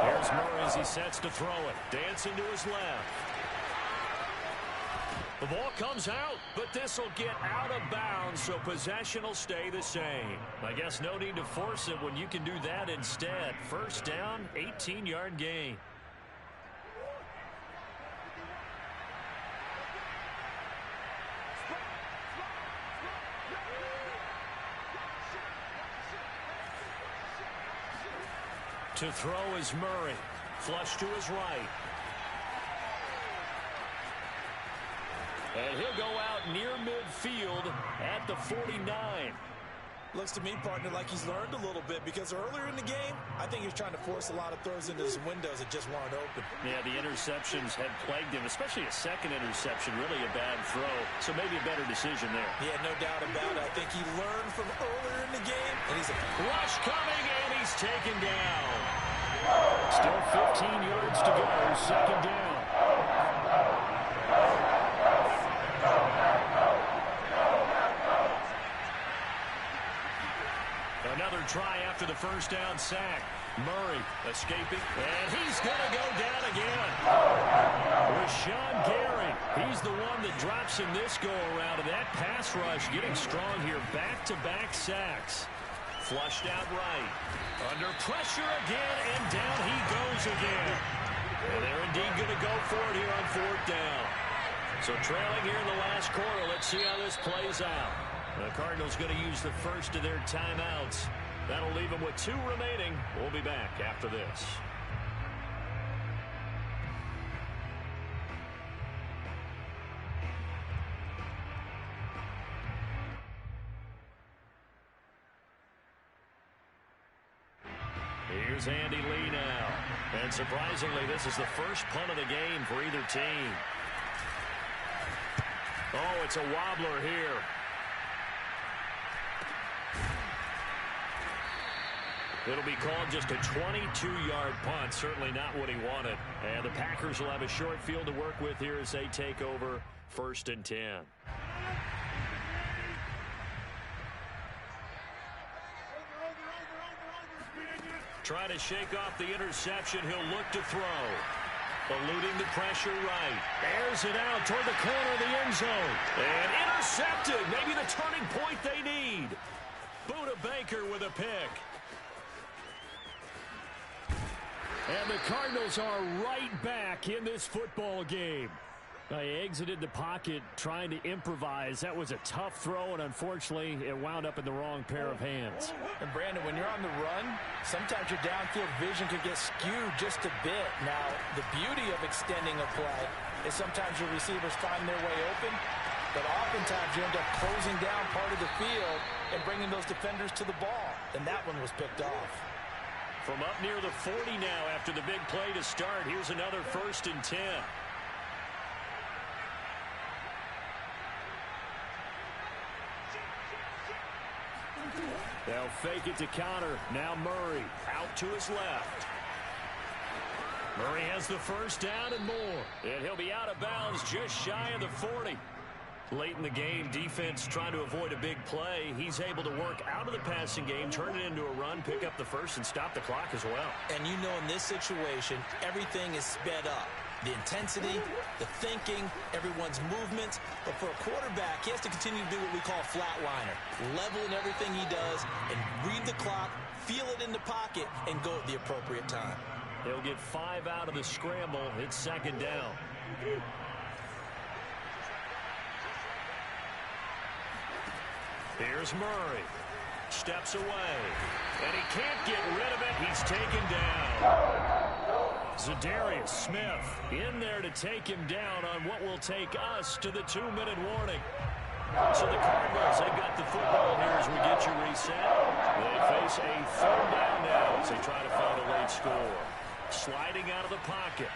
Here's Murray as he sets to throw it. Dancing to his left. The ball comes out, but this will get out of bounds, so possession will stay the same. I guess no need to force it when you can do that instead. First down, 18-yard gain. To throw is Murray. Flush to his right. And he'll go out near midfield at the 49. Looks to me, partner, like he's learned a little bit because earlier in the game, I think he was trying to force a lot of throws into some windows that just weren't open. Yeah, the interceptions had plagued him, especially a second interception, really a bad throw. So maybe a better decision there. Yeah, no doubt about it. I think he learned from earlier in the game, and he's a rush coming, and he's taken down. Still 15 yards to go, second down. Another try after the first down sack. Murray escaping, and he's going to go down again. Rashawn Gary, he's the one that drops in this go-around, and that pass rush getting strong here. Back-to-back sacks. Flushed out right. Under pressure again, and down he goes again. And they're indeed going to go for it here on fourth down. So trailing here in the last quarter, let's see how this plays out. The Cardinals going to use the first of their timeouts. That'll leave them with 2 remaining. We'll be back after this. Here's Andy Lee now. And surprisingly, this is the first punt of the game for either team. Oh, it's a wobbler here. It'll be called just a 22-yard punt. Certainly not what he wanted. And the Packers will have a short field to work with here as they take over 1st and 10. Trying to shake off the interception. He'll look to throw. Eluding the pressure right. Airs it out toward the corner of the end zone. And intercepted. Maybe the turning point they need. Buda Baker with a pick. And the Cardinals are right back in this football game. They exited the pocket trying to improvise. That was a tough throw, and unfortunately, it wound up in the wrong pair of hands. And, Brandon, when you're on the run, sometimes your downfield vision could get skewed just a bit. Now, the beauty of extending a play is sometimes your receivers find their way open, but oftentimes you end up closing down part of the field and bringing those defenders to the ball, and that one was picked off. From up near the 40 now after the big play to start, here's another 1st and 10. They'll fake it to counter. Now Murray out to his left. Murray has the first down and more. And he'll be out of bounds just shy of the 40. Late in the game, defense trying to avoid a big play. He's able to work out of the passing game, turn it into a run, pick up the first, and stop the clock as well. And you know in this situation, everything is sped up. The intensity, the thinking, everyone's movement. But for a quarterback, he has to continue to do what we call flatliner. Level in everything he does and read the clock, feel it in the pocket, and go at the appropriate time. He'll get 5 out of the scramble. It's 2nd down. Here's Murray. Steps away. And he can't get rid of it. He's taken down. Zadarius Smith in there to take him down on what will take us to the 2-minute warning. So the Cardinals, they've got the football here as we get you reset. They face a 3rd down now as they try to find a late score. Sliding out of the pocket.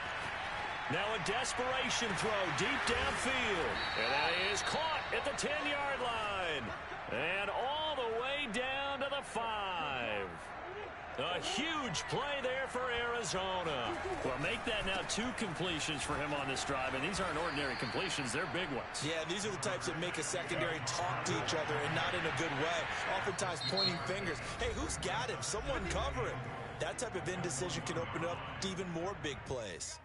Now a desperation throw deep downfield. And that is caught at the 10-yard line. And huge play there for Arizona. Well, make that now 2 completions for him on this drive, and these aren't ordinary completions. They're big ones. Yeah, these are the types that make a secondary talk to each other, and not in a good way. Oftentimes pointing fingers. Hey, who's got him? Someone cover him. That type of indecision can open up to even more big plays.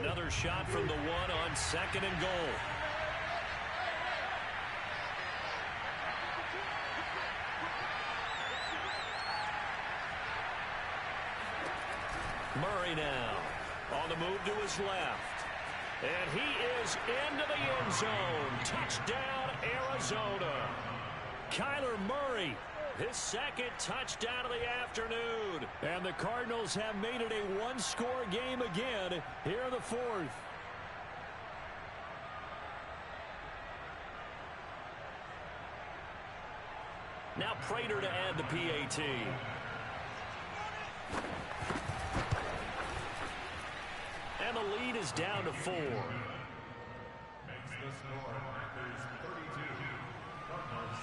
Another shot from the 1 on 2nd and goal. Murray now on the move to his left. And he is into the end zone. Touchdown, Arizona. Kyler Murray, his 2nd touchdown of the afternoon. And the Cardinals have made it a 1-score game again here in the 4th. Now Prater to add the PAT. And the lead is down to 4. Makes the score Packers 32, Cardinals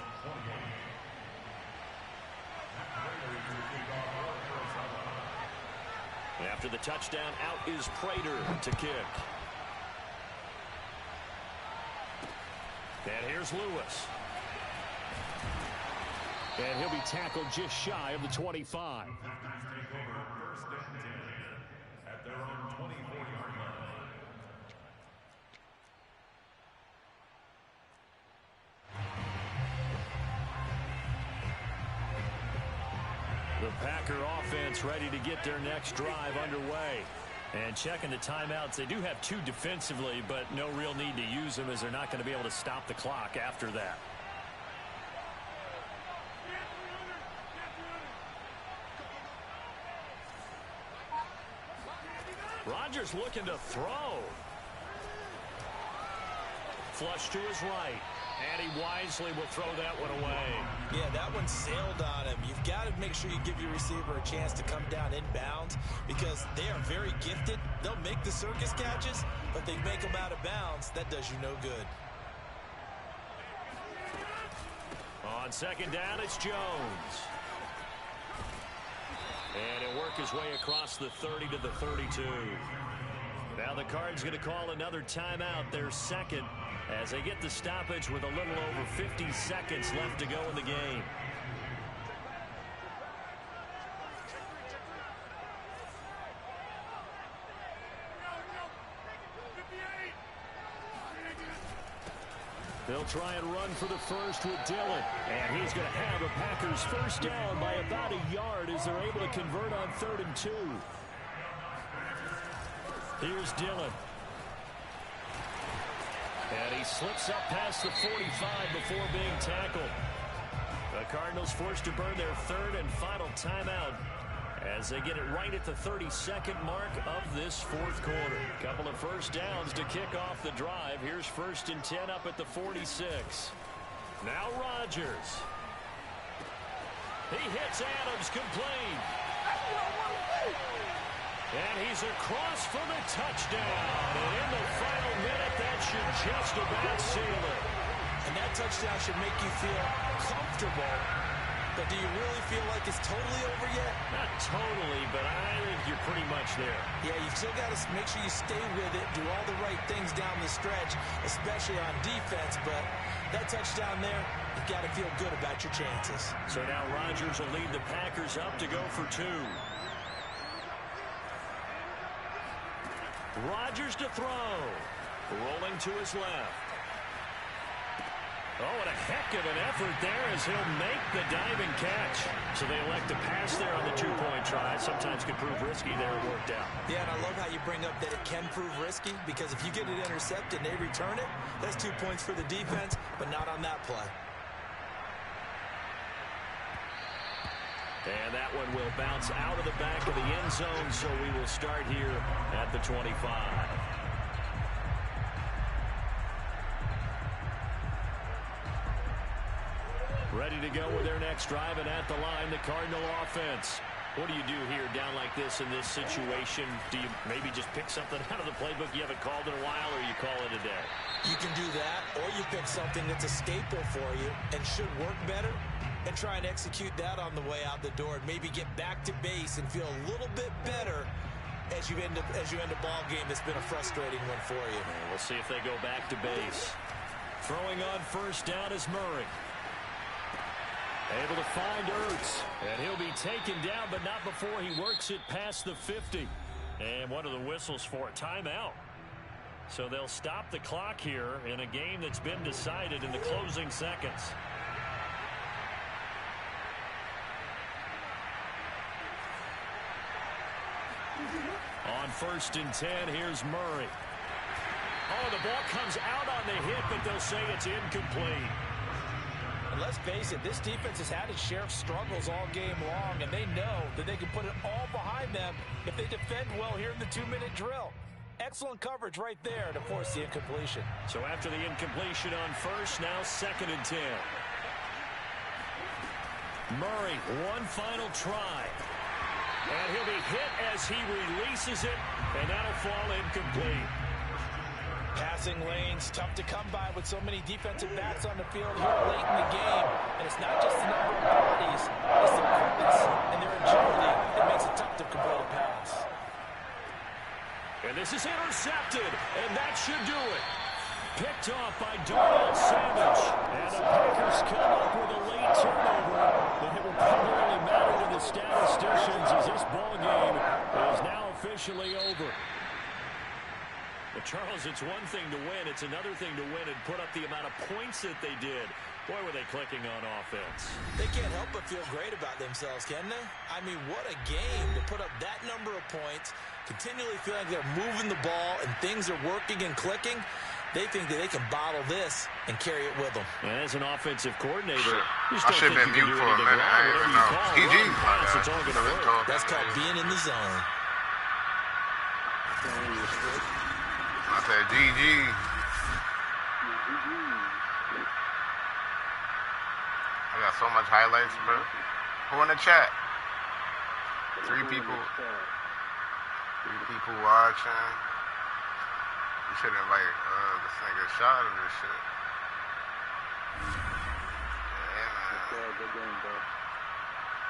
28. After the touchdown, out is Prater to kick. And here's Lewis. And he'll be tackled just shy of the 25. Take over 1st and 10 at their own 24-yard line. The Packer offense ready to get their next drive underway. And checking the timeouts, they do have 2 defensively, but no real need to use them as they're not going to be able to stop the clock after that. Rodgers looking to throw. Flush to his right. And he wisely will throw that one away. Yeah, that one sailed on him. You've got to make sure you give your receiver a chance to come down inbounds because they are very gifted. They'll make the circus catches, but they make them out of bounds. That does you no good. On 2nd down, it's Jones. And he'll work his way across the 30 to the 32. Now the Cards going to call another timeout, their 2nd, as they get the stoppage with a little over 50 seconds left to go in the game. They'll try and run for the first with Dillon. And he's going to have the Packers first down by about a yard as they're able to convert on 3rd and 2. Here's Dillon. And he slips up past the 45 before being tackled. The Cardinals forced to burn their 3rd and final timeout as they get it right at the 32nd mark of this 4th quarter. Couple of first downs to kick off the drive. Here's 1st and 10 up at the 46. Now Rodgers. He hits Adams complete. And he's across for the touchdown. And in the final minute, that should just about seal it. And that touchdown should make you feel comfortable. But do you really feel like it's totally over yet? Not totally, but I think you're pretty much there. Yeah, you've still got to make sure you stay with it, do all the right things down the stretch, especially on defense. But that touchdown there, you've got to feel good about your chances. So now Rodgers will lead the Packers up to go for 2. Rodgers to throw. Rolling to his left. Oh, and a heck of an effort there as he'll make the diving catch. So they elect to pass there on the 2-point try. Sometimes can prove risky. There it worked out. Yeah, and I love how you bring up that it can prove risky because if you get it intercepted and they return it, that's 2 points for the defense, but not on that play. And that one will bounce out of the back of the end zone, so we will start here at the 25. Ready to go with their next drive, and at the line, the Cardinal offense. What do you do here down like this in this situation? Do you maybe just pick something out of the playbook you haven't called in a while, or you call it a day? You can do that, or you pick something that's a staple for you and should work better and try and execute that on the way out the door and maybe get back to base and feel a little bit better as you end a ball game that's been a frustrating one for you. We'll see if they go back to base. Throwing on first down is Murray. Able to find Ertz, and he'll be taken down, but not before he works it past the 50. And one of the whistles for a timeout. So they'll stop the clock here in a game that's been decided in the closing seconds. On 1st and 10, here's Murray. Oh, the ball comes out on the hit, but they'll say it's incomplete. And let's face it, this defense has had its share of struggles all game long, and they know that they can put it all behind them if they defend well here in the 2-minute drill. Excellent coverage right there to force the incompletion. So after the incompletion on first, now 2nd and 10. Murray, one final try. And he'll be hit as he releases it, and that'll fall incomplete. Passing lanes, tough to come by with so many defensive backs on the field here late in the game. And it's not just the number of bodies, it's their quickness and their agility that makes it tough to complete a pass. And this is intercepted, and that should do it. Picked off by Darnell Savage. And the Packers come up with a late turnover, but it will primarily matter to the statisticians as this ball game is now officially over. But Charles, it's one thing to win. It's another thing to win and put up the amount of points that they did. Boy, were they clicking on offense. They can't help but feel great about themselves, can they? I mean, what a game to put up that number of points, continually feel like they're moving the ball and things are working and clicking. They think that they can bottle this and carry it with them. And as an offensive coordinator, you I should have been mute for a minute. I didn't even know. PG. It's all going to work. That's called being in the zone. I said GG. I got so much highlights, bro. Who in the chat? 3 people. 3 people watching. You should invite this nigga shot of this shit. Yeah, man. Good game, bro.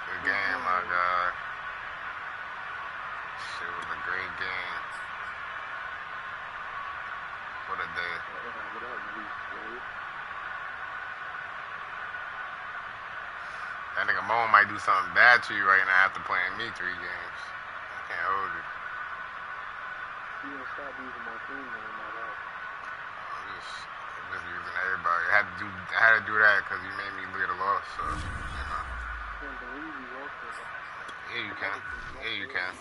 Good game, my guy. Shit was a great game. What a day. That nigga Mo might do something bad to you right now after playing me 3 games. I can't hold you. You don't stop using my team, man. I'm just using everybody. I had to do that because you made me get a loss. So, you know. Yeah, you can. Yeah, you can.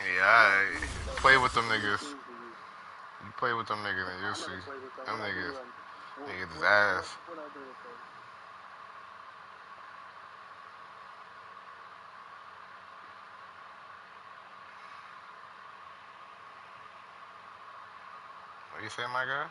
Yeah, I play with them niggas. You play with them niggas and you'll see. Them niggas his ass. What you say, my guy?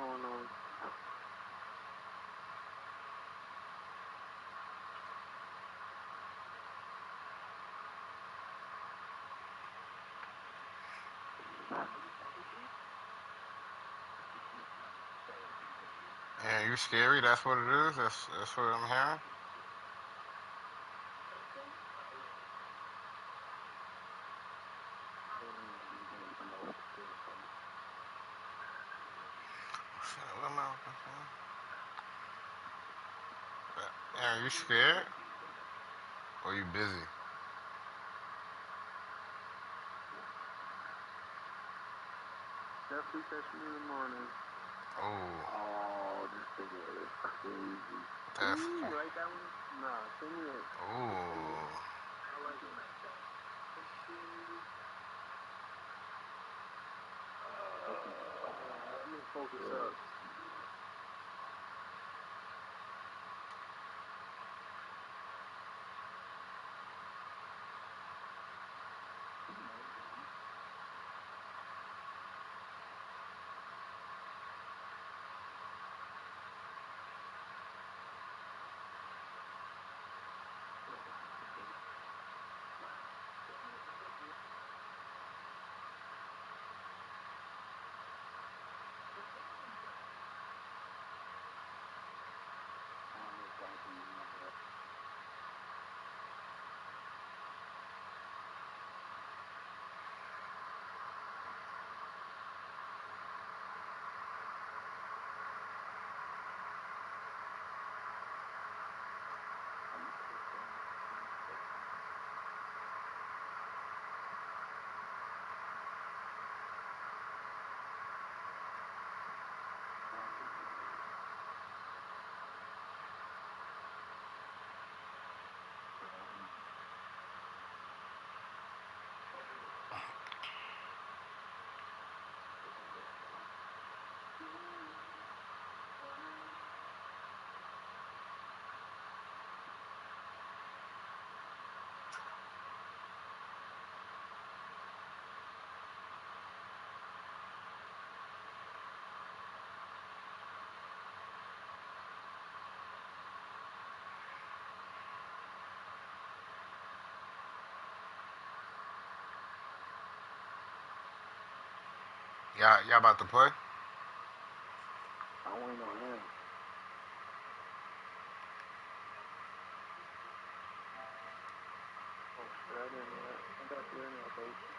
Oh, no. Yeah, you scary? That's what it is? That's what I'm hearing? Aaron, you scared? Or you busy? Definitely catch me in the morning. Oh, this thing is crazy. That's you like that one? Nah, send me it. Oh. I like it. Let me focus up. Y'all about to play? I'm waiting on him. Oh, shit, I didn't know that. I got the internet, coach.